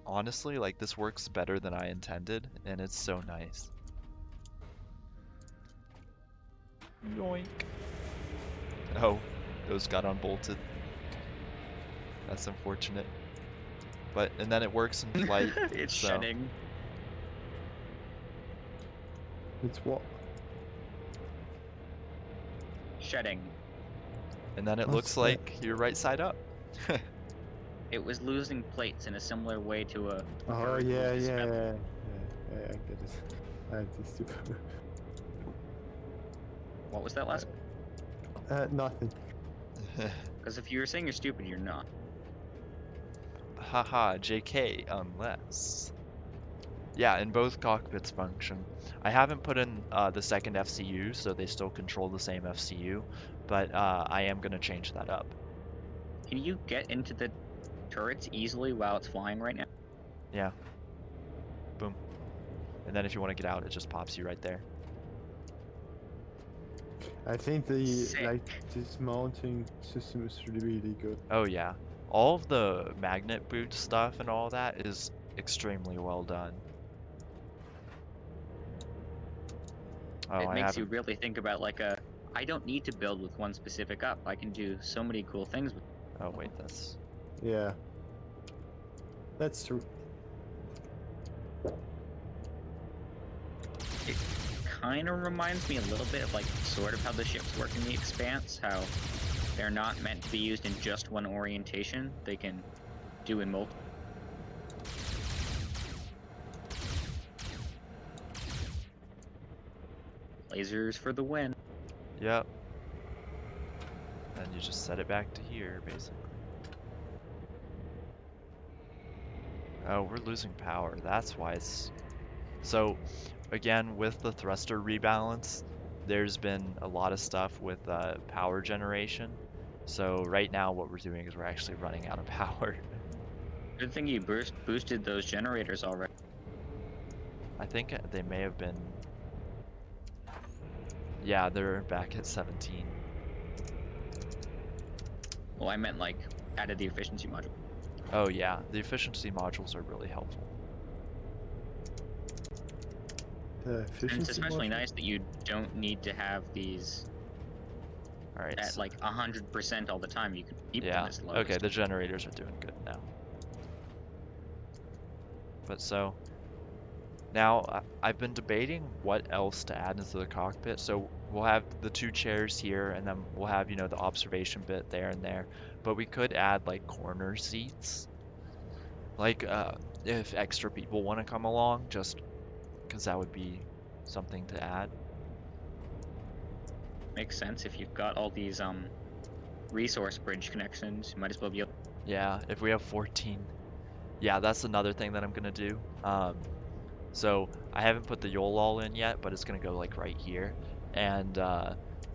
Honestly, like this works better than I intended, and it's so nice. Yoink. Oh, those got unbolted. That's unfortunate. And then it works in flight. It's so- shedding. It's what? Shedding. And then it What's looks that? like you're right side up. It was losing plates in a similar way to a. Oh, bird yeah, loses yeah, feathers. yeah. I get it. I'm too stupid. What was that last? Nothing. Because if you were saying you're stupid, you're not. Haha, JK, unless. Yeah, and both cockpits function. I haven't put in the second FCU, so they still control the same FCU, but I am going to change that up. Can you get into the turrets easily while it's flying right now? Yeah. Boom. And then if you want to get out, it just pops you right there. I think the Sick. dismounting system is really good. Oh yeah. All of the magnet boot stuff and all that is extremely well done. Oh, It I makes you haven't. really think about I don't need to build with one specific up. I can do so many cool things with. Oh wait, that's. Yeah. That's true. It kind of reminds me a little bit of sort of how the ships work in the Expanse. How They're not meant to be used in just one orientation. They can do in multiple. Lasers for the win. Yep. And you just set it back to here, basically. Oh, we're losing power. That's why it's... So, again, with the thruster rebalance, there's been a lot of stuff with power generation. So right now what we're doing is we're actually running out of power. Good thing you boosted those generators already. I think they may have been... Yeah, they're back at 17. Well, I meant like added the efficiency module. Oh yeah, the efficiency modules are really helpful. The And efficiency it's especially module? nice that you don't need to have these Alright, at like 100% all the time. You can keep them yeah, as low. okay, the generators are doing good now. But so, now I've been debating what else to add into the cockpit. So we'll have the 2 chairs here, and then we'll have, you know, the observation bit there and there. But we could add like corner seats. Like, if extra people want to come along, just because that would be something to add. Makes sense if you've got all these resource bridge connections. You might as well be able. Yeah, if we have 14. Yeah, that's another thing that I'm gonna do. So I haven't put the YOLOL in yet, but it's gonna go like right here. And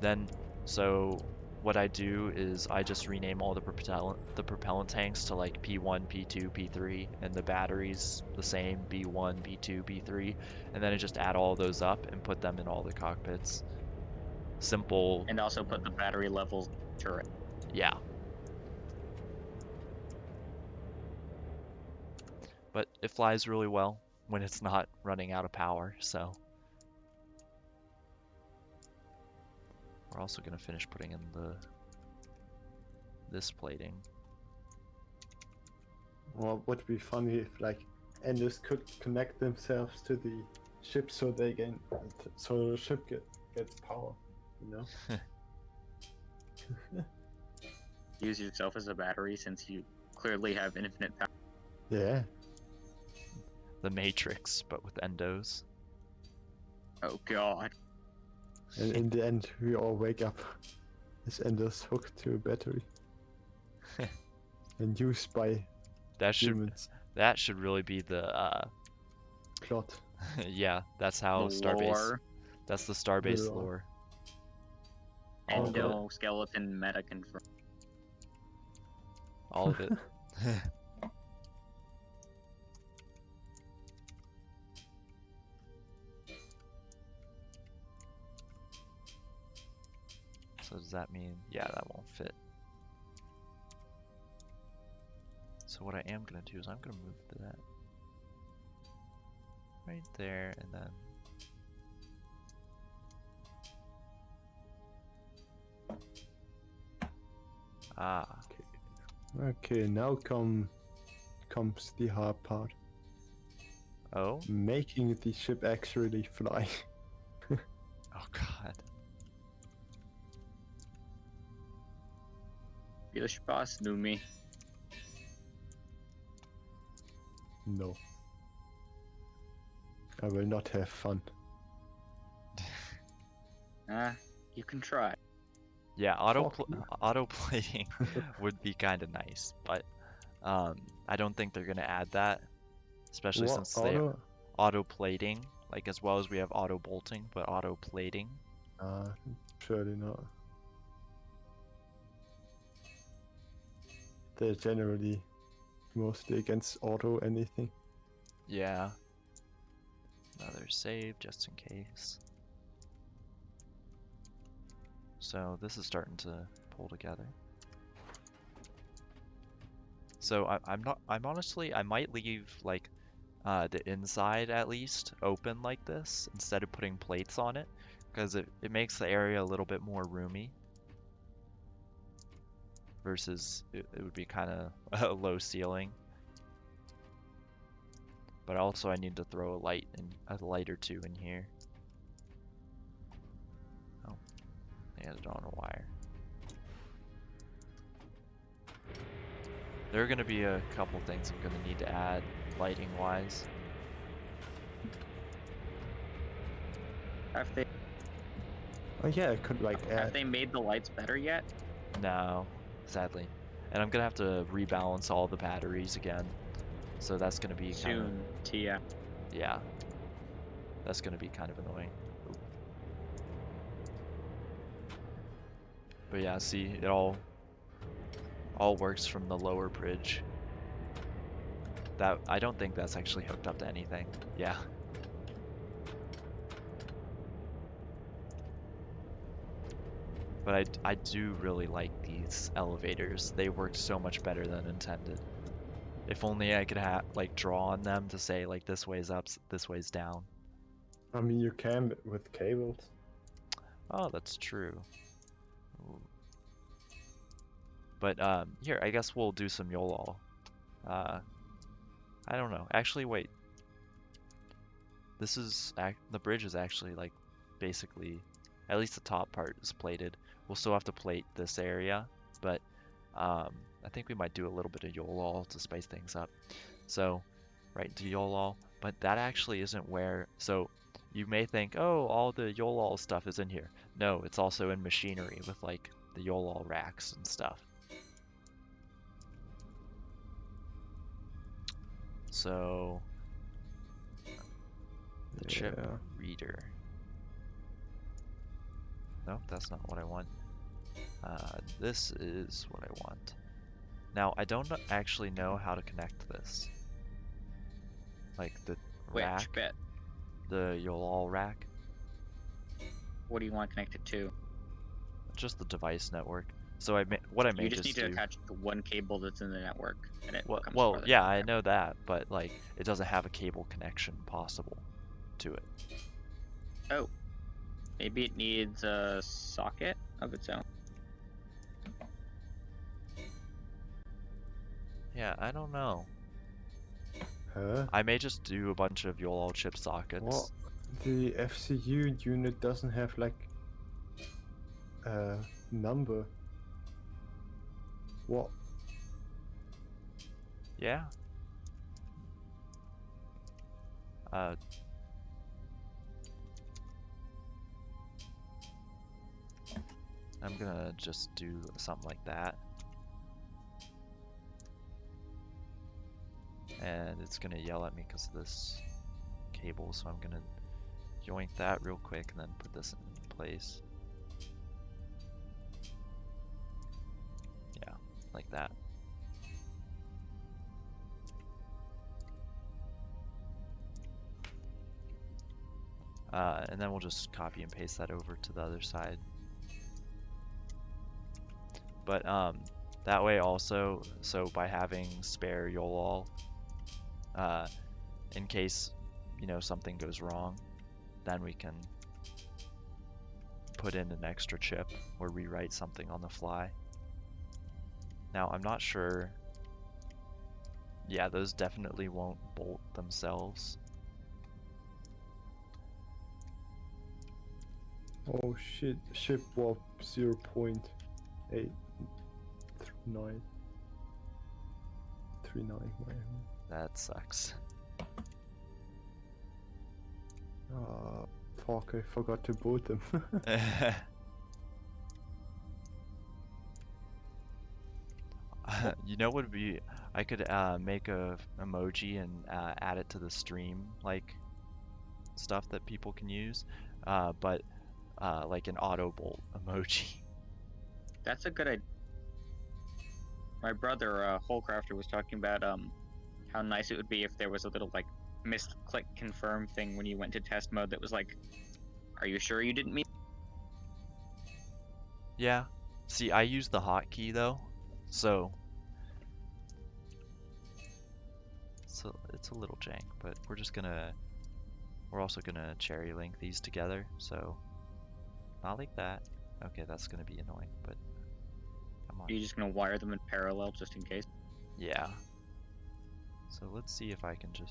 then, so what I do is I just rename all the propellant tanks to like P1, P2, P3, and the batteries the same, B1, B2, B3, and then I just add all those up and put them in all the cockpits. Simple. And also put the battery levels turret. Yeah. But it flies really well when it's not running out of power, so. We're also gonna finish putting in this plating. Well, would be funny if like enders could connect themselves to the ship so they can, so the ship gets power, you know? Use yourself as a battery since you clearly have infinite power. Yeah. The Matrix, but with endos. Oh god. And in the end, we all wake up as enders hooked to a battery and used by That humans. should really be the Plot. yeah, that's how The Starbase. lore. That's the Starbase The lore. lore. All Endoskeleton meta confirmed. All of it. So does that mean, yeah, that won't fit. So what I am gonna do is I'm gonna move that right there, and then Okay, now comes the hard part. oh Making the ship actually fly. oh god. Viel Spaß, Numi. No. I will not have fun. You can try. Yeah, Fuck you. auto plating would be kind of nice, but I don't think they're gonna add that, especially What, since they auto plating, like as well as we have auto bolting, but auto plating. Surely not. They're generally mostly against auto anything. Yeah. Another save just in case. So this is starting to pull together. So I'm honestly, I might leave like the inside at least open like this instead of putting plates on it, because it makes the area a little bit more roomy versus it would be kind of a low ceiling. But also I need to throw a light or two in here. Oh, I had it on a wire. There are gonna be a couple things I'm gonna need to add lighting wise. Have they Oh yeah, I could like have add. they made the lights better yet? No, sadly. And I'm gonna have to rebalance all the batteries again. So that's gonna be kind of, Soon, Tia. yeah, that's gonna be kind of annoying. Oop. But yeah, see, it all works from the lower bridge. That, I don't think that's actually hooked up to anything. Yeah. But I do really like these elevators. They work so much better than intended. If only I could like draw on them to say like this way's up, this way's down. I mean, you can with cables. Oh, that's true. Ooh. But here, I guess we'll do some YOLOL. Uh, I don't know. Actually, wait. This is the bridge is actually like basically, at least the top part is plated. We'll still have to plate this area, but I think we might do a little bit of YOLOL to spice things up. So, right, do YOLOL, but that actually isn't where. So you may think, oh, all the YOLOL stuff is in here. No, it's also in machinery with like the YOLOL racks and stuff. So the chip Yeah. reader. No, that's not what I want. This is what I want. Now, I don't actually know how to connect this. Like the Which rack, bit? the YOLOL rack, What do you want connected to? just the device network. So what I may You just need to do. attach it to one cable that's in the network, and it Well, becomes well, part of the yeah, I network. know that, but like it doesn't have a cable connection possible to it. Oh, maybe it needs a socket of its own. Yeah, I don't know. Huh? I may just do a bunch of YOLOL chip sockets. What? The FCU unit doesn't have like a number. What? Yeah. I'm gonna just do something like that. And it's gonna yell at me because of this cable, so I'm gonna yoink that real quick and then put this in place. Yeah, like that. And then we'll just copy and paste that over to the other side. But that way also, so by having spare YOLOL, in case, you know, something goes wrong, then we can put in an extra chip or rewrite something on the fly. Now, I'm not sure. Yeah, those definitely won't bolt themselves. Oh shit! Ship warp 0.839. That sucks. Fuck! I forgot to boot them. You know what would be, I could make a emoji and add it to the stream, like stuff that people can use, but like an auto bolt emoji. That's a good idea. My brother, Holcrafter, was talking about how nice it would be if there was a little like missed click confirm thing when you went to test mode that was like, "Are you sure you didn't mean?" Yeah. See, I use the hotkey though, so it's a little jank, but we're also gonna cherry link these together, so not like that. Okay, that's gonna be annoying, but come on. Are you just gonna wire them in parallel just in case? Yeah. So let's see if I can I'm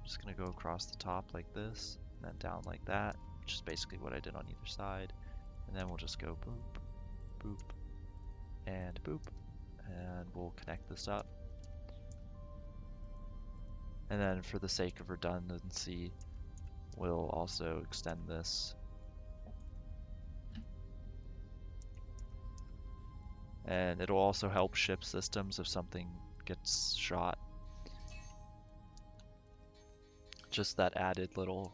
just gonna go across the top like this, and then down like that, which is basically what I did on either side. And then we'll just go boop, boop, and boop, and we'll connect this up. And then for the sake of redundancy, we'll also extend this. And it'll also help ship systems if something gets shot. Just that added little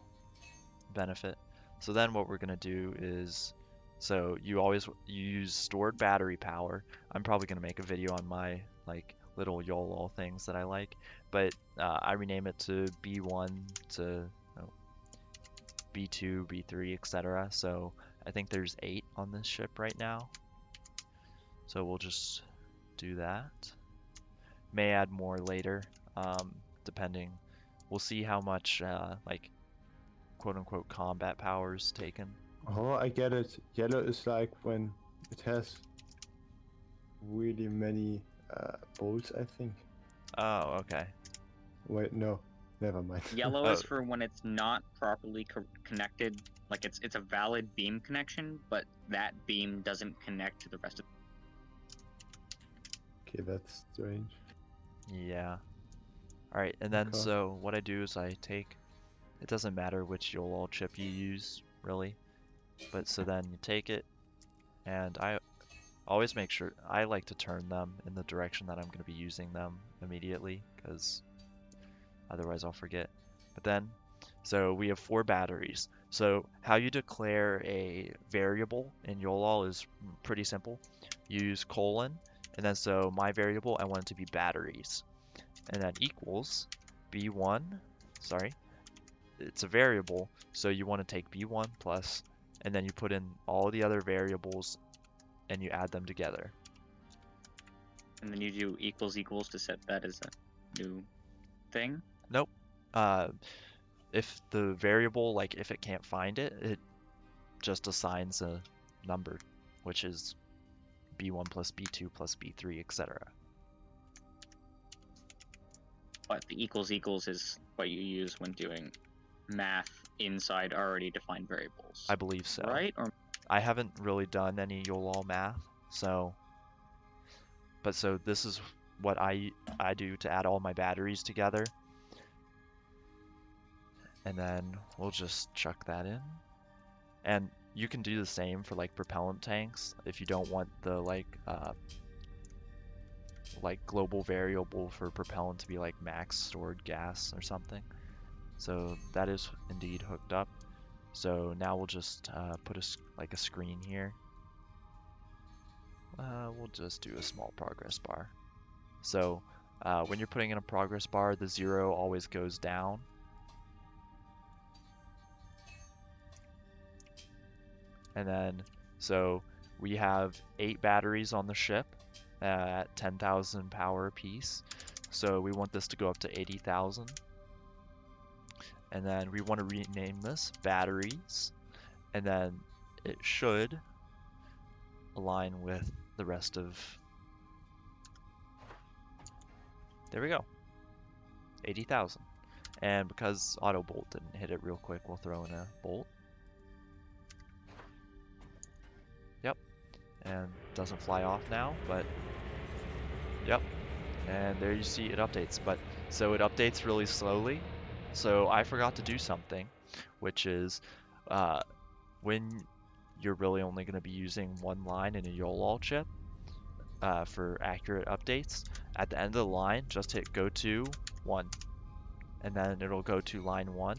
benefit. So then what we're gonna do is, so you use stored battery power. I'm probably gonna make a video on my like little YOLOL things that I like, but I rename it to B1 to B2, B3, etc. So I think there's 8 on this ship right now. So we'll just do that. May add more later, depending. We'll see how much like quote-unquote combat powers taken. Oh, I get it. Yellow is like when it has really many bolts, I think. Oh, okay. Wait, no, never mind. Yellow Oh. is for when it's not properly connected. Like it's a valid beam connection, but that beam doesn't connect to the rest of. Okay, that's strange. Yeah. Alright, and then Okay. so what I do is I take, it doesn't matter which YOLOL chip you use, really. But so then you take it, and I always make sure, I like to turn them in the direction that I'm going to be using them immediately, because otherwise I'll forget. But then, so we have 4 batteries. So how you declare a variable in YOLOL is pretty simple. You use colon, and then so my variable, I want it to be batteries. And then equals B1, sorry, it's a variable, so you want to take B1 plus, and then you put in all the other variables and you add them together. And then you do equals equals to set that as a new thing. Nope. If the variable, like if it can't find it, it just assigns a number, which is B1 plus B2 plus B3, etc. But the equals equals is what you use when doing math inside already defined variables. I believe so. Right? Or I haven't really done any YOLOL math, so, but so this is what I do to add all my batteries together. And then we'll just chuck that in. And you can do the same for like propellant tanks if you don't want the like global variable for propellant to be like max stored gas or something. So that is indeed hooked up. So now we'll just put a screen here. We'll just do a small progress bar. So when you're putting in a progress bar, the 0 always goes down. And then, so we have 8 batteries on the ship at 10,000 power apiece. So we want this to go up to 80,000. And then we want to rename this batteries. And then it should align with the rest of, there we go, 80,000. And because auto bolt didn't hit it real quick, we'll throw in a bolt. Yep, and doesn't fly off now, but yep. And there you see it updates, but so it updates really slowly. So I forgot to do something, which is when you're really only going to be using one line in a YOLOL chip for accurate updates, at the end of the line, just hit go to 1, and then it'll go to line 1.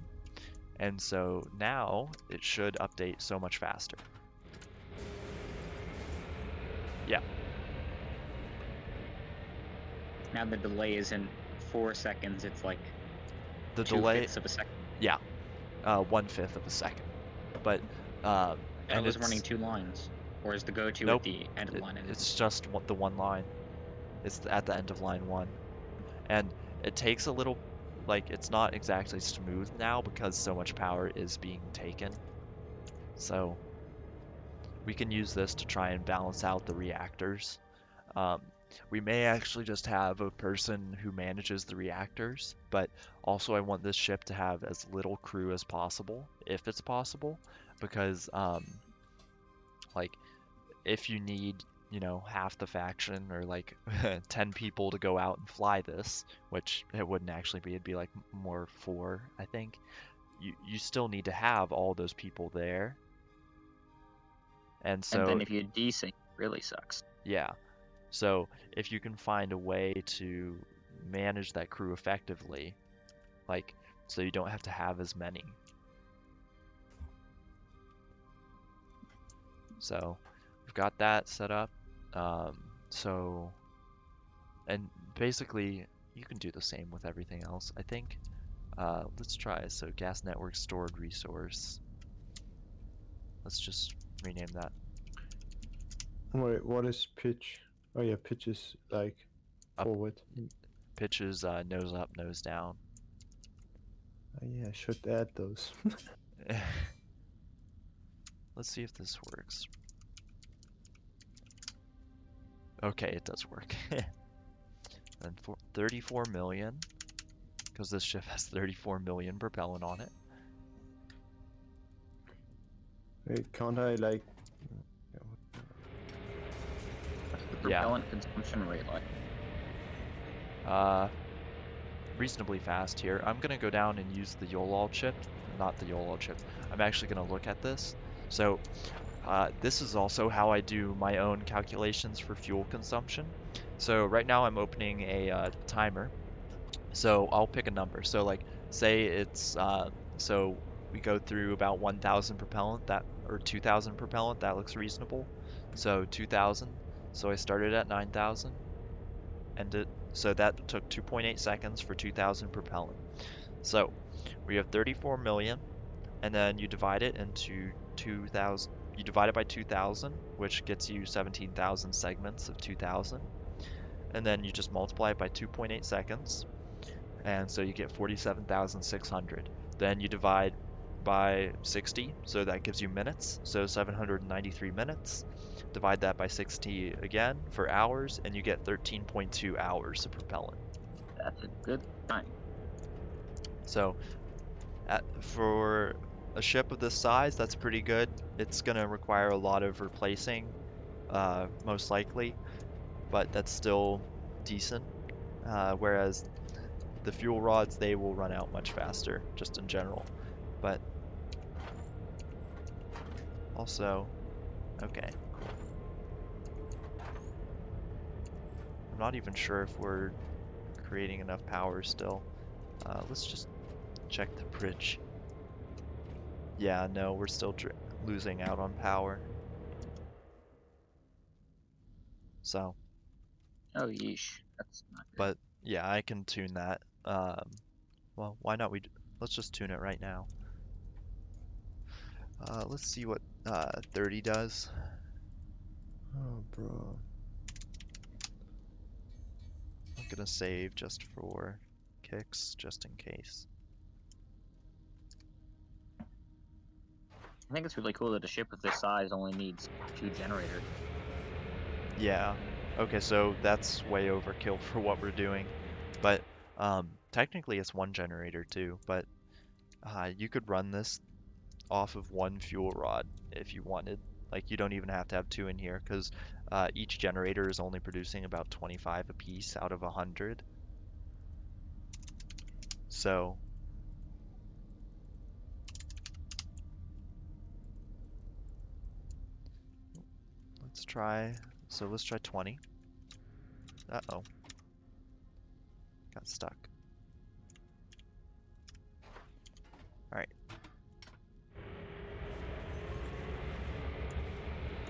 And so now it should update so much faster. Yeah. now the delay isn't 4 seconds, it's like The 2 delay, fifths of a second. yeah, 1/5 of a second. But I and was it's running 2 lines. Or is the go to Nope, at the end of the line? it's just the one line. It's at the end of line 1. And it takes a little, like, it's not exactly smooth now because so much power is being taken. So we can use this to try and balance out the reactors. We may actually just have a person who manages the reactors, but also I want this ship to have as little crew as possible, if it's possible, because like if you need you know, half the faction or like 10 people to go out and fly this, which it wouldn't actually be, it'd be like more 4, I think. You still need to have all those people there. And And so, then if you desync, it really sucks. yeah. So if you can find a way to manage that crew effectively, like, so you don't have to have as many. So we've got that set up. So, and basically you can do the same with everything else, I think. Let's try. So gas network stored resource. Let's just rename that. Wait, what is pitch? Oh yeah, pitch is like Up. forward. Pitch is nose up, nose down. Oh yeah, I should add those. Let's see if this works. Okay, it does work. And for 34 million, because this ship has 34 million propellant on it. Wait, can't I like? What's the propellant consumption rate like? Reasonably fast here. I'm gonna go down and use the YOLOL chip, not the YOLOL chip. I'm actually gonna look at this. So this is also how I do my own calculations for fuel consumption. So right now I'm opening a timer. So I'll pick a number. So like say it's so we go through about 1,000 propellant, that or 2,000 propellant, that looks reasonable. So 2,000. So I started at 9,000 and so that took 2.8 seconds for 2,000 propellant. So we have 34 million, and then you divide it into 2,000. You divide it by 2,000, which gets you 17,000 segments of 2,000. And then you just multiply it by 2.8 seconds, and so you get 47,600. Then you divide by 60, so that gives you minutes, so 793 minutes. Divide that by 60 again for hours, and you get 13.2 hours of propellant. That's a good time. So for a ship of this size, that's pretty good. It's going to require a lot of replacing, most likely, but that's still decent. Whereas the fuel rods, they will run out much faster, just in general. But also, okay, cool. I'm not even sure if we're creating enough power still. Let's just check the bridge. Yeah, no, we're still losing out on power. So. Oh, yeesh. That's not good. But yeah, I can tune that. Well, why not let's just tune it right now. Let's see what 30 does. Oh, bro. I'm gonna save just for kicks, just in case. I think it's really cool that a ship of this size only needs 2 generators. Yeah. Okay, so that's way overkill for what we're doing. But technically it's 1 generator too, but you could run this off of 1 fuel rod if you wanted. Like, you don't even have to have 2 in here, because each generator is only producing about 25 apiece out of 100. So let's try 20. Uh-oh. Got stuck. Alright.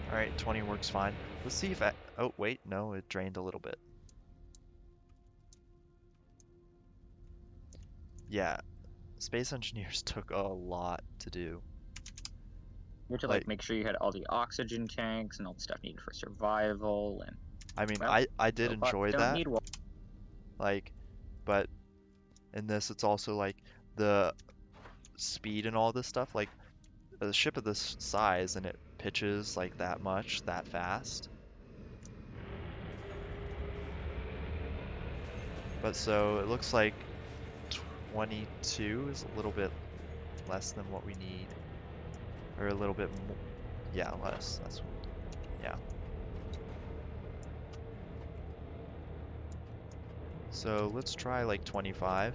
Alright, 20 works fine. Let's see if oh, wait, no, it drained a little bit. Yeah, space engineers took a lot to do. You had to like make sure you had all the oxygen tanks and all the stuff needed for survival, and I mean, well, I did enjoy don't that. need one. Like, but in this, it's also like the speed and all this stuff. Like, a ship of this size and it pitches like that much, that fast. But so it looks like 22 is a little bit less than what we need. Or a little bit more. Yeah, less. Yeah. So let's try like 25.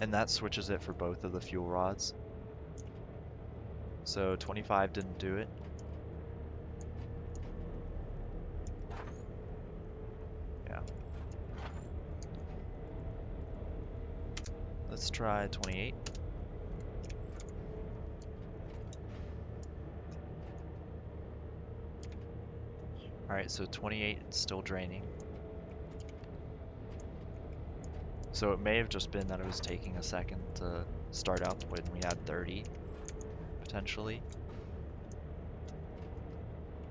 And that switches it for both of the fuel rods. So 25 didn't do it. Yeah. Let's try 28. Alright, so 28 is still draining. So it may have just been that it was taking a second to start up when we had 30, potentially.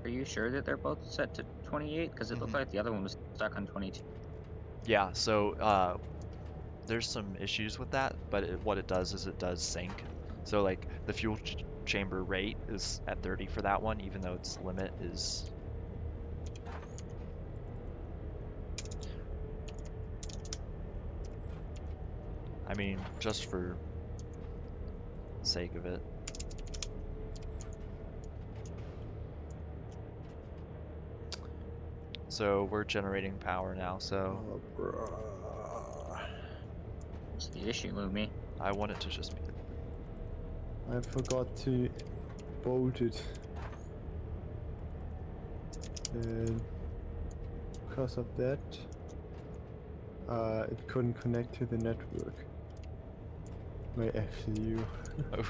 Are you sure that they're both set to 28? Because it looked like the other one was stuck on 22. Yeah, so there's some issues with that, but what it does is it does sync. So like the fuel chamber rate is at 30 for that one, even though its limit is... I mean, just for the sake of it. So we're generating power now, so Oh, bruh. What's the issue, Lumi? I want it to just be... I forgot to bolt it. And because of that, it couldn't connect to the network. My FCU. Oh.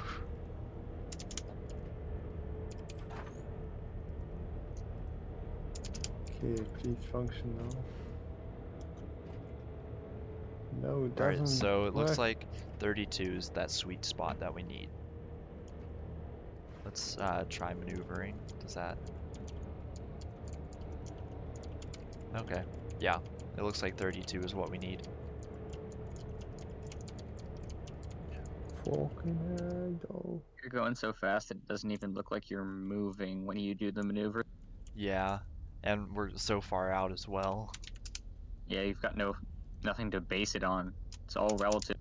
Okay, please function now. No, it Alright, doesn't so it looks work. like 32 is that sweet spot that we need. Let's try maneuvering. Does that... Okay, yeah. It looks like 32 is what we need. Fucking hell, You're going so fast that it doesn't even look like you're moving when you do the maneuver. Yeah, and we're so far out as well. Yeah, you've got nothing to base it on. It's all relative.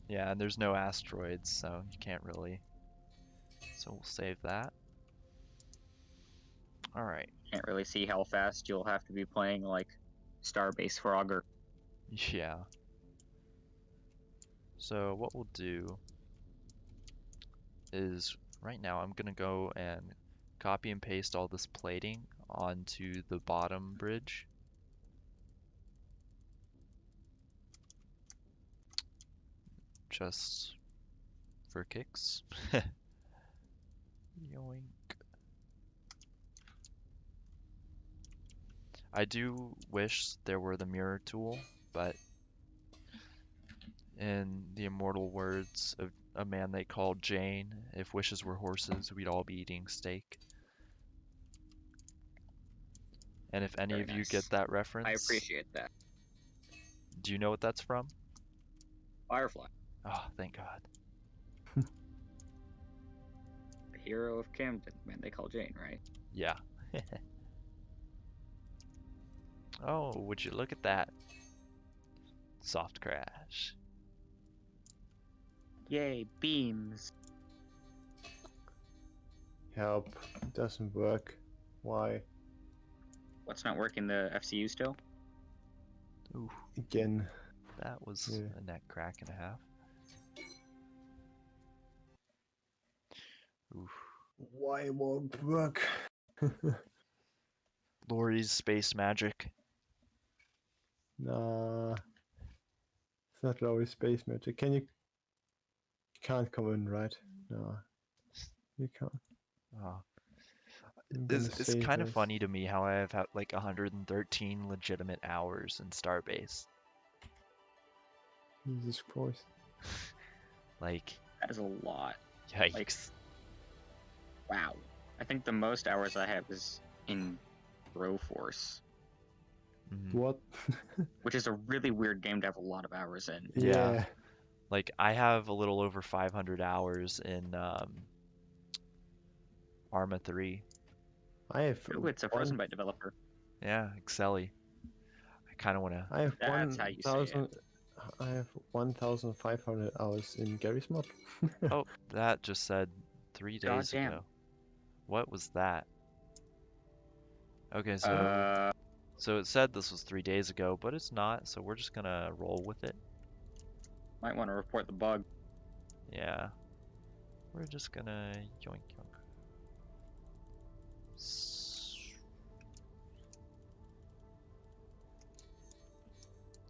Yeah, and there's no asteroids, so you can't really... So we'll save that. Alright, Can't really see how fast you'll have to be playing like Starbase Frogger. yeah. So what we'll do is right now I'm gonna go and copy and paste all this plating onto the bottom bridge. Just for kicks. Yoink. I do wish there were the mirror tool, but in the immortal words of a man they called Jane, if wishes were horses, we'd all be eating steak. And if any Very of you nice. get that I reference, appreciate that. do you know what that's from? Firefly, Oh, thank God. the hero of Camden, man they call Jane, right? Yeah. Oh, would you look at that? Soft crash. Yay, beams. Help. It doesn't work. Why? What's not working? The FCU still? Ooh, Again. that was Yeah. a neck crack and a half. Oof. Why won't work? Lori's space magic. Nah. It's not Lowry space magic. Can you... You can't come in, right? No. You can't. Oh. I'm gonna It's save kind of this. funny to me how I have had like 113 legitimate hours in Starbase. Jesus Christ. Like, That is a lot. yikes. Like, wow. I think the most hours I have is in Broforce, Mhm. What? which is a really weird game to have a lot of hours in. Yeah. Like, I have a little over 500 hours in Arma 3. I have Ooh, it's a one. Frozen Byte developer. Yeah, Excelli. I kind of want to... I have That's how you say it. 1,000. I have 1,500 hours in Gary's mod. Oh, that just said 3 days Goddamn. ago. What was that? Okay, Uh, so it said this was 3 days ago, but it's not, so we're just gonna roll with it. might want to report the bug. Yeah. We're just gonna yoink yoink.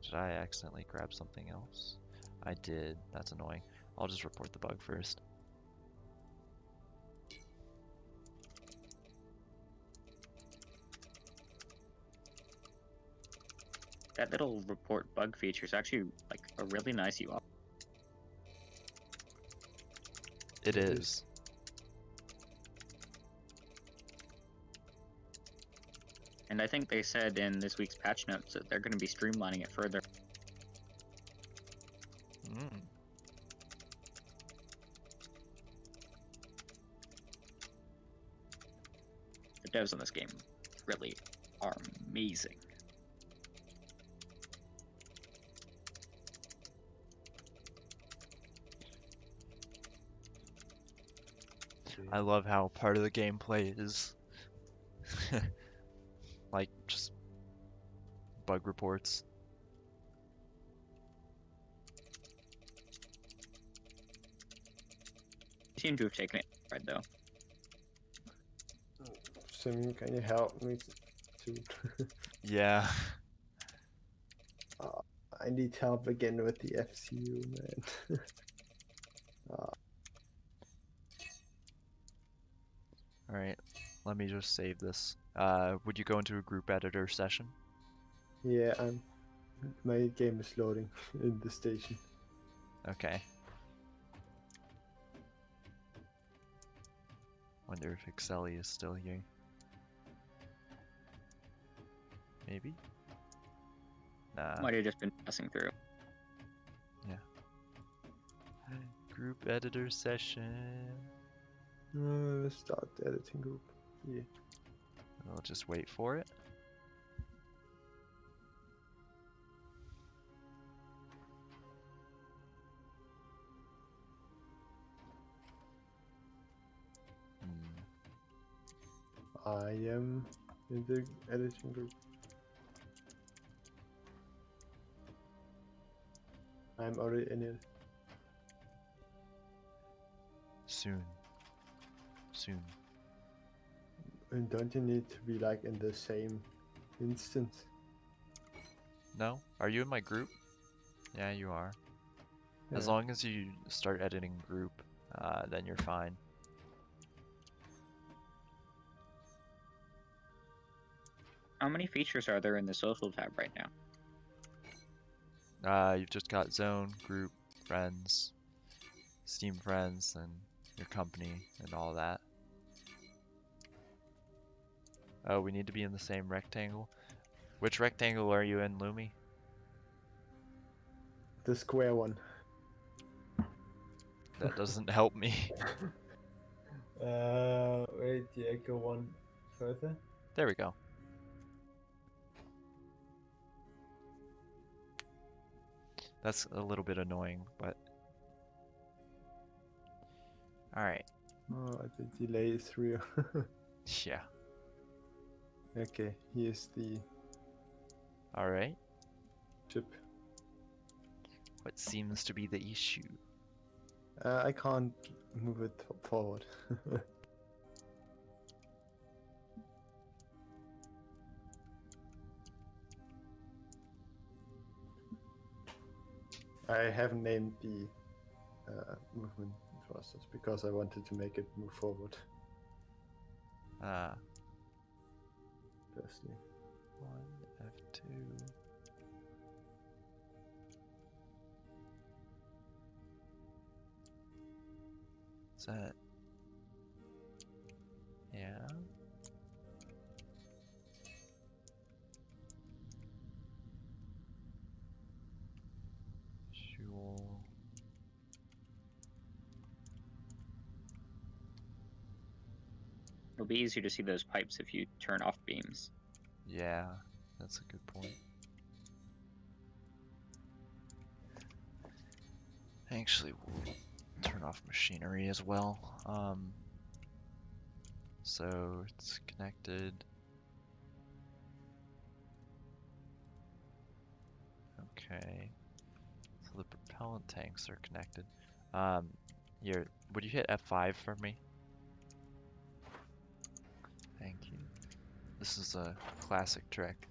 Did I accidentally grab something else? I did. That's annoying. I'll just report the bug first. That little report bug feature is actually like a really nice UI. It is. And I think they said in this week's patch notes that they're going to be streamlining it further. Mm. The devs on this game really are amazing. I love how part of the gameplay is like just bug reports. You seem to have taken it right though. Sim, can you help me to? Yeah. I need help again with the FCU, man. Alright. Let me just save this. Would you go into a group editor session? Yeah, my game is loading in the station. Okay. Wonder if Excelli is still here. Maybe? Nah. Might have just been passing through. Group editor session. Start the editing group. Yeah. I'll just wait for it. I am in the editing group. I'm already in it. Soon. Soon. And don't you need to be like in the same instance? No? Are you in my group? Yeah, you are. As Yeah. long as you start editing group, then you're fine. How many features are there in the social tab right now? You've just got zone, group, friends, Steam friends, and your company, and all that. Oh, we need to be in the same rectangle. Which rectangle are you in, Lumi? The square one. That doesn't help me. Wait, yeah, go one further. There we go. That's a little bit annoying, but... Alright. Oh, the delay is real. Yeah. Okay, here's the Alright. chip. What seems to be the issue? I can't move it forward. I haven't named the movement process because I wanted to make it move forward. Personally. 1, F2. Is that... Yeah. Sure. It'll be easier to see those pipes if you turn off beams. Yeah, that's a good point. Actually, we'll turn off machinery as well. So it's connected. Okay. So the propellant tanks are connected. Um, Here, would you hit F5 for me? Thank you. This is a classic trick.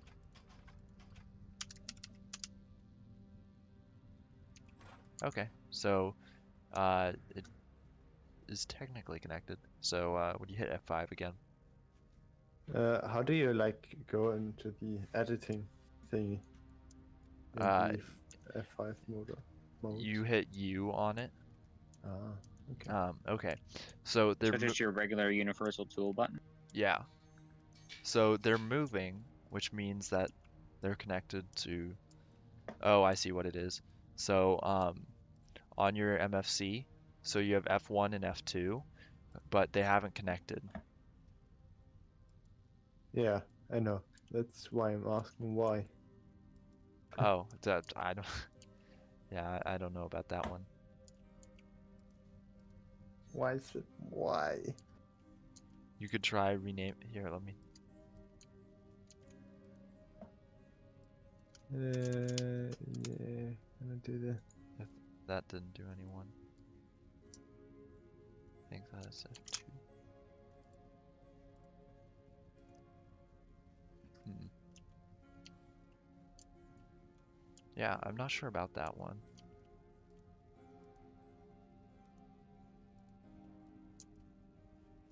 Okay, so it is technically connected. So would you hit F5 again? How do you like go into the editing thingy in Uh, the F5 mode? you hit U on it. Ah, okay. Okay, so So there's your regular universal tool button. yeah, so they're moving, which means that they're connected to. Oh, I see what it is. So on your MFC, so you have F1 and F2, but they haven't connected. Yeah, I know. That's why I'm asking why. Oh, that I don't. Yeah, I don't know about that one. Why is it? Why? You could try rename. Here, let me. Yeah, gonna do the. If that didn't do anyone. I think that is F2. Hmm. Yeah, I'm not sure about that one.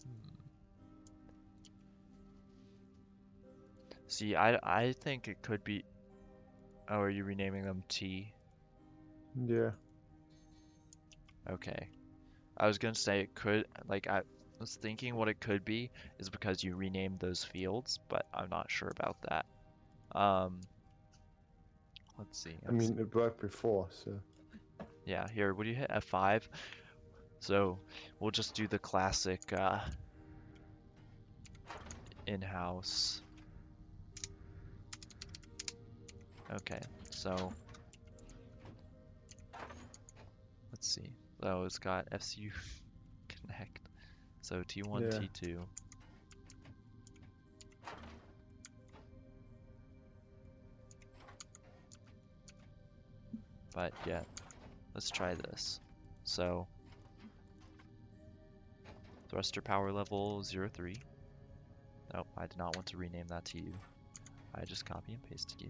Hmm. See, I think it could be. Oh, are you renaming them T? Yeah. Okay. I was gonna say it could, like, I was thinking what it could be is because you renamed those fields, but I'm not sure about that. Um, let's see. I mean, it worked before, so. Yeah, here, would you hit F5? So we'll just do the classic in-house. Okay, so let's see. Oh, it's got FCU connect. So T1, Yeah. T2. But yeah, let's try this. So thruster power level 03. Nope, I did not want to rename that to you. I just copy and pasted you.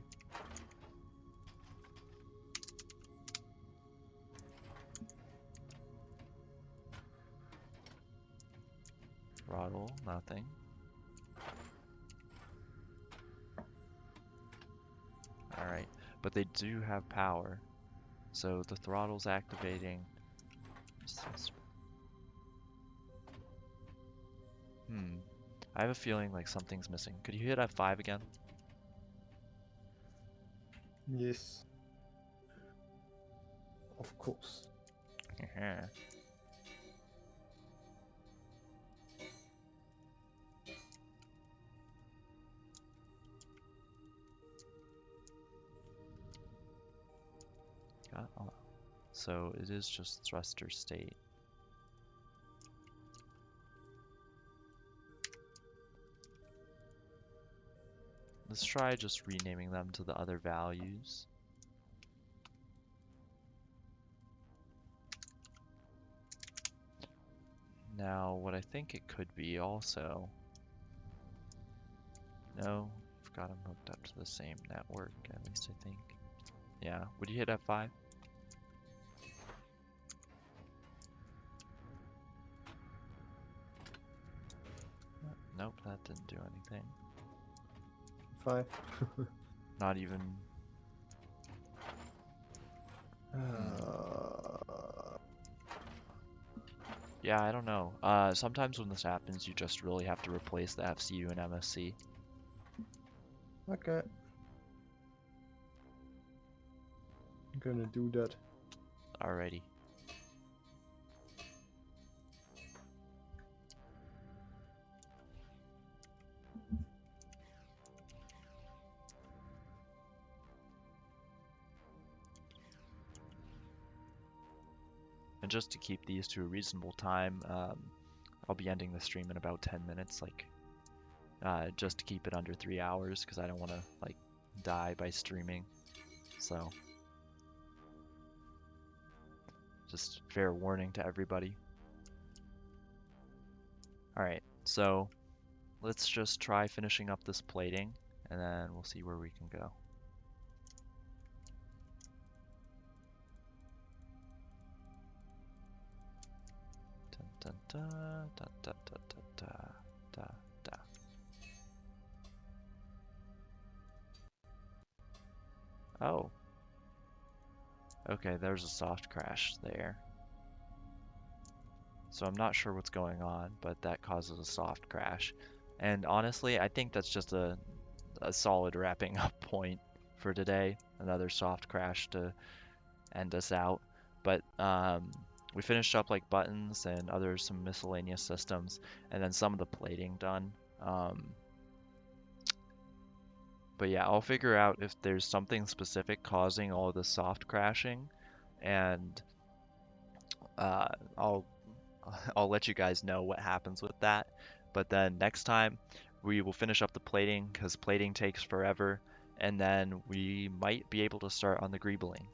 Throttle, nothing. Alright, but they do have power. So the throttle's activating. Hmm. I have a feeling like something's missing. Could you hit F5 again? Yes. Of course. So it is just thruster state. Let's try just renaming them to the other values. Now, what I think it could be also... No, I've got them hooked up to the same network, at least I think. Yeah, would you hit F5? Nope, that didn't do anything. 5. Not even... Yeah, I don't know. Sometimes when this happens, you just really have to replace the FCU and MSC. Okay. I'm gonna do that. Alrighty. And just to keep these to a reasonable time, I'll be ending the stream in about 10 minutes, like just to keep it under 3 hours, because I don't want to like die by streaming. So just fair warning to everybody. Alright, so let's just try finishing up this plating, and then we'll see where we can go. Dun, dun, dun, dun, dun, dun, dun, dun, dun. Oh. Okay, there's a soft crash there. So I'm not sure what's going on, but that causes a soft crash. And honestly, I think that's just a solid wrapping up point for today. Another soft crash to end us out. But we finished up like buttons and some miscellaneous systems, and then some of the plating done. But yeah, I'll figure out if there's something specific causing all of the soft crashing, and I'll I'll let you guys know what happens with that. But then next time we will finish up the plating, because plating takes forever, and then we might be able to start on the greebling.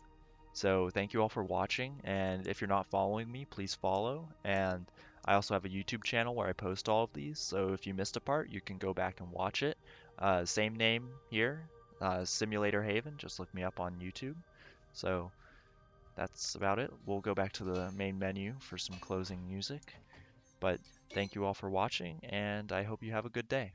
So thank you all for watching, and if you're not following me, please follow. And I also have a YouTube channel where I post all of these, so if you missed a part, you can go back and watch it. Same name here, Simulator Haven, just look me up on YouTube. So that's about it. We'll go back to the main menu for some closing music. But thank you all for watching, and I hope you have a good day.